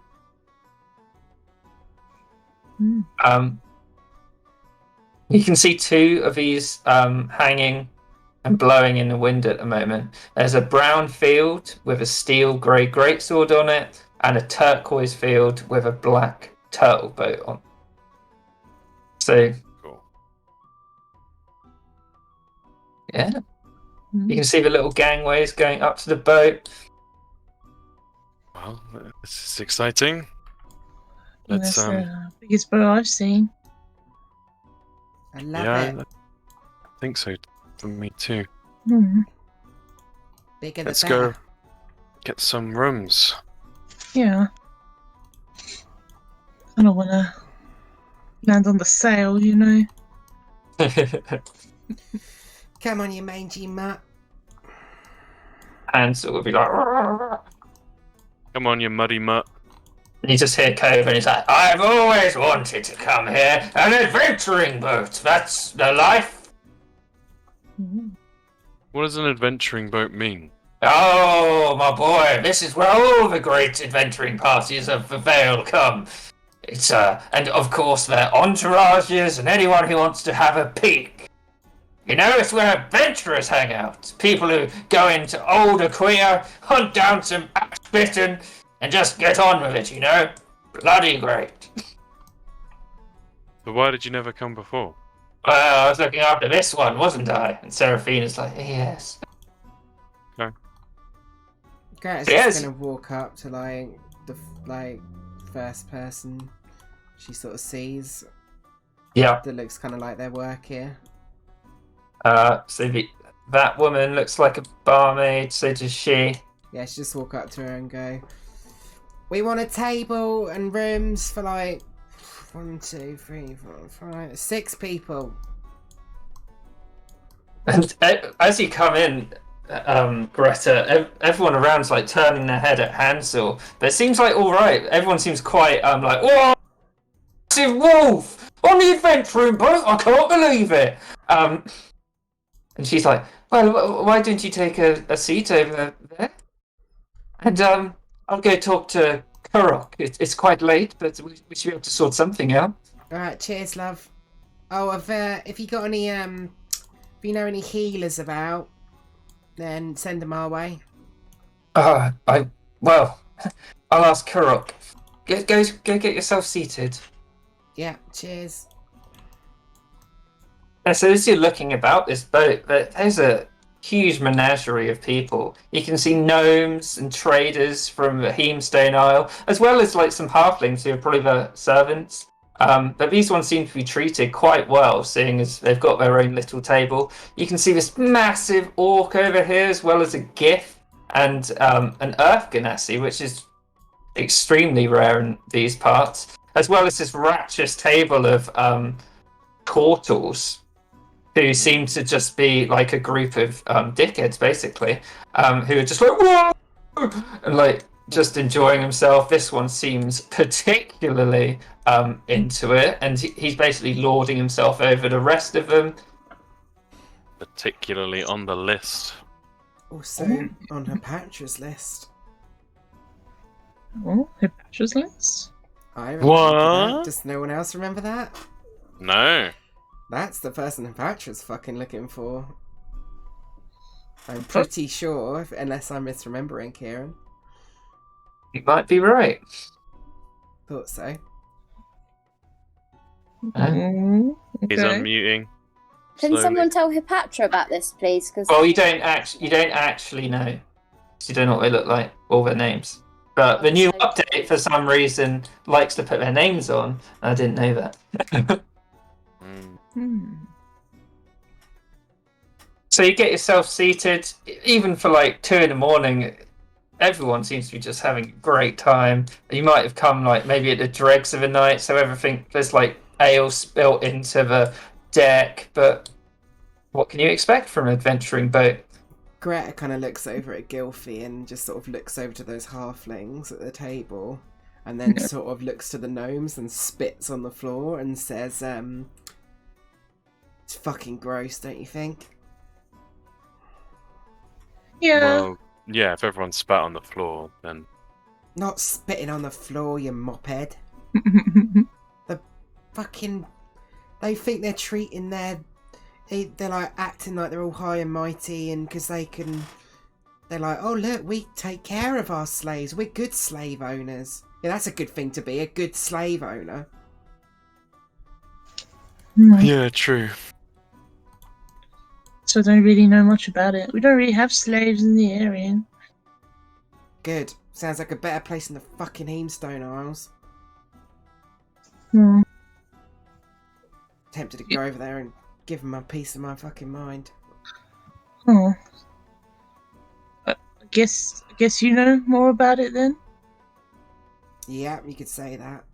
You can see two of these hanging and blowing in the wind at the moment. There's a brown field with a steel grey greatsword on it, and a turquoise field with a black turtle boat on. So, Cool. yeah. You can see the little gangways going up to the boat. Well, this is exciting. Let's That's the biggest bow I've seen. I love yeah, it. I think so for me too. Hmm. Bigger the Let's better. go get some rooms. Yeah. I don't want to land on the sail, you know. Come on, you mangy mutt. Hansel would be like, "Rrrr." Come on, you muddy mutt. And you just hear Cove and he's like, I've always wanted to come here. An adventuring boat. That's the life. Mhm. What does an adventuring boat mean? Oh, my boy, this is where all the great adventuring parties of the Vale come. It's, and of course their entourages and anyone who wants to have a peek. You know, it's where adventurers hang out. People who go into Old Aquia, hunt down some axe-bitten, and just get on with it, you know? Bloody great. But why did you never come before? Well, I was looking after this one, wasn't I? And Seraphina's like, yes. Greta's Yes. just gonna walk up to the first person she sort of sees Yeah. that looks kind of like their work here. So that woman looks like a barmaid, so does she. Yeah, she just walk up to her and go, "We want a table and rooms for 1, 2, 3, 4, 5, 6 people." And as you come in, Greta, everyone around's like turning their head at Hansel. But it seems like all right. Everyone seems quite like, "Whoa, massive wolf on the adventuring boat! I can't believe it." And she's like, "Well, why don't you take a seat over there? And I'll go talk to Kurok. It's quite late, but we should be able to sort something out." Alright, cheers, love. Oh, if you got any, if you know any healers about, then send them our way. I'll ask Kurok. Go get yourself seated. Yeah, cheers. So as you're looking about this boat, there's a huge menagerie of people. You can see gnomes and traders from the Heemstone Isle, as well as like some halflings who are probably the servants. But these ones seem to be treated quite well, seeing as they've got their own little table. You can see this massive orc over here, as well as a gith and an earth ganassi, which is extremely rare in these parts, as well as this rapturous table of Cortals, who seem to just be like a group of dickheads, basically, who are just like, whoa! And like just enjoying himself. This one seems particularly into it, and he's basically lording himself over the rest of them. Particularly on the list. Also on Hepatra's list. Oh, Hepatra's list? I remember What? that. Does no one else remember that? No. That's the person Hepatra's fucking looking for. I'm pretty sure, unless I'm misremembering, Kieran. You might be right. Thought so. Oh, He's okay. unmuting. Can slowly. someone tell Hepatra about this, please? Because Well, you don't actually know. You don't know what they look like or their names. But the new update, for some reason, likes to put their names on. I didn't know that. Mm. Hmm. So you get yourself seated, even for like 2 a.m. Everyone seems to be just having a great time. You might have come like maybe at the dregs of the night, so everything there's like ale spilt into the deck. But what can you expect from an adventuring boat? Greta kind of looks over at Gylfi and just sort of looks over to those halflings at the table, and then sort of looks to the gnomes and spits on the floor and says, "It's fucking gross, don't you think?" Yeah. Well, yeah, if everyone spat on the floor, then Not spitting on the floor, you mophead. Fucking, they think they're treating they're like acting like they're all high and mighty, and because they're like, "Oh look, we take care of our slaves, we're good slave owners." Yeah, that's a good thing to be, a good slave owner. Hmm. yeah, true. So I don't really know much about it. We don't really have slaves in the area. Good. Sounds like a better place than the fucking Heemstone Isles. Hmm. Tempted to go over there and give him a piece of my fucking mind. Oh. I guess you know more about it then? Yeah, you could say that.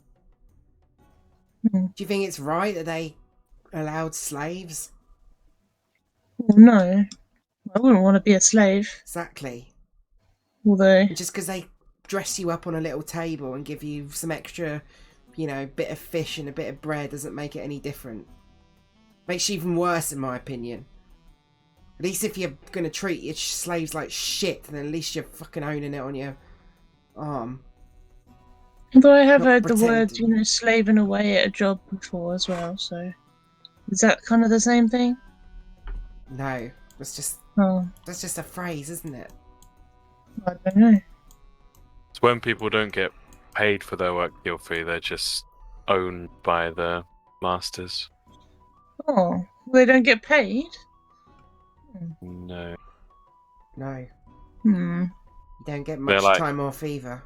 Hmm. Do you think it's right that they allowed slaves? Well, no. I wouldn't want to be a slave. Exactly. Although, Just because they dress you up on a little table and give you some extra, bit of fish and a bit of bread doesn't make it any different. Makes you even worse, in my opinion. At least if you're going to treat your slaves like shit, then at least you're fucking owning it on your arm. although I have Not heard the word, pretending. slaving away at a job before as well, so... Is that kind of the same thing? No, that's just Oh, a phrase, isn't it? I don't know. It's when people don't get paid for their work, Gilfie. They're just owned by the masters. Oh, they don't get paid? No. No, Hmm. you don't get They're much like- time off either.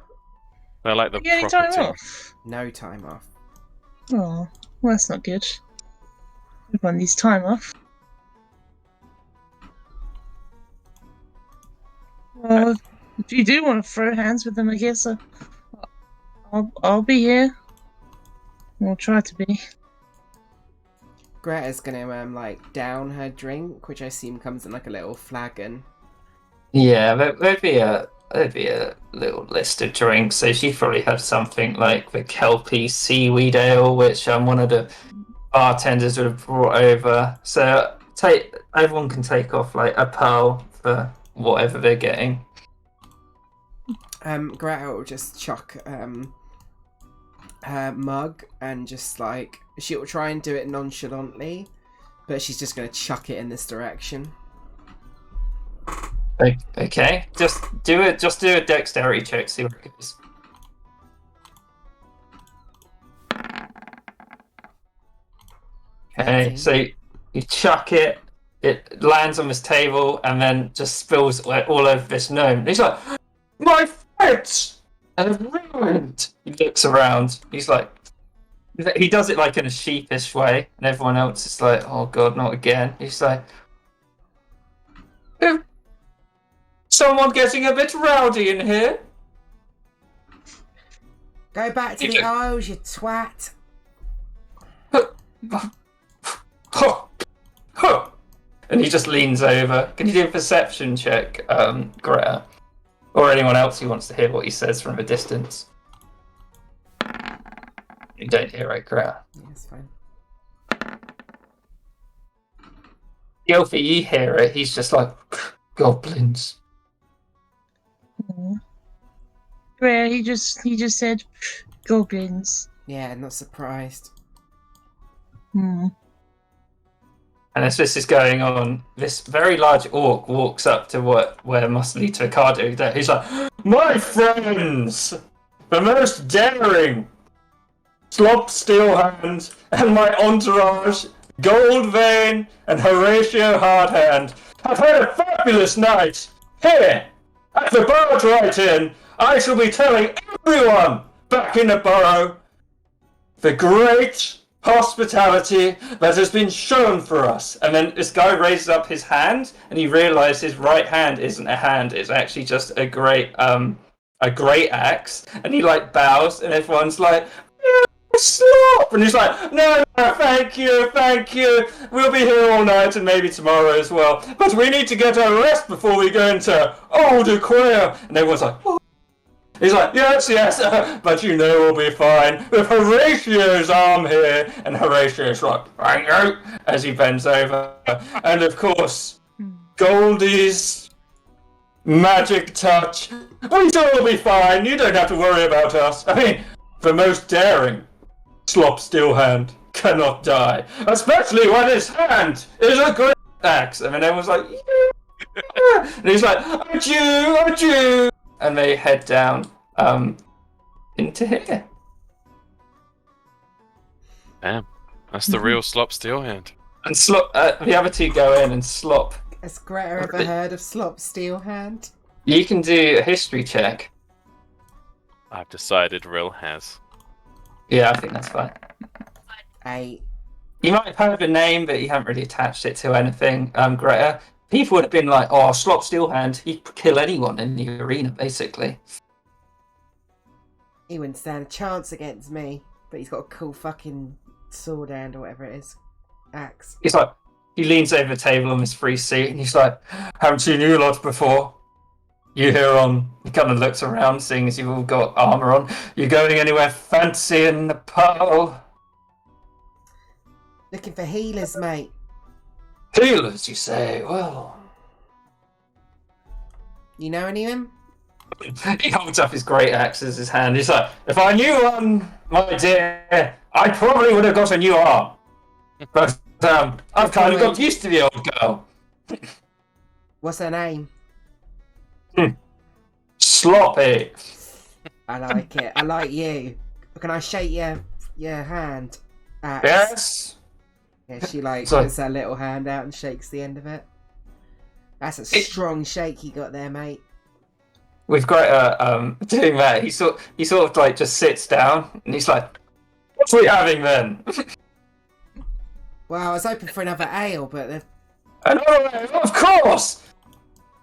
They're like the You get any time property. off? No time off. Oh, well, that's not good. Everyone needs time off. Well, if you do want to throw hands with them, I guess I'll be here. I'll try to be. Greta's gonna down her drink, which I assume comes in like a little flagon. Yeah, there'd be a little list of drinks. So she probably had something like the Kelpie seaweed ale, which one of the bartenders would have brought over. So everyone can take off like a pearl for whatever they're getting. Greta will just chuck her mug and just she'll try and do it nonchalantly, but she's just gonna chuck it in this direction. Okay, just do a dexterity check. See what it goes. Okay, so you chuck it. It lands on this table and then just spills all over this gnome. He's like, "My friends have ruined." He looks around. He's like, he does it like in a sheepish way, and everyone else is like, "Oh God, not again." He's like, "Someone getting a bit rowdy in here." Go back to the Isles, you twat. And he just leans over. Can you do a perception check, Greta? Or anyone else who wants to hear what he says from a distance? You don't hear it, Greta. Yeah, it's fine. Gilfie, you hear it. He's just like, goblins. Yeah, he just said goblins. Yeah, not surprised. Hmm. And as this is going on, this very large orc walks up to where Muscly Tocado. He's like, "My friends, the most daring, Slop Steelhand, and my entourage, Goldvein and Horatio Hardhand, have had a fabulous night. Here, at the Barrowright Inn, I shall be telling everyone back in the borough the great hospitality that has been shown for us." And then this guy raises up his hand, and he realizes his right hand isn't a hand; it's actually just a great axe. And he bows, and everyone's like, "Slop!" And he's like, no, thank you. We'll be here all night and maybe tomorrow as well. But we need to get our rest before we go into Old Aquia." And everyone's like, "What?" He's like, yes, but we'll be fine with Horatio's arm here." And Horatio's like, "Thank you," as he bends over. And of course, Goldie's magic touch. "We shall all be fine. You don't have to worry about us. I mean, the most daring Slop Steelhand cannot die, especially when his hand is a great axe." And then everyone's like, "Yeah." And he's like, "Adieu." And they head down into here. Damn, that's the real Slop Steelhand. And Slop, the other two go in, and Slop, Has Greta ever heard of Slop Steelhand? you can do a history check. I've decided Rill has. Yeah, I think that's fine. 8. You might have heard the name, but you haven't really attached it to anything, Greta. People would have been like, oh, Slop Steelhand, he'd kill anyone in the arena, basically. He wouldn't stand a chance against me, but he's got a cool fucking sword hand or whatever it is. Axe. He's like, he leans over the table on his free seat, and he's like, haven't seen you lot before. You here on... He kind of looks around, seeing as you've all got armour on. You going anywhere fancy in Nepal? Looking for healers, mate. Healers, you say? Well... You know any of them? He holds up his great axe as his hand. He's like, if I knew one, my dear, I probably would have got a new arm. But I've kind of got used to the old girl. What's her name? Sloppy. I like it. I like you. Can I shake your hand? Axe? Yes? Yeah, she like So- puts her little hand out and shakes the end of it. That's a strong shake you got there, mate. With Greta doing that, he sort of like just sits down and he's like, what are we having then? Well, I was hoping for another ale, but they've... Another round, of course!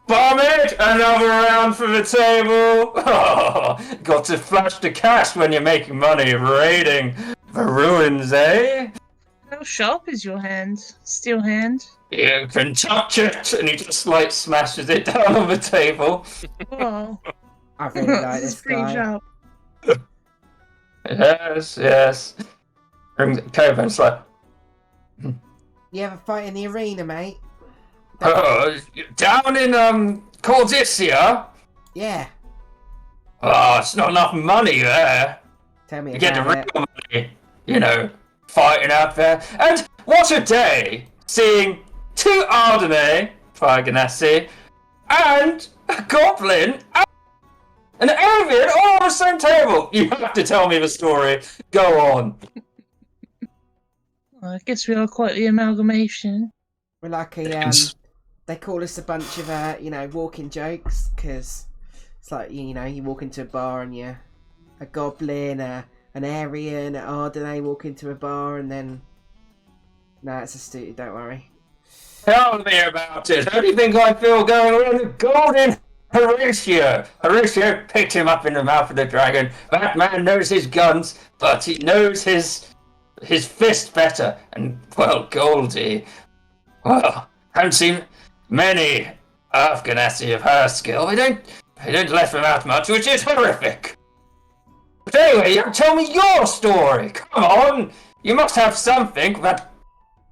Barmaid, another round for the table. Oh, got to flash the cash when you're making money raiding the ruins, eh? How sharp is your hand? Steel hand? You can touch it, and he just like smashes it down on the table. Oh, I really like this is this pretty guy. sharp. Yes. And Coven's like, You ever fight in the arena, mate? oh, down in Cordysia? Yeah. Oh, it's not enough money there. Tell me You get the about real it. money, you know, fighting out there. And what a day, seeing 2 Ardene, Fire Ganassi, and a Goblin, and an Avian all on the same table. You have to tell me the story. Go on. I guess we are quite the amalgamation. We're like a they call us a bunch of walking jokes, because it's like you walk into a bar and you're a goblin, an Aryan, an Ardene walk into a bar and then it's a stupid. Don't worry. Tell me about it. How do you think I feel going around the golden Horatio? Horatio picked him up in the mouth of the dragon. That man knows his guns, but he knows his fist better. And, well, Goldie, well, haven't seen many Afghanassi of her skill. They don't let him out much, which is horrific. But anyway, you tell me your story. Come on. You must have something. That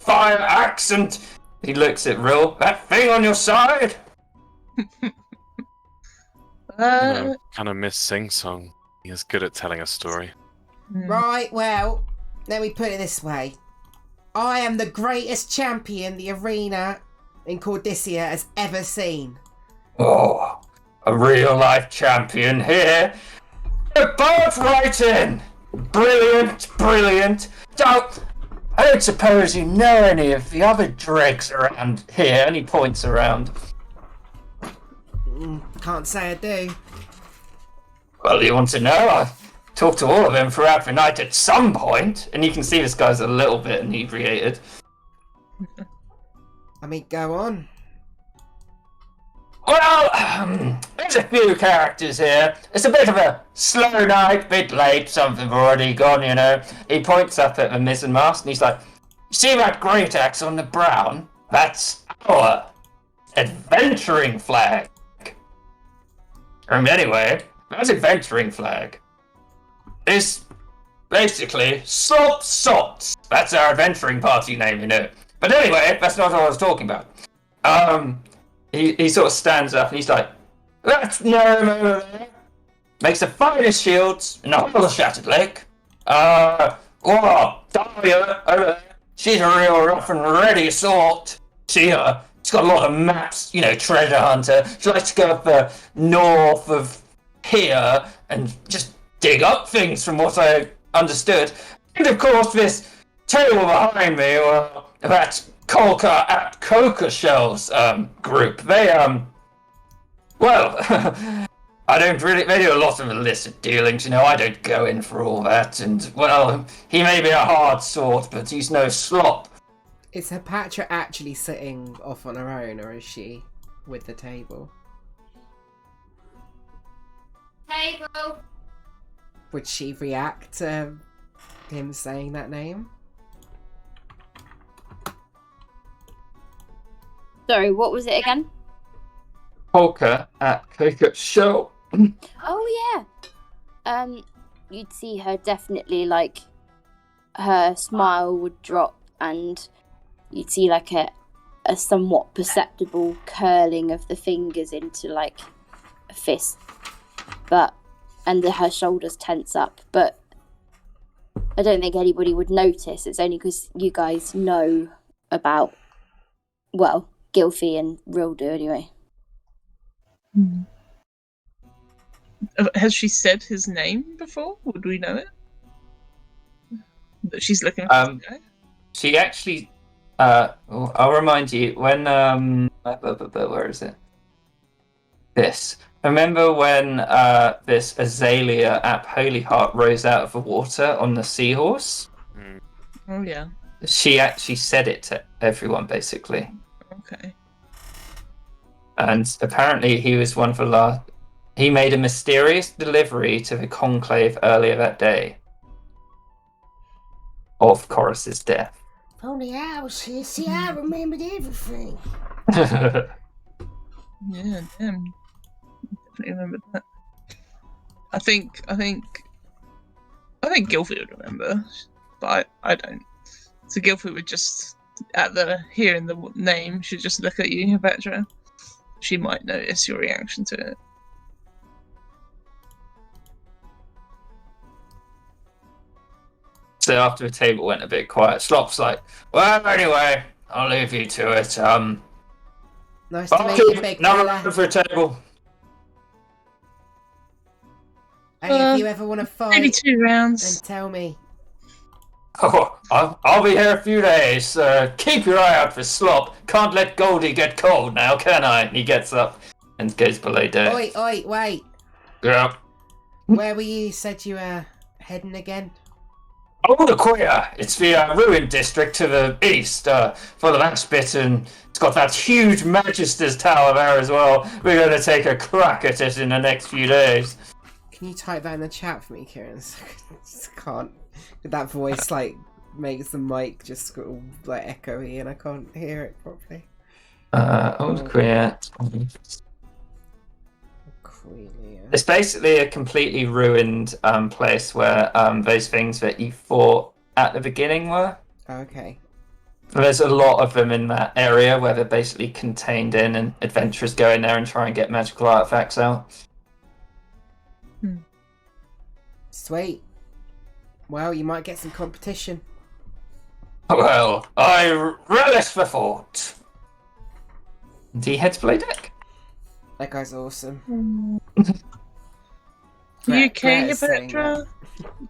fire axe and... He looks at Rill. That thing on your side? Uh, Kind of miss Sing Song. He is good at telling a story. Right. Well, let me put it this way. I am the greatest champion the arena in Cordysia has ever seen. Oh, a real-life champion here. You're both right in. Brilliant. I don't suppose you know any of the other dregs around here. And he points around. Can't say I do. Well, you want to know? I talked to all of them throughout the night at some point, and you can see this guy's a little bit inebriated. I mean, go on. Well, there's a few characters here. It's a bit of a slow night, bit late, some of them have already gone, you know. He points up at the mizzenmast and he's like, you see that great axe on the brown? That's our adventuring flag. Anyway, that adventuring flag is basically Sots. That's our adventuring party name, you know. But anyway, that's not what I was talking about. He sort of stands up and he's like, that's Gnome over there. Makes the finest shields in the whole of Shattered Lake. Dahlia over there. She's a real rough and ready sort. She's got a lot of maps, you know, treasure hunter. She likes to go up the north of here and just dig up things from what I understood. And of course this table behind me, that Kolka at Coca Shells group, they I don't really. They do a lot of illicit dealings, you know. I don't go in for all that. And well, he may be a hard sort, but he's no slop. Is Hepatra actually sitting off on her own, or is she with the table? Table. Would she react to him saying that name? Sorry, what was it again? Polka at Cricket Show. Oh yeah. You'd see her definitely, like, her smile would drop, and you'd see like a somewhat perceptible curling of the fingers into like a fist, and her shoulders tense up. But I don't think anybody would notice. It's only because you guys know about, well, Gylfi and Rildu anyway. Has she said his name before? Would we know it? That she's looking for this guy? She actually. I'll remind you when. Where is it? This. Remember when this Azalea Ap Holy Heart rose out of the water on the seahorse? Oh yeah. She actually said it to everyone, basically. Okay. And apparently he was one for last. He made a mysterious delivery to the Conclave earlier that day of Chorus's death. If only I was here. See, I remembered everything. Yeah, damn. Definitely remembered that. I think Gylfi would remember, but I don't. So Gylfi would just, hearing the name, she'd just look at you, Petra. She might notice your reaction to it. So after the table went a bit quiet, Slop's like, well, anyway, I'll leave you to it. Nice to meet you, big Another fella. round for a table. Hey, if you ever want to fight, Maybe 2 rounds. then tell me. Oh, I'll be here a few days. Keep your eye out for Slop. Can't let Goldie get cold now, can I? He gets up and goes below deck. Oi, wait. Yeah. Where were you? Said you were heading again? Oh, the Queer. It's the ruined district to the east, for the last bit, and it's got that huge Magister's Tower there as well. We're going to take a crack at it in the next few days. Can you type that in the chat for me, Kieran? I just can't. That voice, like, makes the mic just go, like, echoey, and I can't hear it properly. Old Queer. It's basically a completely ruined place where those things that you fought at the beginning were. Okay. There's a lot of them in that area where they're basically contained in, and adventurers go in there and try and get magical artifacts out. Sweet. Well, you might get some competition. Well, I relish the thought. Do you head to play deck? That guy's awesome. You okay, Greta's saying Petra?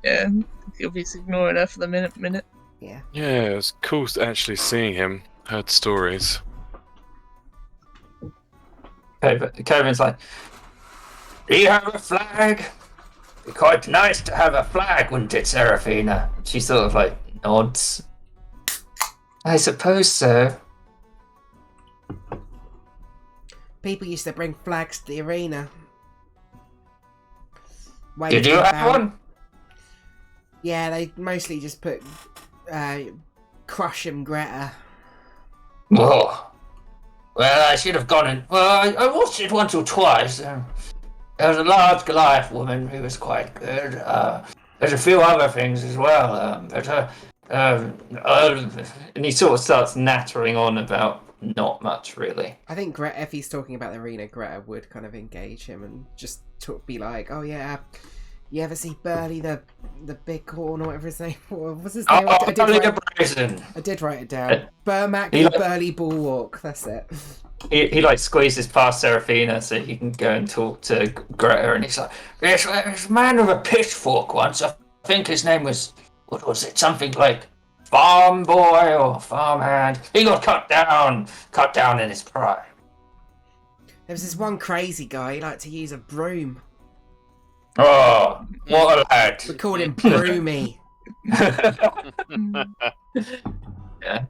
Yeah, you'll be ignoring her for the minute. Yeah. Yeah, it was cool actually seeing him. Heard stories. Kevin's like, do you have a flag? It'd be quite nice to have a flag, wouldn't it, Seraphina? She sort of like nods. I suppose so. People used to bring flags to the arena. Did you have one? Yeah, they mostly just put Crush him, Greta. Oh. Well, I should have gone in. Well, I watched it once or twice. There was a large Goliath woman who was quite good. There's a few other things as well. And he sort of starts nattering on about not much, really. I think Greta, if he's talking about the arena, Greta would kind of engage him and just be like, "Oh yeah, you ever see Burley the big horn or whatever his name was? What's his name? I did write it down. Burmac the Burley Bulwark. That's it." He like squeezes past Seraphina so he can go and talk to Greta, and he's like, "There's a man with a pitchfork once. I think his name was, what was it? Something like Farm Boy or Farmhand. He got cut down in his prime." There was this one crazy guy, he liked to use a broom. Oh, what a lad! We called him Broomy. Yeah,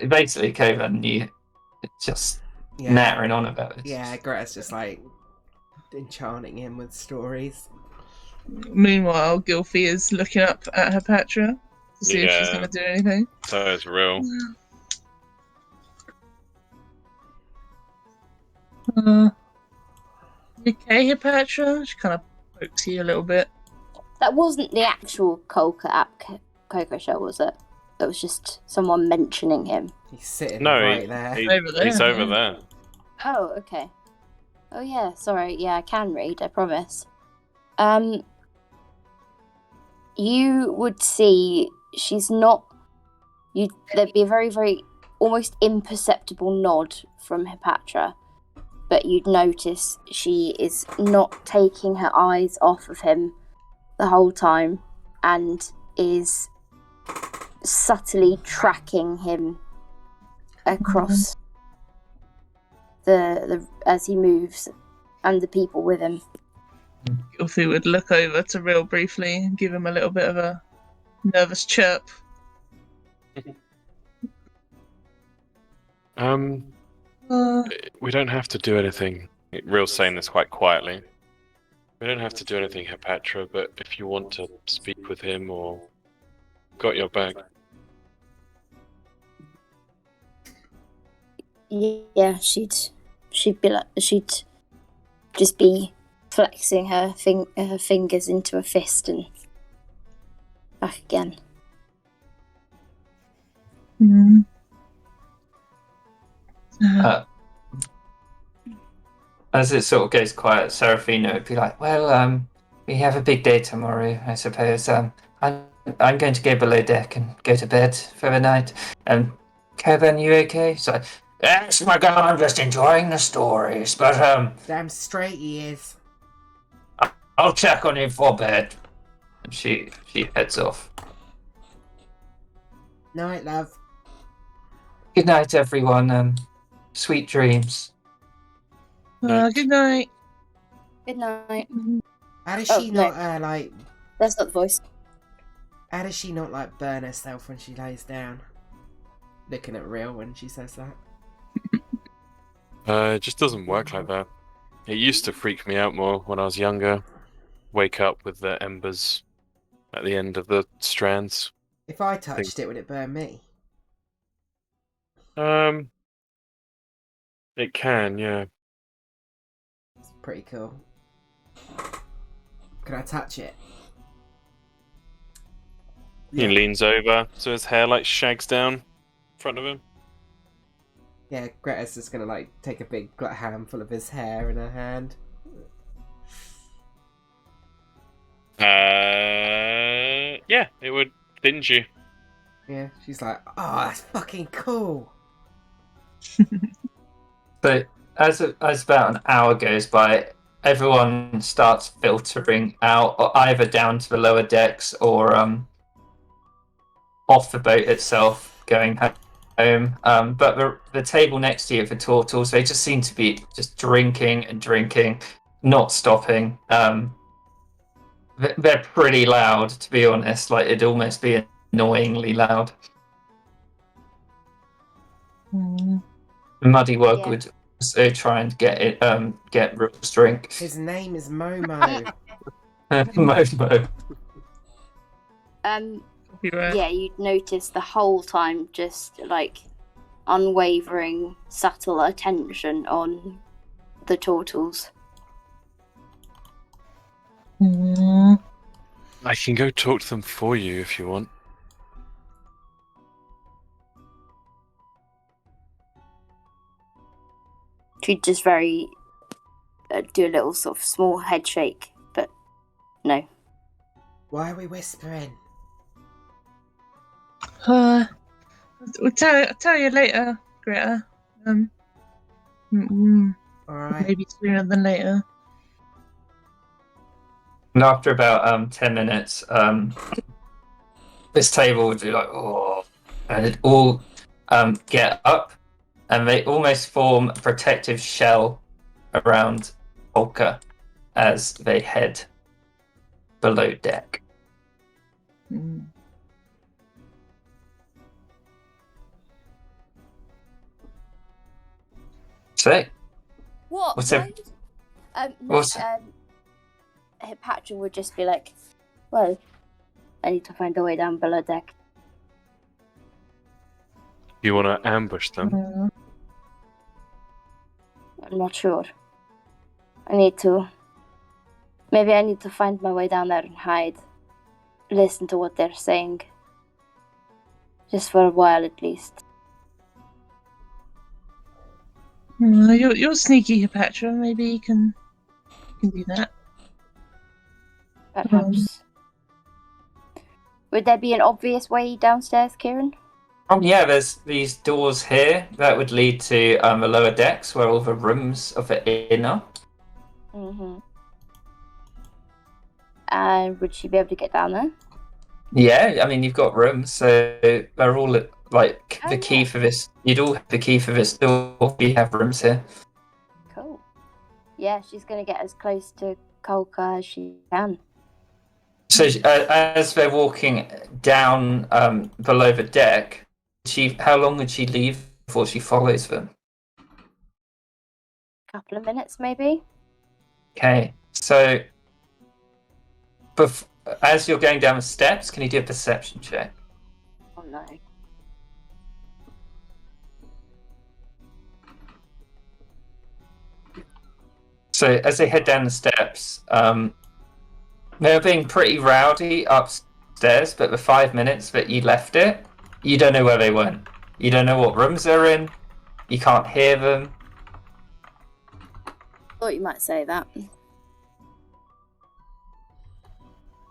basically, Kovan knew just Yeah, nattering on about it. yeah. Greta's just like enchanting him with stories. Meanwhile, Gilfie is looking up at her Patra to see if she's Yeah. going to do anything. So it's real. You okay, Hepatra? She kind of pokes you a little bit. That wasn't the actual Coco show, was it? It was just someone mentioning him. He's sitting No, right there. Over there, He's over yeah. there. Oh, okay. Oh yeah, sorry. Yeah, I can read, I promise. You would see she's not. There'd be a very, very almost imperceptible nod from Hepatra, but you'd notice she is not taking her eyes off of him the whole time, and is subtly tracking him across the as he moves, and the people with him. Gilfie would look over to Real briefly and give him a little bit of a nervous chirp. We don't have to do anything. Real saying this quite quietly. We don't have to do anything, Hepatra, but if you want to speak with him or got your back. Yeah, she'd be like, she'd just be flexing her fingers into a fist and back again. Mm. As it sort of goes quiet, Serafina would be like, "Well, we have a big day tomorrow, I suppose. I'm going to go below deck and go to bed for the night. Kovan, you okay?" So, yes, my girl, I'm just enjoying the stories, but Damn straight he is. I'll check on you for bed. And she heads off. Night, love. Good night, everyone. Sweet dreams. Good night. Good night. How does Oh, she no. not like? That's not the voice. How does she not like burn herself when she lays down? Looking at Real when she says that. It just doesn't work like that. It used to freak me out more when I was younger. Wake up with the embers at the end of the strands. If I touched it, would it burn me? It can, yeah. It's pretty cool. Can I touch it? He leans over, so his hair like shags down in front of him. Yeah, Greta's just gonna like take a big handful of his hair in her hand. Yeah, it would tinge you. Yeah, she's like, oh, that's fucking cool. But as about an hour goes by, everyone starts filtering out, or either down to the lower decks or off the boat itself, going home. But the table next to you, the Tortles, they just seem to be just drinking and drinking, not stopping. They're pretty loud, to be honest. Like, it'd almost be annoyingly loud. Muddywug Yeah. would also try and get Rook's drink. His name is Momo. Momo. Copyright. Yeah, you'd notice the whole time just like unwavering, subtle attention on the Tortles. I can go talk to them for you if you want. She'd just very do a little sort of small head shake, but no. Why are we whispering? I'll tell you later, Greta. Alright. Maybe sooner than later. And after about 10 minutes, this table would be like, oh, and it all get up, and they almost form a protective shell around Polka as they head below deck. Hmm. So, What? What's Why? up? No, What's- Patrick would just be like, well, I need to find a way down below deck. You want to ambush them? I'm not sure. Maybe I need to find my way down there and hide. Listen to what they're saying. Just for a while at least. You're sneaky, Hepatra. Maybe you can do that. Perhaps. Would there be an obvious way downstairs, Kieran? Yeah, there's these doors here that would lead to the lower decks where all the rooms of the inn are. Mm-hmm. And would she be able to get down there? Yeah, I mean, you've got rooms, so they're all like Oh, the key yeah. for this. You'd all have the key for this door. We have rooms here. Cool. Yeah, she's going to get as close to Kolka as she can. So as they're walking down below the deck, how long would she leave before she follows them? Couple of minutes, maybe? Okay, so as you're going down the steps, can you do a perception check? Oh, no. So as they head down the steps, they're being pretty rowdy upstairs, but the 5 minutes that you left it, you don't know where they went. You don't know what rooms they're in. You can't hear them. Thought you might say that.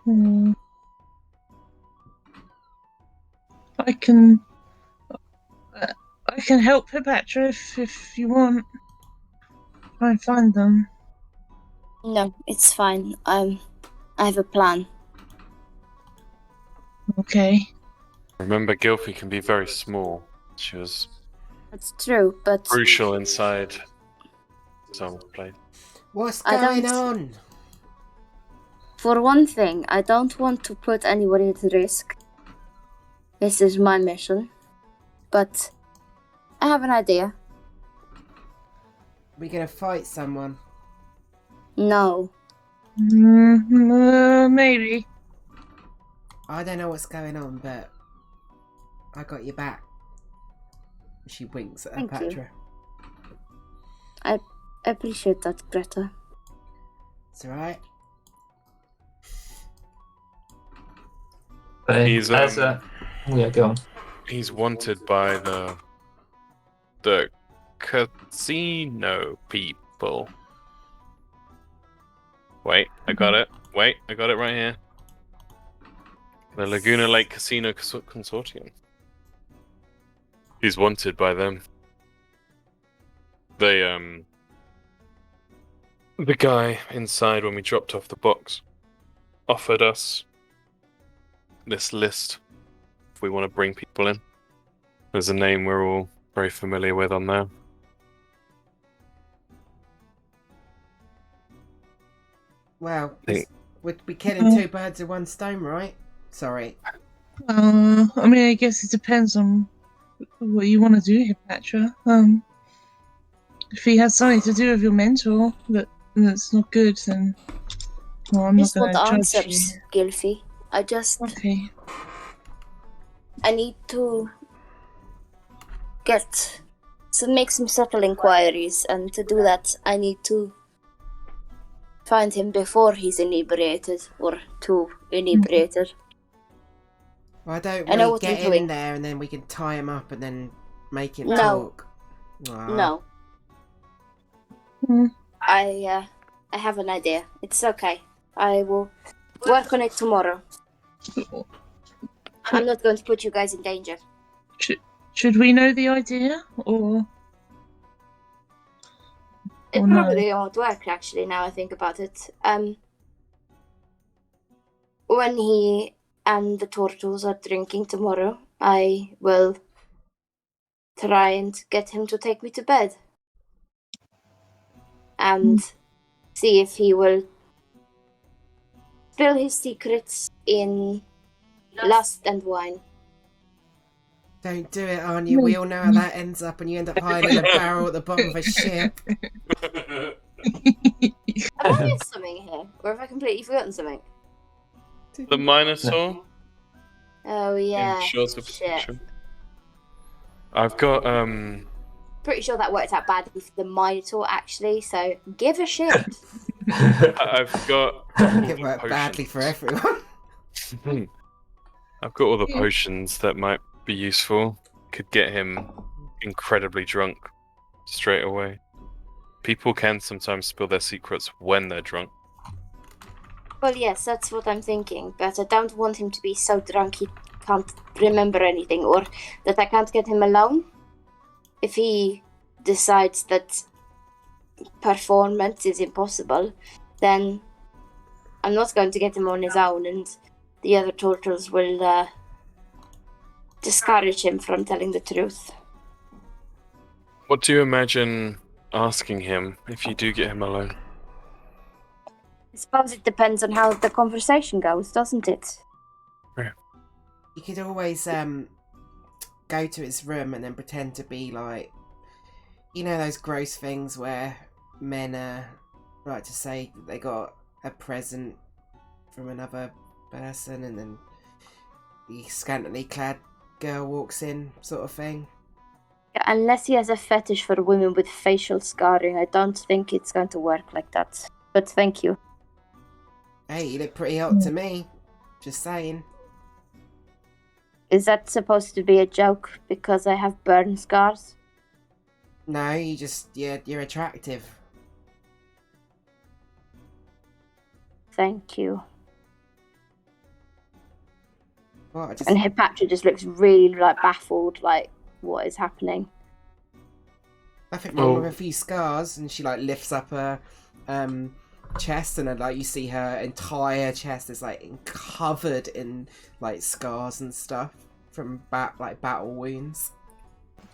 Hmm. I can help Hepatra if you want. Try and find them. No, it's fine. I have a plan. Okay. Remember, Gilfie can be very small. She was It's true, but crucial inside this whole place. What's I going don't- on? for one thing, I don't want to put anybody at risk. This is my mission. But I have an idea. We gonna fight someone? No. Maybe. I don't know what's going on, but I got your back. She winks at Thank you. Patra. I appreciate that, Greta. It's alright. So He's, yeah, go on. He's wanted by the casino people. Wait, I got it. Wait, I got it right here. The Laguna Lake Casino Consortium. He's wanted by them. They, the guy inside when we dropped off the box offered us this list if we want to bring people in. There's a name we're all very familiar with on there. Well, Think- we'd be killing two birds with one stone, right? Sorry. I mean, I guess it depends on what you want to do, Hepatra. If he has something to do with your mentor that's not good, then well, I'm I not just going want to judge answers, Gilfie. Okay. I need to make some subtle inquiries, and to do that, I need to find him before he's inebriated, or too inebriated. Well, I don't I know really what get you're in doing. there and then we can tie him up and then make him No. talk. Aw. No. Hmm. I have an idea. It's okay. I will work on it tomorrow. I'm not going to put you guys in danger. Should we know the idea, or It Oh, no. probably won't work, actually, now I think about it. When he and the turtles are drinking tomorrow, I will try and get him to take me to bed. and see if he will spill his secrets in lust and wine. Don't do it, Anya. We all know how that ends up, and you end up hiding in a barrel at the bottom of a ship. Have I missed something here? Or have I completely forgotten something? The Minotaur. Oh, yeah. Shores of Shit. Protection. I've got Pretty sure that worked out badly for the Minotaur, actually, so give a shit. I've got It worked badly for everyone. I've got all the potions that might be useful. Could get him incredibly drunk straight away. People can sometimes spill their secrets when they're drunk. Well, yes, that's what I'm thinking, but I don't want him to be so drunk he can't remember anything, or that I can't get him alone. If he decides that performance is impossible, then I'm not going to get him on his own, and the other turtles will discourage him from telling the truth. What do you imagine asking him if you do get him alone? I suppose it depends on how the conversation goes, doesn't it? You could always go to his room and then pretend to be like, you know, those gross things where men like to say that they got a present from another person, and then the scantily clad girl walks in, sort of thing. Unless he has a fetish for women with facial scarring, I don't think it's going to work like that. But thank you. Hey, you look pretty hot to me. Just saying. Is that supposed to be a joke because I have burn scars? No, you're attractive. Thank you. What? And Hipatra just looks really baffled, like, what is happening? Nothing wrong with a few scars, and she lifts up her chest, and you see her entire chest is covered in scars and stuff from battle wounds.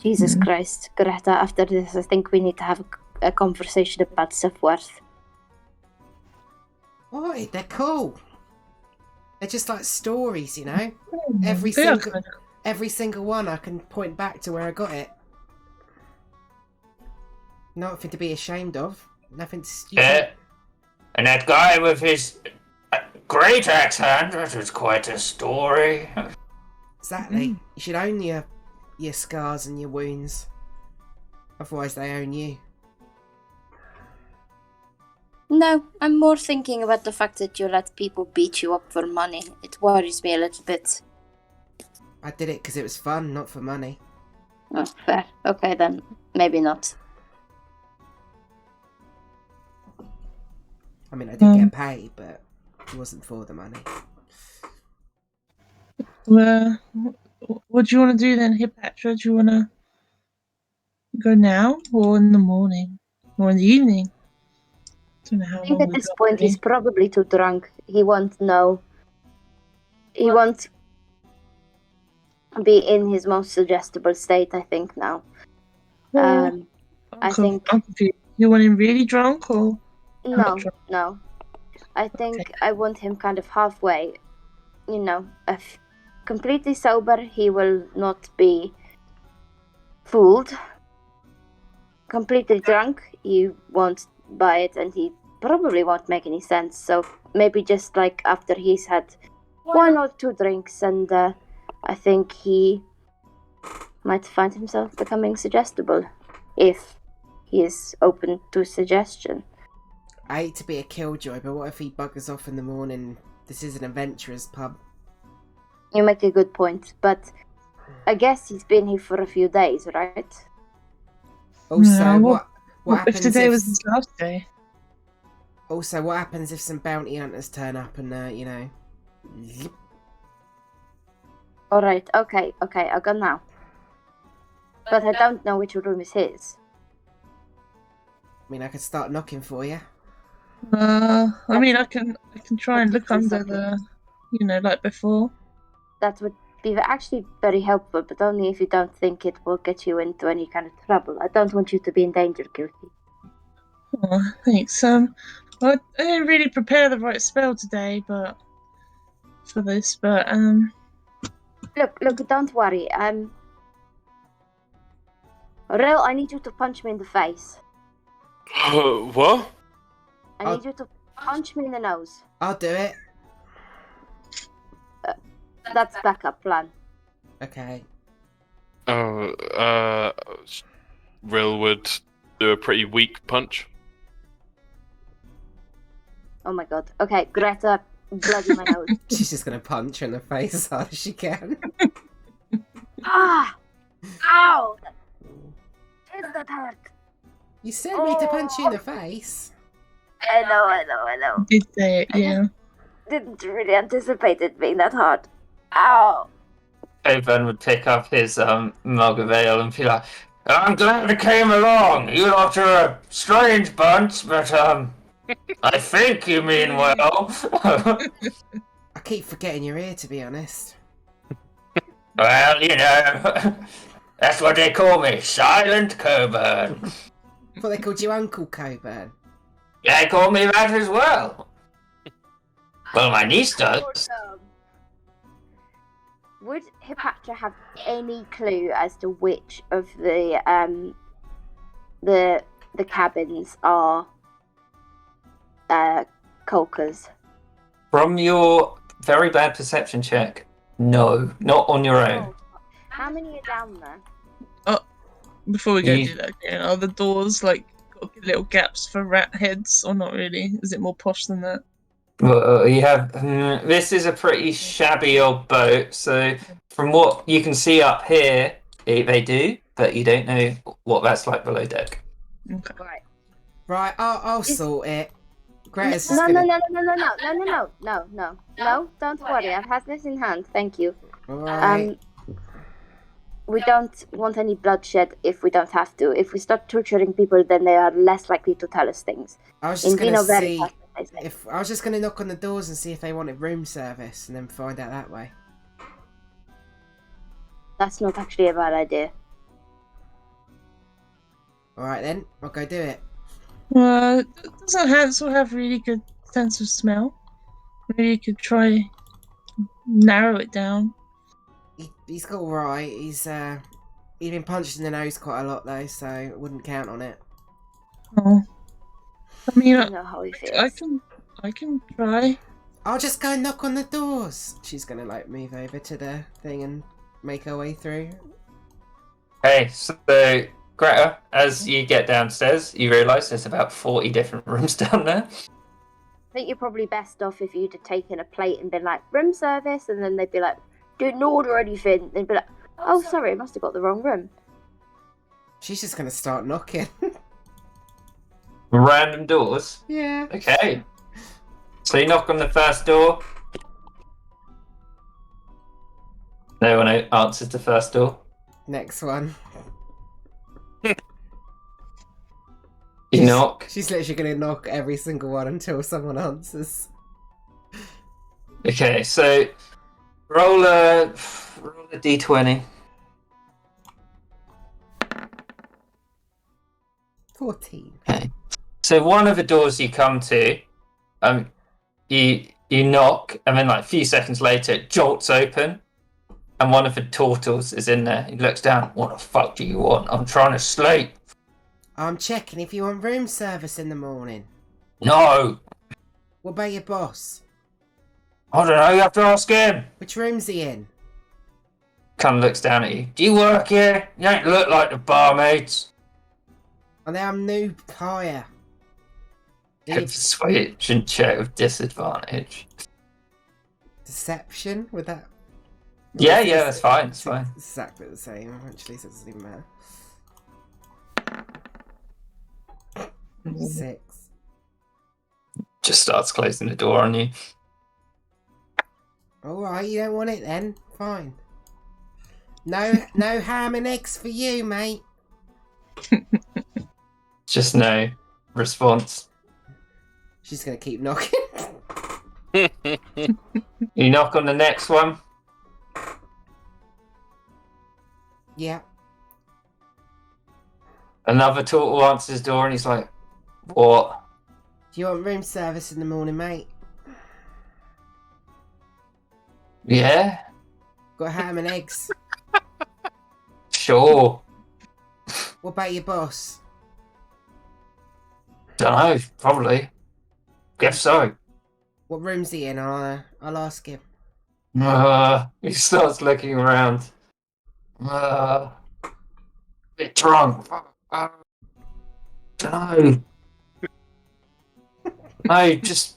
Jesus Christ, Greta, after this I think we need to have a conversation about self-worth. Why? They're cool. They're just like stories, you know? Every single one I can point back to where I got it. Nothing to be ashamed of. Nothing stupid. And that guy with his great axe hand, that was quite a story. Exactly. You should own your scars and your wounds. Otherwise they own you. No, I'm more thinking about the fact that you let people beat you up for money. It worries me a little bit. I did it because it was fun, not for money. Oh, fair. Okay then, maybe not. I mean, I did get paid, but it wasn't for the money. Well, what do you want to do then, Hipatra? Do you want to go now, or in the morning, or in the evening? Don't know how I think long at we've this got point today. he's probably too drunk. He won't know. He won't be in his most suggestible state, I think, now. Well, I think... I'm confused. You want him really drunk, or No, drunk? no. I think Okay. I want him kind of halfway. You know, if completely sober, he will not be fooled. Completely drunk, he won't buy it, and he probably won't make any sense. So maybe just after he's had one or two drinks, and I think he might find himself becoming suggestible if he is open to suggestion. I hate to be a killjoy, but what if he buggers off in the morning? This is an adventurer's pub. You make a good point, but I guess he's been here for a few days, right? Also, Yeah, what if happens today if... was his last day? Also, what happens if some bounty hunters turn up and, zip? Alright, okay, I'll go now. But I don't know which room is his. I mean, I could start knocking for you. I mean, I can try and look That's under the, like before. That would be actually very helpful, but only if you don't think it will get you into any kind of trouble. I don't want you to be in danger, Guilty. Oh, thanks. I didn't really prepare the right spell today, but for this, but Look, don't worry. Rel, I need you to punch me in the face. What? I need you to punch me in the nose. I'll do it. That's backup plan. Okay. Oh, Rill would do a pretty weak punch. Oh my god. Okay, Greta, bloody my nose. She's just gonna punch her in the face as hard as she can. Ah! Ow! Is that hurt? You said me to punch you in the face. I know. did say it, yeah. Didn't really anticipate it being that hard. Ow! Coburn would pick up his mug of ale and be like, I'm glad I came along. You lot are a strange bunch, but I think you mean well. I keep forgetting you're here, to be honest. Well, you know, that's what they call me, Silent Coburn. I thought they called you Uncle Coburn. They call me that as well. Well, my niece does. Would Hipatra have any clue as to which of the cabins are Kolka's? From your very bad perception check, no, not on your own. How many are down there? Before we go Yeah. do that again, are the doors like got little gaps for rat heads or not really? Is it more posh than that? Well, you have. This is a pretty shabby old boat, so from what you can see up here, they do, but you don't know what that's like below deck. Okay. Right. Right, I'll sort it. Greta's just No, gonna... no, don't worry. I've had this in hand. Thank you. Alright. We don't want any bloodshed if we don't have to. If we start torturing people, then they are less likely to tell us things. I was just In gonna Dino see... Veritas, they say. If I was just gonna knock on the doors and see if they wanted room service, and then find out that way. That's not actually a bad idea. Alright then, I'll go do it. Doesn't Hansel have really good sense of smell? Maybe you could try narrow it down. He's got alright. He's been punched in the nose quite a lot though, so I wouldn't count on it. Oh, I mean, I know how he feels. I can try. I'll just go knock on the doors. She's gonna like move over to the thing and make her way through. Hey, so Greta, as you get downstairs, you realise there's about 40 different rooms down there. I think you're probably best off if you'd have taken a plate and been like, room service, and then they'd be like, didn't order anything. They'd be like, oh, sorry, I must have got the wrong room. She's just gonna start knocking. Random doors. Yeah. Okay. So you knock on the first door. No one answers the first door. Next one. You knock. She's literally gonna knock every single one until someone answers. Okay, so roll a d20. 14. Okay. So one of the doors you come to, you knock, and then like a few seconds later, it jolts open, and one of the turtles is in there. He looks down. What the fuck do you want? I'm trying to sleep. I'm checking if you want room service in the morning. No, What about your boss? I don't know. You have to ask him. Which room's he in? Kind of looks down at you. Do you work here? You don't look like the barmaids. And I'm new hire. Persuasion check with disadvantage. Deception? Would that... Yeah, that's fine. It's fine. Exactly the same, actually, so it doesn't even matter. 6. Just starts closing the door on you. Alright, you don't want it then? Fine. No ham and eggs for you, mate. Just no response. She's gonna keep knocking. You knock on the next one. Yeah. Another turtle answers his door and he's like, What? Do you want room service in the morning, mate? Yeah? Got ham and eggs. Sure. What about your boss? Dunno, probably. Guess so. What room's he in? I'll ask him. He starts looking around. Bit drunk. Dunno. No, just...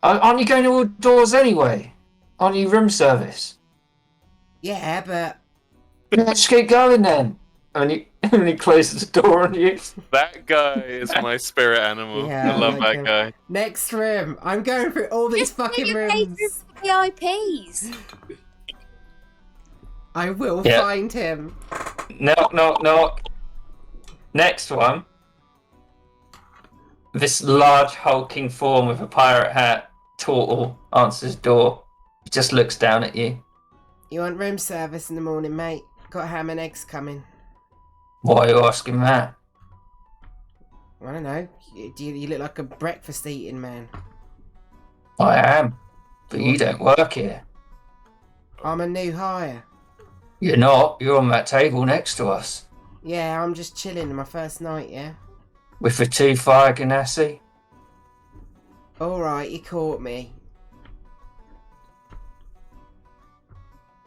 Aren't you going to all doors anyway? Aren't you room service? Yeah, but Let's keep going then. And he closes the door on you. That guy is my spirit animal. Yeah, I love like that him. guy. next room. I'm going through all these fucking You rooms. paid for VIPs. I will Yeah. find him. Knock, knock, knock. Next one. This large hulking form with a pirate hat, turtle, answers the door. He just looks down at you. You want room service in the morning, mate? Got ham and eggs coming. Why are you asking that? I don't know. You look like a breakfast eating man. I am. But you don't work here. I'm a new hire. You're not. You're on that table next to us. Yeah, I'm just chilling my first night, yeah? With the 2 fire ganassi. Alright, you caught me.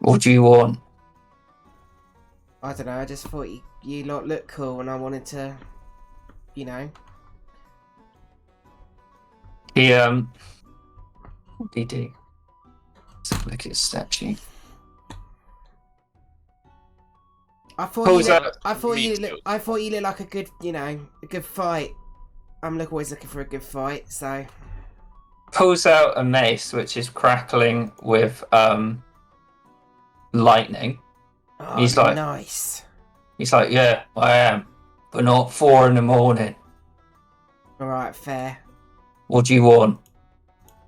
What do you want? I don't know, I just thought you lot looked cool and I wanted to, you know. He, what did he do? Let's look at his statue. I thought Pulls you out looked, I thought you meat looked, I thought you looked like a good, you know, a good fight. I'm always looking for a good fight, so. Pulls out a mace which is crackling with lightning. Oh, He's like- nice. He's like, yeah, I am. But not 4 in the morning. Alright, fair. What do you want?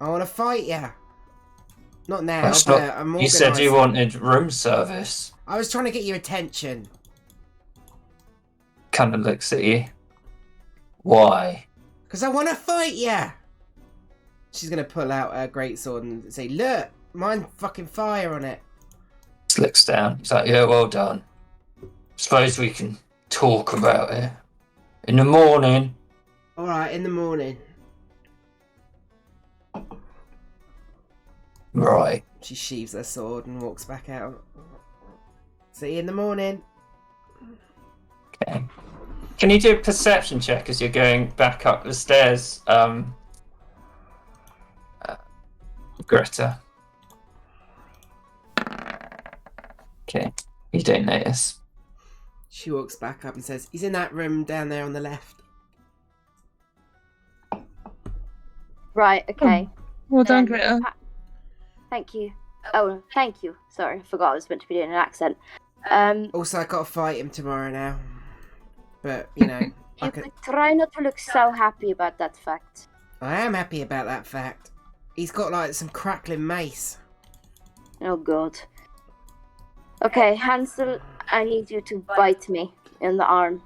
I want to fight ya. Not now, That's but not- I'm You organised. said you wanted room service. I was trying to get your attention. Kind of looks at you. Why? Because I want to fight ya! She's going to pull out her greatsword and say, look, mine fucking fire on it. Just looks down. He's like, yeah, well done. Suppose we can talk about it. In the morning. Alright, in the morning. Right. She sheaves her sword and walks back out. See you in the morning. Okay. Can you do a perception check as you're going back up the stairs, Greta? Okay. You don't notice. She walks back up and says, he's in that room down there on the left. Right, okay. Well done, Um, Greta. Thank you. Oh, thank you. Sorry, I forgot I was meant to be doing an accent. Also, I gotta fight him tomorrow now. But, you know, I You could... could try not to look so happy about that fact. I am happy about that fact. He's got, like, some crackling mace. Oh god. Okay, Hansel, I need you to bite me in the arm.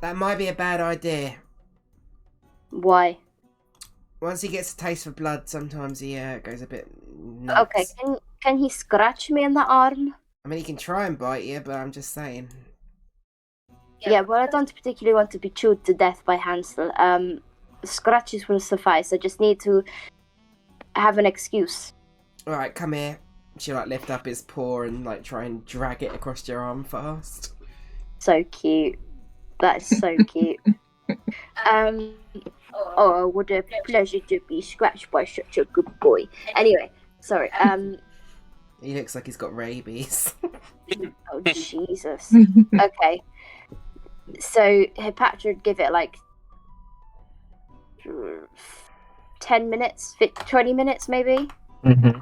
That might be a bad idea. Why? Once he gets a taste for blood, sometimes he goes a bit nuts. Okay, can he scratch me in the arm? I mean, he can try and bite you, but I'm just saying. Yeah, well, I don't particularly want to be chewed to death by Hansel. Scratches will suffice. I just need to have an excuse. Alright, come here. She'll, like, lift up his paw and, like, try and drag it across your arm fast. So cute. That is so cute. Oh, what a pleasure to be scratched by such a good boy. Anyway, sorry. He looks like he's got rabies. Oh Jesus. Okay. So Hepatra would give it like 10 minutes, 20 minutes maybe. Mm-hmm.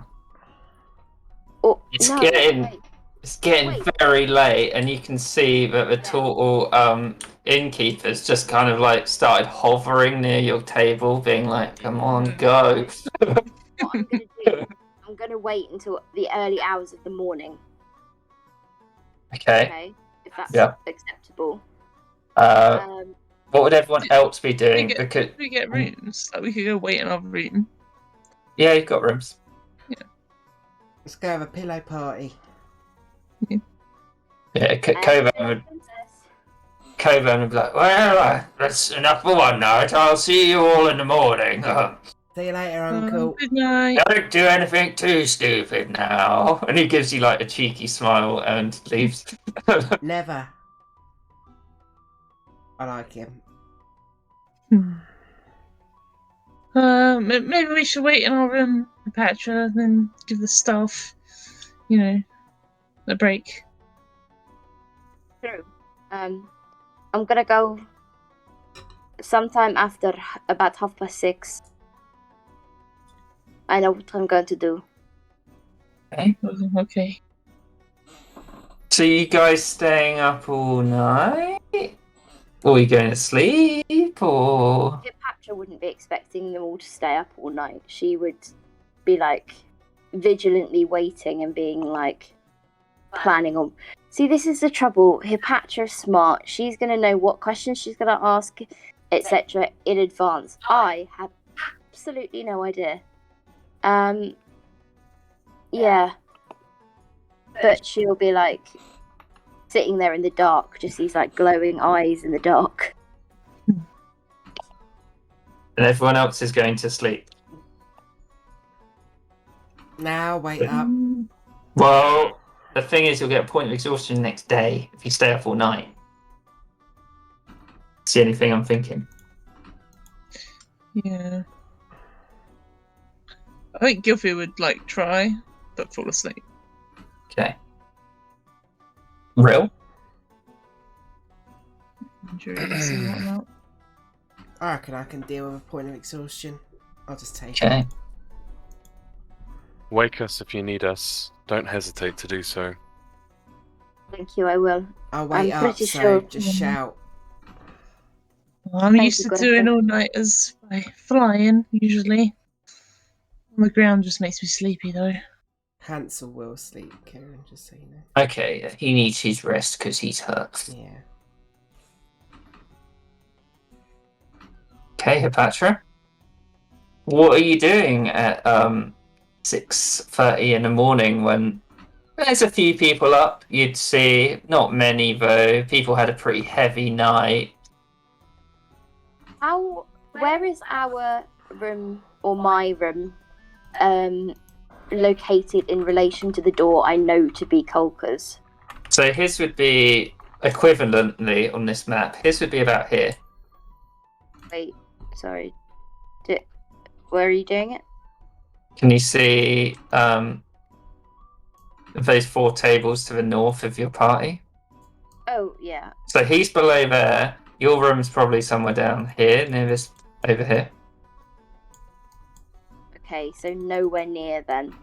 Or It's no, getting- wait. It's getting Wait. very late, and you can see that the turtle innkeepers just kind of like started hovering near your table, being like, "Come on, go!" What I'm gonna do? I'm gonna wait until the early hours of the morning. Okay. Okay, if that's Yeah. acceptable. Uh, What would everyone else be We doing? get, Because we get rooms. Like we could go wait in our room. yeah, you've got rooms. Let's go have a pillow party. Yeah, Coburn would be like, well, that's enough for one night. I'll see you all in the morning. See you later, Uncle. Good night. Don't do anything too stupid now. And he gives you like a cheeky smile and leaves. Never. I like him. Maybe we should wait in our room, Patra, and then give the staff, a break. True. I'm gonna go sometime after about 6:30. I know what I'm going to do. Okay. So you guys staying up all night? Or are you going to sleep? Or Cleopatra wouldn't be expecting them all to stay up all night. She would be like vigilantly waiting and being like planning on. See, this is the trouble. Hippatra's smart. She's going to know what questions she's going to ask, etc. in advance. I have absolutely no idea. Yeah. But she'll be like sitting there in the dark, just these like glowing eyes in the dark. and everyone else is going to sleep. Now, wait up. Well, the thing is, you'll get a point of exhaustion the next day if you stay up all night. It's the only thing I'm thinking. Yeah. I think Gilfie would try, but fall asleep. Okay. Real? Injuries and whatnot. I reckon I can deal with a point of exhaustion. I'll just take it. Okay. Wake us if you need us. Don't hesitate to do so. Thank you, I will. I'll wait I'm up, pretty so sure- just shout. Well, I'm Thank used you, to doing Gwyneth. all-nighters by flying, usually. On the ground just makes me sleepy, though. Hansel will sleep, Kieran, just so you know. Okay, he needs his rest because he's hurt. Yeah. Okay, Hipatra. What are you doing at 6:30 in the morning when there's a few people up? You'd see, not many though. People had a pretty heavy night. Where is our room or my room located in relation to the door I know to be Kolka's? So his would be equivalently on this map. His would be about here. Wait, sorry. Where are you doing it? Can you see those 4 tables to the north of your party? Oh, yeah. So he's below there. Your room's probably somewhere down here, near this, over here. Okay, so nowhere near then.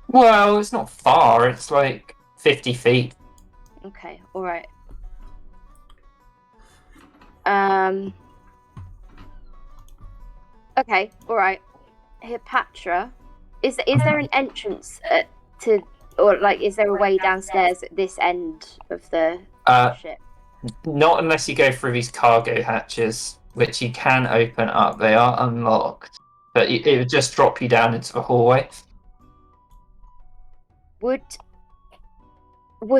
Well, it's not far. It's like 50 feet. Okay, alright. Okay, alright. Hipatra, is there an entrance is there a way downstairs at this end of the ship? Not unless you go through these cargo hatches, which you can open up. They are unlocked, but it would just drop you down into the hallway. Was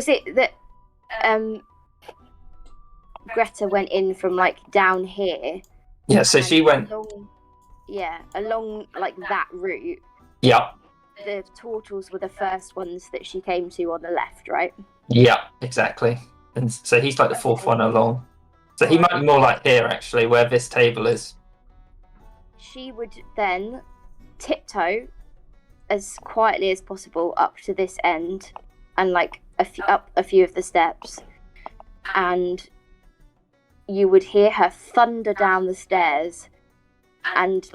it that Greta went in from down here? Yeah, so she went. Along that route. Yeah. The turtles were the first ones that she came to on the left, right? Yeah, exactly. And so he's like the 4th one along. So he might be more like here, actually, where this table is. She would then tiptoe as quietly as possible up to this end and up a few of the steps, and you would hear her thunder down the stairs and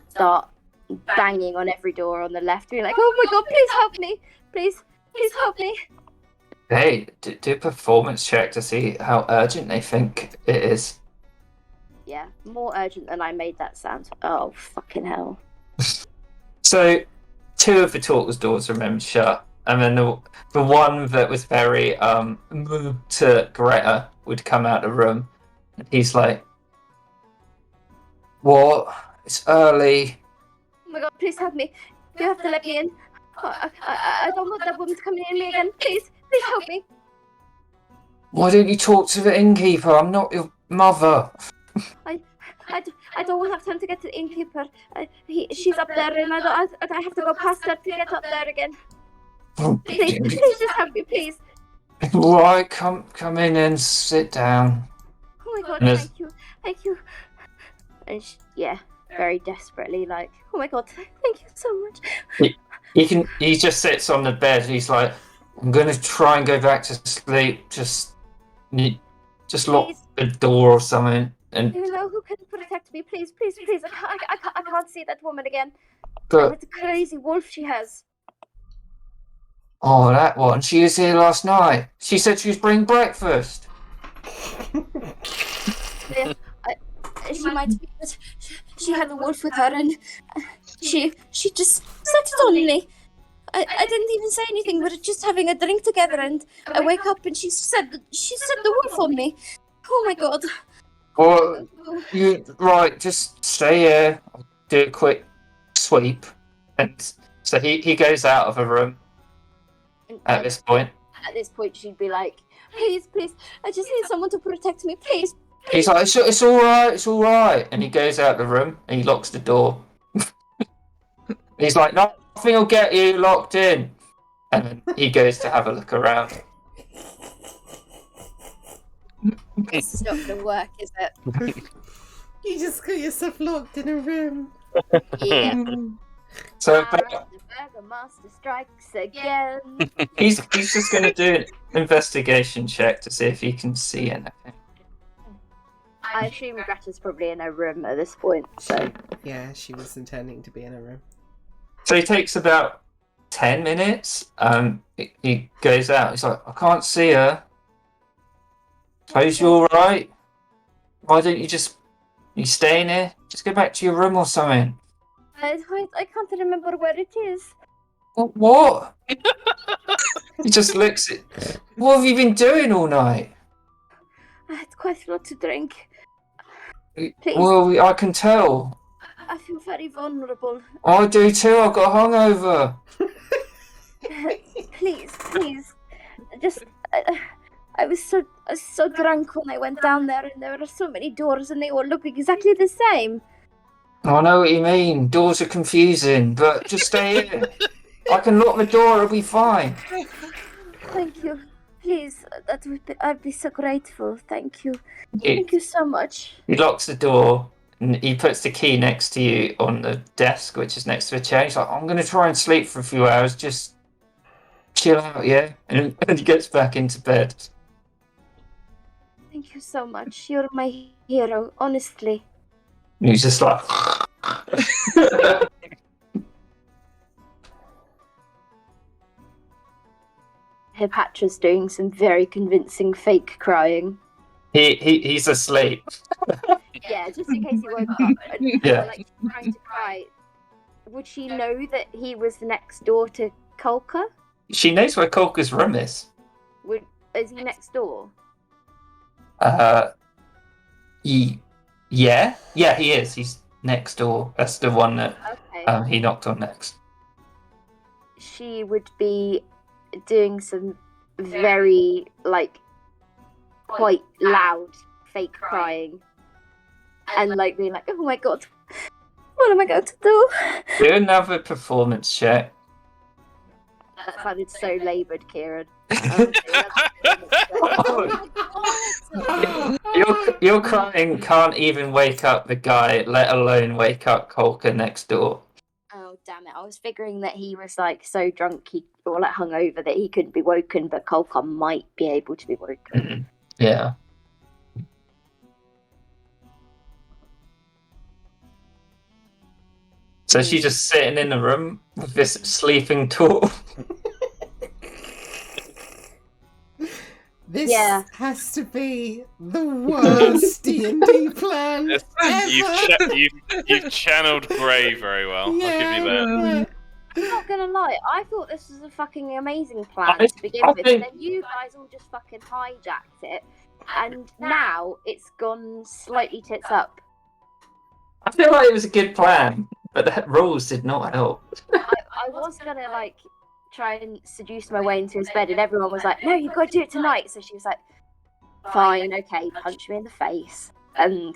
start banging on every door on the left, being like, "Oh my god, please help me! Please help me!" Hey, do a performance check to see how urgent they think it is. Yeah, more urgent than I made that sound. Oh, fucking hell. So, 2 of the tortoise doors remained shut, and then the one that was very to Greta would come out of the room. And he's like, What? It's early. Oh my god, please help me. You have to let me in. I don't want that woman to come in me again. Please help me. Why don't you talk to the innkeeper? I'm not your mother. I don't have time to get to the innkeeper. She's up there, and I have to go past her to get up there again. Please just help me, please. Right, come in and sit down. Oh my god, Yes. thank you. And very desperately, like, oh my god, thank you so much. He just sits on the bed. He's like, I'm gonna try and go back to sleep. Just lock Please. the door or something. And You know who can protect me? Please. I can't see that woman again. but It's a crazy wolf she has. oh, that one. She was here last night. She said she was bringing breakfast. Yeah, she might be, but she had a wolf with her, and she just set it on me. I didn't even say anything. We were just having a drink together, and I wake up and she set the wolf on me. Oh my god. Well, you right. Just stay here. I'll do a quick sweep. And so he goes out of the room at this point. At this point, she'd be like, please, I just need someone to protect me, please. He's like, it's all right. And he goes out the room and he locks the door. He's like, nothing will get you locked in. And then he goes to have a look around. This is not going to work, is it? You just got yourself locked in a room. Yeah. So The Burgermaster strikes again. he's just going to do an investigation check to see if he can see anything. I assume Greta's probably in her room at this point, so... Yeah, she was intending to be in a room. So he takes about 10 minutes. He goes out. He's like, I can't see her. Suppose you're all right. Why don't you stay in here? Just go back to your room or something. I can't remember where it is. What? He just looks at. What have you been doing all night? I had quite a lot to drink. Please. Well, I can tell. I feel very vulnerable. I do too. I've got a hungover. Please. Just... I was so drunk when I went down there, and there were so many doors, and they all look exactly the same. I know what you mean. Doors are confusing, but just stay here. I can lock the door. It'll be fine. Thank you. Please, I'd be so grateful. Thank you. He Thank you so much. locks the door and he puts the key next to you on the desk, which is next to a chair. He's like, I'm going to try and sleep for a few hours. Just chill out, yeah? And he gets back into bed. Thank you so much. You're my hero, honestly. And he's just like... Hippatra's doing some very convincing fake crying. He's asleep. Yeah, just in case he woke up and Yeah. like she's trying to cry. Would she know that he was next door to Kolka? She knows where Kolka's room is. Is he next door? Yeah, he is. He's next door. That's the one that Okay. he knocked on next. She would be doing some very, like, quite loud fake crying. And, like, being like, oh my god, what am I going to do? Do another performance check. That sounded so laboured, Kieran. Your crying can't even wake up the guy, let alone wake up Kolka next door. Oh, damn it. I was figuring that he was, like, so drunk or, like, hungover that he couldn't be woken, but Kolka might be able to be woken. Yeah. So she's just sitting in the room with this sleeping tool. This Yeah. has to be the worst D&D plan Yes, ever. you've channeled Grey very well. I'll give you that. Yeah. I'm not gonna lie, I thought this was a fucking amazing plan I to begin with, think- and then you guys all just fucking hijacked it, and now it's gone slightly tits up. I feel like it was a good plan, but the rules did not help. I was gonna like try and seduce my way into his bed, and everyone was like, "No, you've got to do it tonight." So she was like, "Fine, okay, punch me in the face." And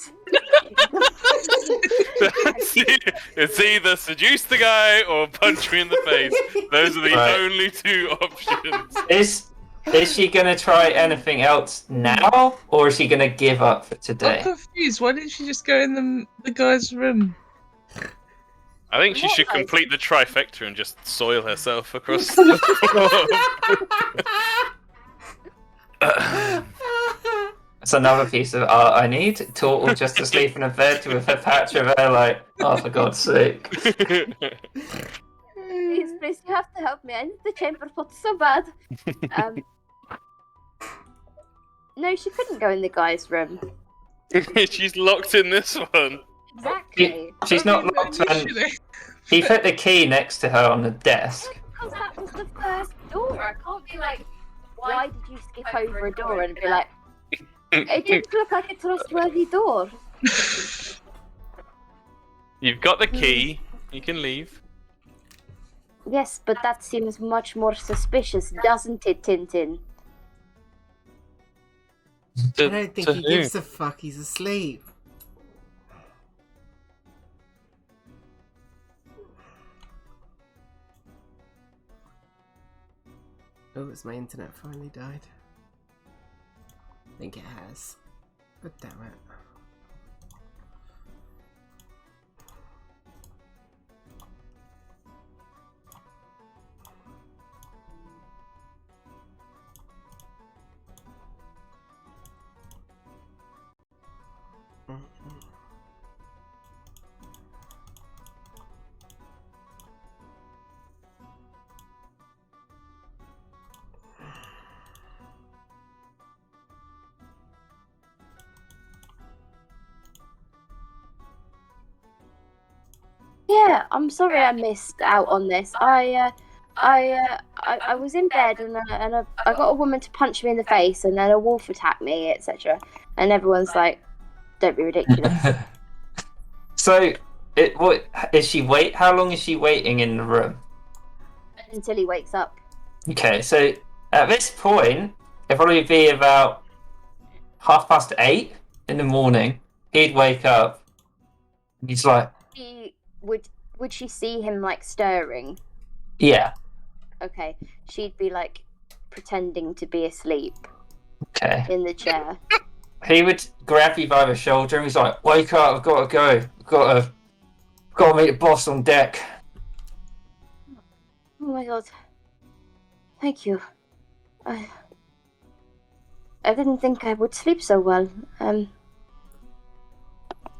It's either seduce the guy or punch me in the face. Those are the Right. only two options. Is she gonna try anything else now, or is she gonna give up for I'm today? confused. Why didn't she just go in the guy's room? I think she What, should like- complete the trifecta and just soil herself across the floor. That's another piece of art I need. Tortle just to sleep in a bed with a patch of hair, like, oh, for God's sake. please, please, you have to help me. I need the chamber pot so bad. No, she couldn't go in the guy's room. She's locked in this one. Exactly. She's not locked, man. He put the key next to her on the desk. Because that was the first door. I can't be like, Why did you skip over a door and be like, it didn't look like a trustworthy door? You've got the key. You can leave. Yes, but that seems much more suspicious, doesn't it, Tintin? I don't think he gives a fuck. He's asleep. Oh, it's my internet finally died. I think it has. God damn it. Yeah, I'm sorry I missed out on this. I was in bed and I got a woman to punch me in the face, and then a wolf attacked me, etc. And everyone's like, "Don't be ridiculous." So, what is she wait? How long is she waiting in the room? Until he wakes up. Okay, so at this point, it'd probably be about 8:30 in the morning. He'd wake up. And he's like, Would she see him like stirring? yeah, Okay, she'd be like pretending to be asleep okay. in the chair. He would grab you by the shoulder and he's like, "Wake up! I've got to go. Got to meet the boss on deck." Oh my god. Thank you. I didn't think I would sleep so well. Yeah,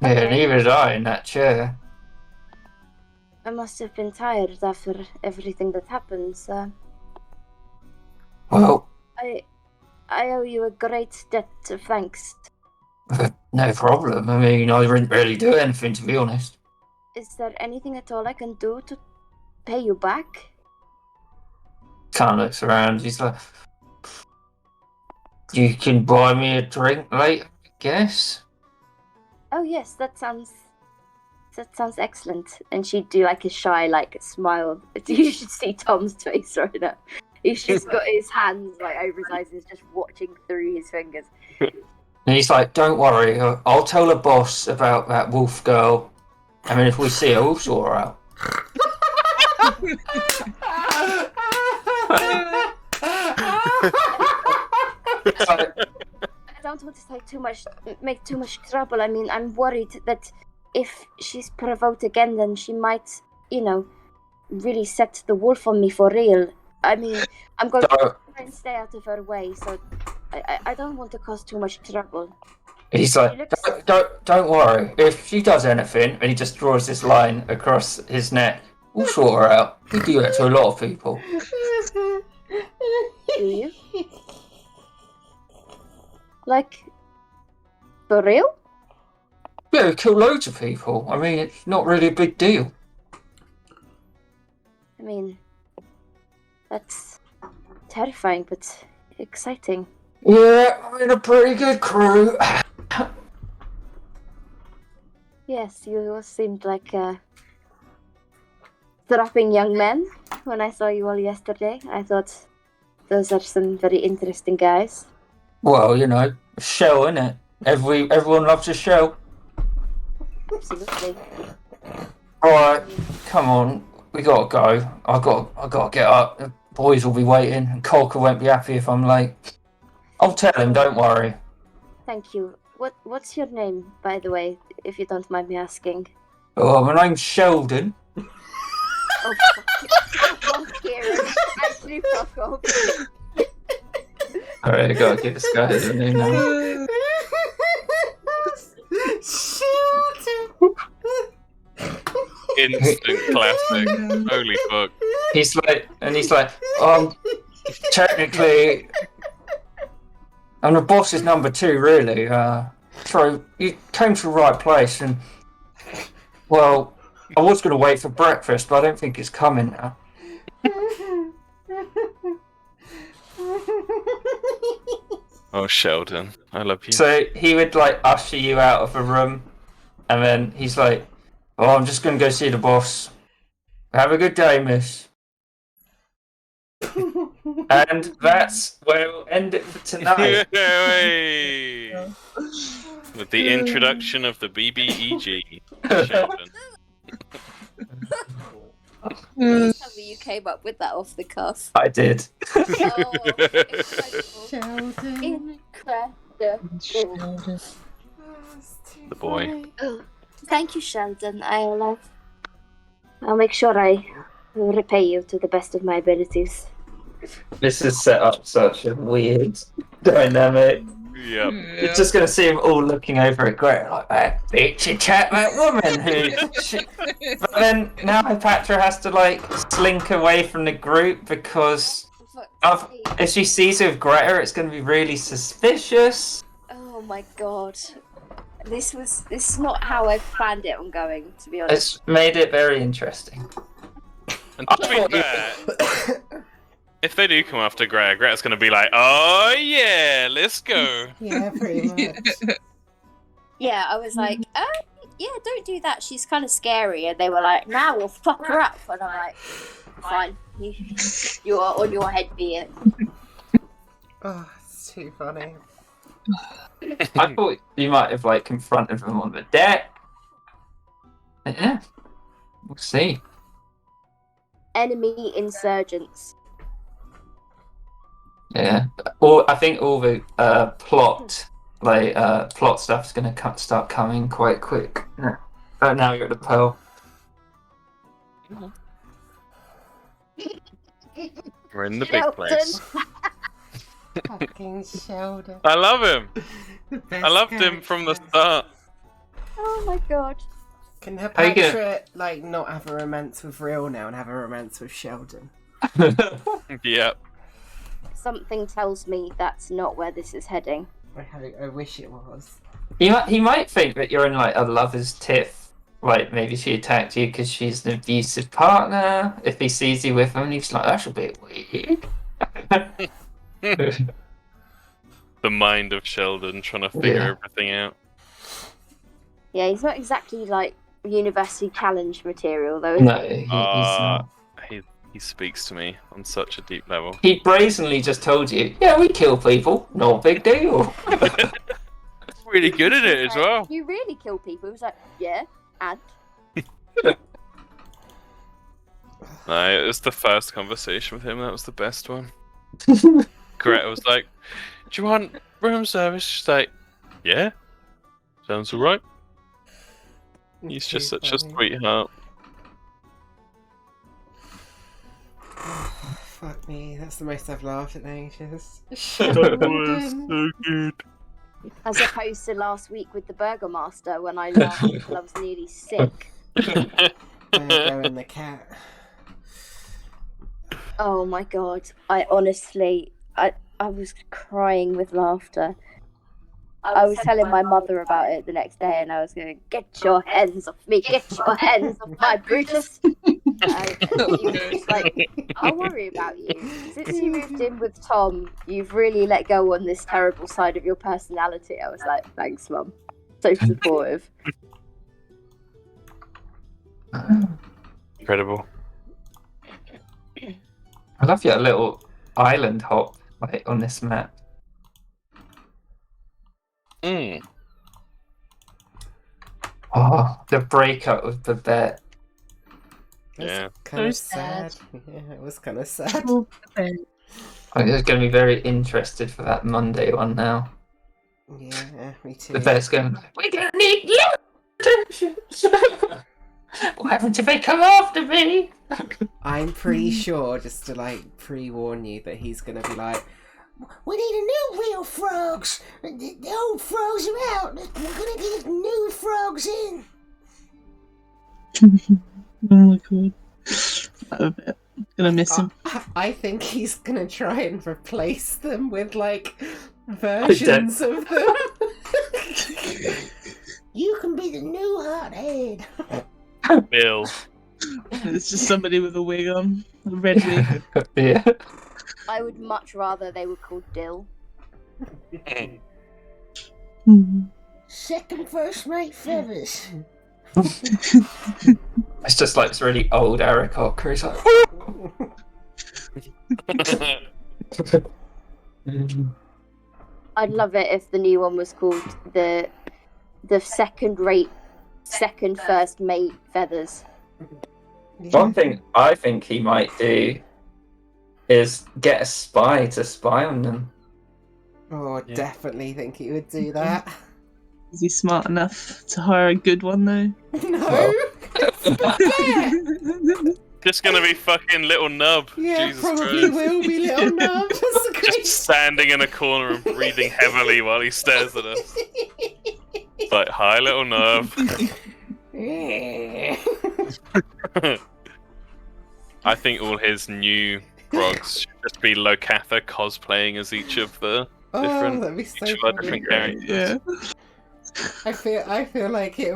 Okay. neither did I in that chair. I must have been tired after everything that happened. Well, I owe you a great debt of thanks. no problem. I mean, I didn't really do anything, to be honest. Is there anything at all I can do to pay you back? Kind of looks around. He's like, "You can buy me a drink later, I guess." Oh yes, that sounds excellent. And she'd do like a shy like smile. You should see Tom's face right now. He's just got his hands like over his eyes and is just watching through his fingers. And he's like, "Don't worry, I'll tell the boss about that wolf girl. I mean, if we see her, we'll sort her out." I don't want to make too much trouble. I mean, I'm worried that if she's provoked again, then she might, really set the wolf on me for real. I mean, I'm going to Don't- try and stay out of her way, so I don't want to cause too much trouble. He's like, don't worry. If she does anything, and he just draws this line across his neck, we'll sort her out. We do that to a lot of people. Do you? Like, for real? Yeah, we kill loads of people. I mean, it's not really a big deal. I mean, that's terrifying, but exciting. Yeah, I'm in a pretty good crew. Yes, you all seemed like strapping young men when I saw you all yesterday. I thought those are some very interesting guys. Well, you know, a show, innit? Everyone loves a show. Absolutely. Alright, come on. We gotta go. I gotta get up. The boys will be waiting, and Colker won't be happy if I'm late. I'll tell him, don't worry. Thank you. What's your name, by the way, if you don't mind me asking? Oh, my name's Sheldon. Oh, fuck off, Kieran. Actually, fuck off. Alright, I gotta give this guy his name now. Instant classic. Holy fuck. He's like, technically, I'm the boss's number 2, really. So you came to the right place, and well, I was going to wait for breakfast, but I don't think it's coming now. Oh, Sheldon, I love you. So he would like usher you out of the room, and then he's like, "Oh, I'm just going to go see the boss. Have a good day, miss." And that's where we'll end it for tonight. Yay! With the introduction of the BBEG, Sheldon. Please tell me you came up with that off the cuff. I did. Oh, incredible. Sheldon. Incredible. The boy. Oh, thank you, Sheldon. I'll make sure I repay you to the best of my abilities. This has set up such a weird dynamic. Yep. You're just going to see them all looking over at Greta like that bitchy chat, that woman who. But then now Patra has to like slink away from the group because if she sees her with Greta, it's going to be really suspicious. Oh my god. This is not how I planned it on going, to be honest. It's made it very interesting. And to be fair, if they do come after Greta, Greta's going to be like, "Oh yeah, let's go." Yeah, pretty much. Yeah, I was like, yeah, don't do that. She's kind of scary. And they were like, nah, we'll fuck her up. And I'm like, fine. You are on your head, be it. Oh, it's too funny. I thought you might have like confronted them on the deck. Yeah, we'll see. Enemy insurgents. Yeah, I think all the plot stuff's gonna start coming quite quick. Yeah. But now you're at the Pearl. We're in the big place. Fucking Sheldon. I love him. The best I loved him from the start. Oh my god. Can her How you gonna- Patra, like, not have a romance with Real now and have a romance with Sheldon? Yep. Something tells me that's not where this is heading. I wish it was. He might think that you're in like a lover's tiff. Like maybe she attacked you because she's an abusive partner. If he sees you with him, he's like, "That's a bit weird." The mind of Sheldon trying to figure Yeah. everything out. Yeah, he's not exactly like university challenge material, though. Is No, he's not. He speaks to me on such a deep level. He brazenly just told you, "Yeah, we kill people. Not a big deal." Really good at it as well. You really kill people. He was like, yeah, and No, it was the first conversation with him. That was the best one. Greta was like, "Do you want room service?" She's like, "Yeah, sounds alright." He's just such a sweetheart. Fuck me, that's the most I've laughed at in ages. So good. as opposed to last week with the Burgermaster when I laughed until I was nearly sick. Virgo and the cat. Oh my god! I honestly, I was crying with laughter. I was telling my mother about it the next day, and I was going, "Get your hands off me! Get your hands off my Brutus!" And she was just like, "I'll worry about you. Since you moved in with Tom, you've really let go on this terrible side of your personality." I was like, "Thanks, Mum. So supportive." Incredible. I love your little island hop like on this map. Mm. Oh, the breakup with Babette. Yeah. Kind of So sad. sad. Yeah, it was kind of sad. Oh, Ben. I'm just going to be very interested for that Monday one now. Yeah, me too. Babette's going, we don't need you! Why haven't they come after me? I'm pretty sure, just to like pre-warn you, that he's gonna be like, "We need a new wheel frogs. The old frogs are out. We're gonna get new frogs in." Oh my god. I'm gonna miss him. I think he's gonna try and replace them with like versions of them. You can be the new hothead. Bill. It's just somebody with a wig on. A red wig. Yeah. I would much rather they were called Dill. Hmm. Second first mate feathers. It's just like this really old Eric Cocker. He's like, I'd love it if the new one was called the second first mate feathers. one thing I think he might do is get a spy to spy on them. Oh, I Yeah. definitely think he would do that. Is he smart enough to hire a good one though? No. Yeah. Just gonna be fucking little nub. Yeah, Jesus probably Christ. will be little Nub. That's a great. Just standing in a corner and breathing heavily while he stares at us. It's like, hi, little nub. I think all his new frogs should just be Locatha cosplaying as each of the Oh, different, that'd be so each of our funny. different characters. Yeah. I feel like it.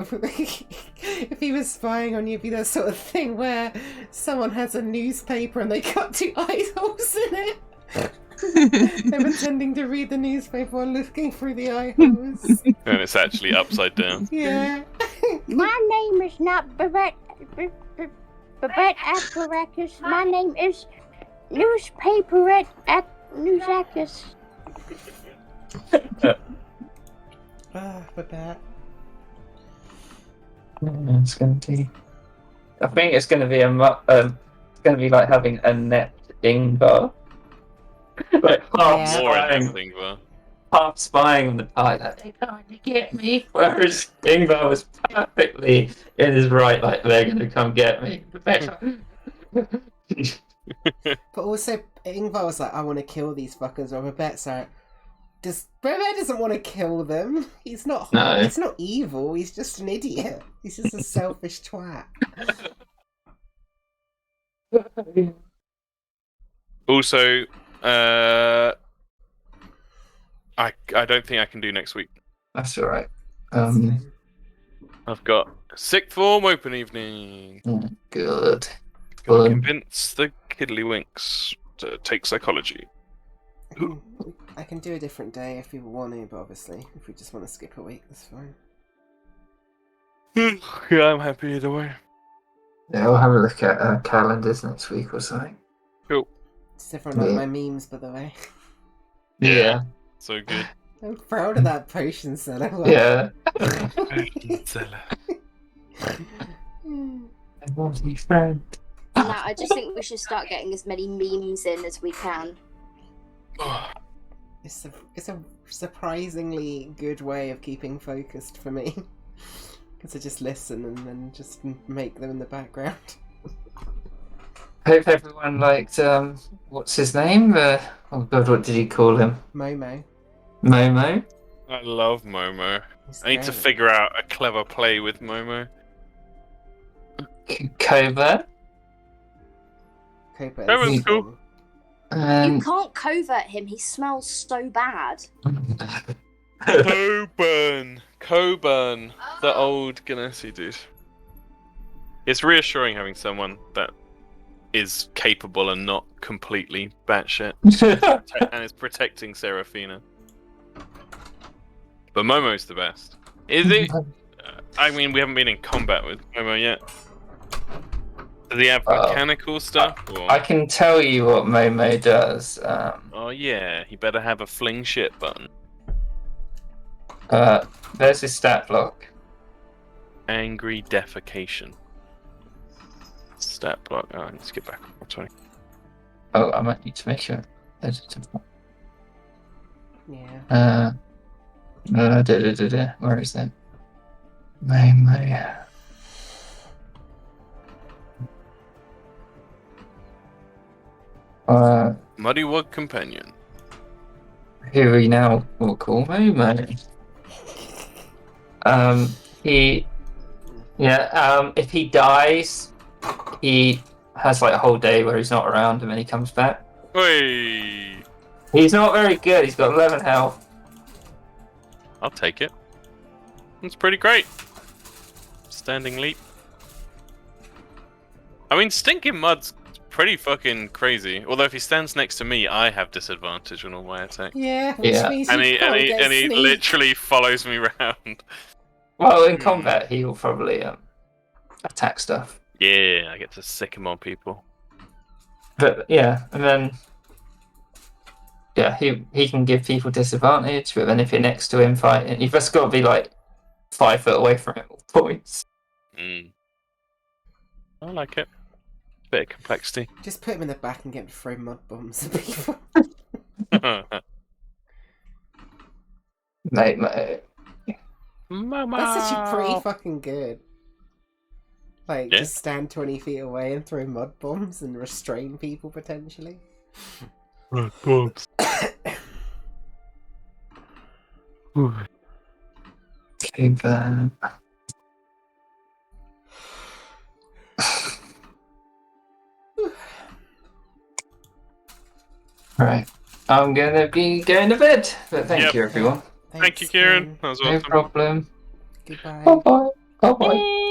If he was spying on you, it'd be that sort of thing where someone has a newspaper and they cut two eye holes in it. They're pretending to read the newspaper while looking through the eye holes. And it's actually upside down. Yeah. My name is not Babette Apparatus. My name is Newspaperette Newsacus. Babette. It's going to be. I think it's going to be it's going to be like having a net Ingvar. Like half Yeah. More spying, interesting, but half spying on the pie. Like, they're trying to get me. Whereas Ingvar was perfectly in his right, like they're going to come get me. But also, Ingvar was like, "I want to kill these fuckers." Or Babette's like, Babette doesn't want to kill them. He's not. No. He's not evil. He's just an idiot. He's just a selfish twat. also, I don't think I can do next week. That's all right. I've got sixth form open evening. Good. Gotta Good. convince the Kiddlywinks to take psychology. I can do a different day if people want to, but obviously, if we just want to skip a week, that's fine. Yeah, I'm happy either way. Yeah, we'll have a look at calendars next week or something. Cool. Does everyone like Yeah. my memes, by the way? Yeah. So good. I'm proud of that potion seller. Yeah. No, I just think we should start getting as many memes in as we can. It's a surprisingly good way of keeping focused for me. Because I just listen and then just make them in the background. Hope everyone liked, what's his name? Oh god, what did he call him? Momo. Momo? I love Momo. He's I need to great. figure out a clever play with Momo. Covert? Cooper That was is cool. fun. You And... can't covert him, he smells so bad. Coburn! Coburn! The old Ganassi dude. It's reassuring having someone that is capable and not completely batshit. And is protecting Serafina. But Momo's the best. Is it? I mean, we haven't been in combat with Momo yet. Does he have mechanical stuff? Or... I can tell you what Momo does. Oh yeah, he better have a fling shit button. There's his stat block. Angry defecation. Stat block. Oh, let's get back on 20. Oh, I might need to make sure. Editable. Yeah. Where is that? Momo. Muddywug Companion. Who we now will call Momo. If he dies, he has like a whole day where he's not around and then he comes back. Hey, He's not very good, he's got 11 health. I'll take it. That's pretty great. Standing leap. I mean, Stinking Mud's pretty fucking crazy. Although if he stands next to me, I have disadvantage on all my attacks. Yeah, which means And you can't get he sneak. literally follows me around. Well, in combat, he will probably attack stuff. Yeah, I get to sick him on people. But yeah, and then he can give people disadvantage. But then if you're next to him fighting, you've just got to be like 5 foot away from him at all points. I like it. Bit of complexity. Just put him in the back and get him to throw mud bombs at people. Mate. Mama. That's actually pretty fucking good. Like, Yeah. just stand 20 feet away and throw mud bombs and restrain people potentially. Bombs. Okay, then. Right. I'm gonna be going to bed. But thank you, everyone. Thank you, Kieran. That was No awesome. problem. Goodbye. Bye bye. Bye bye.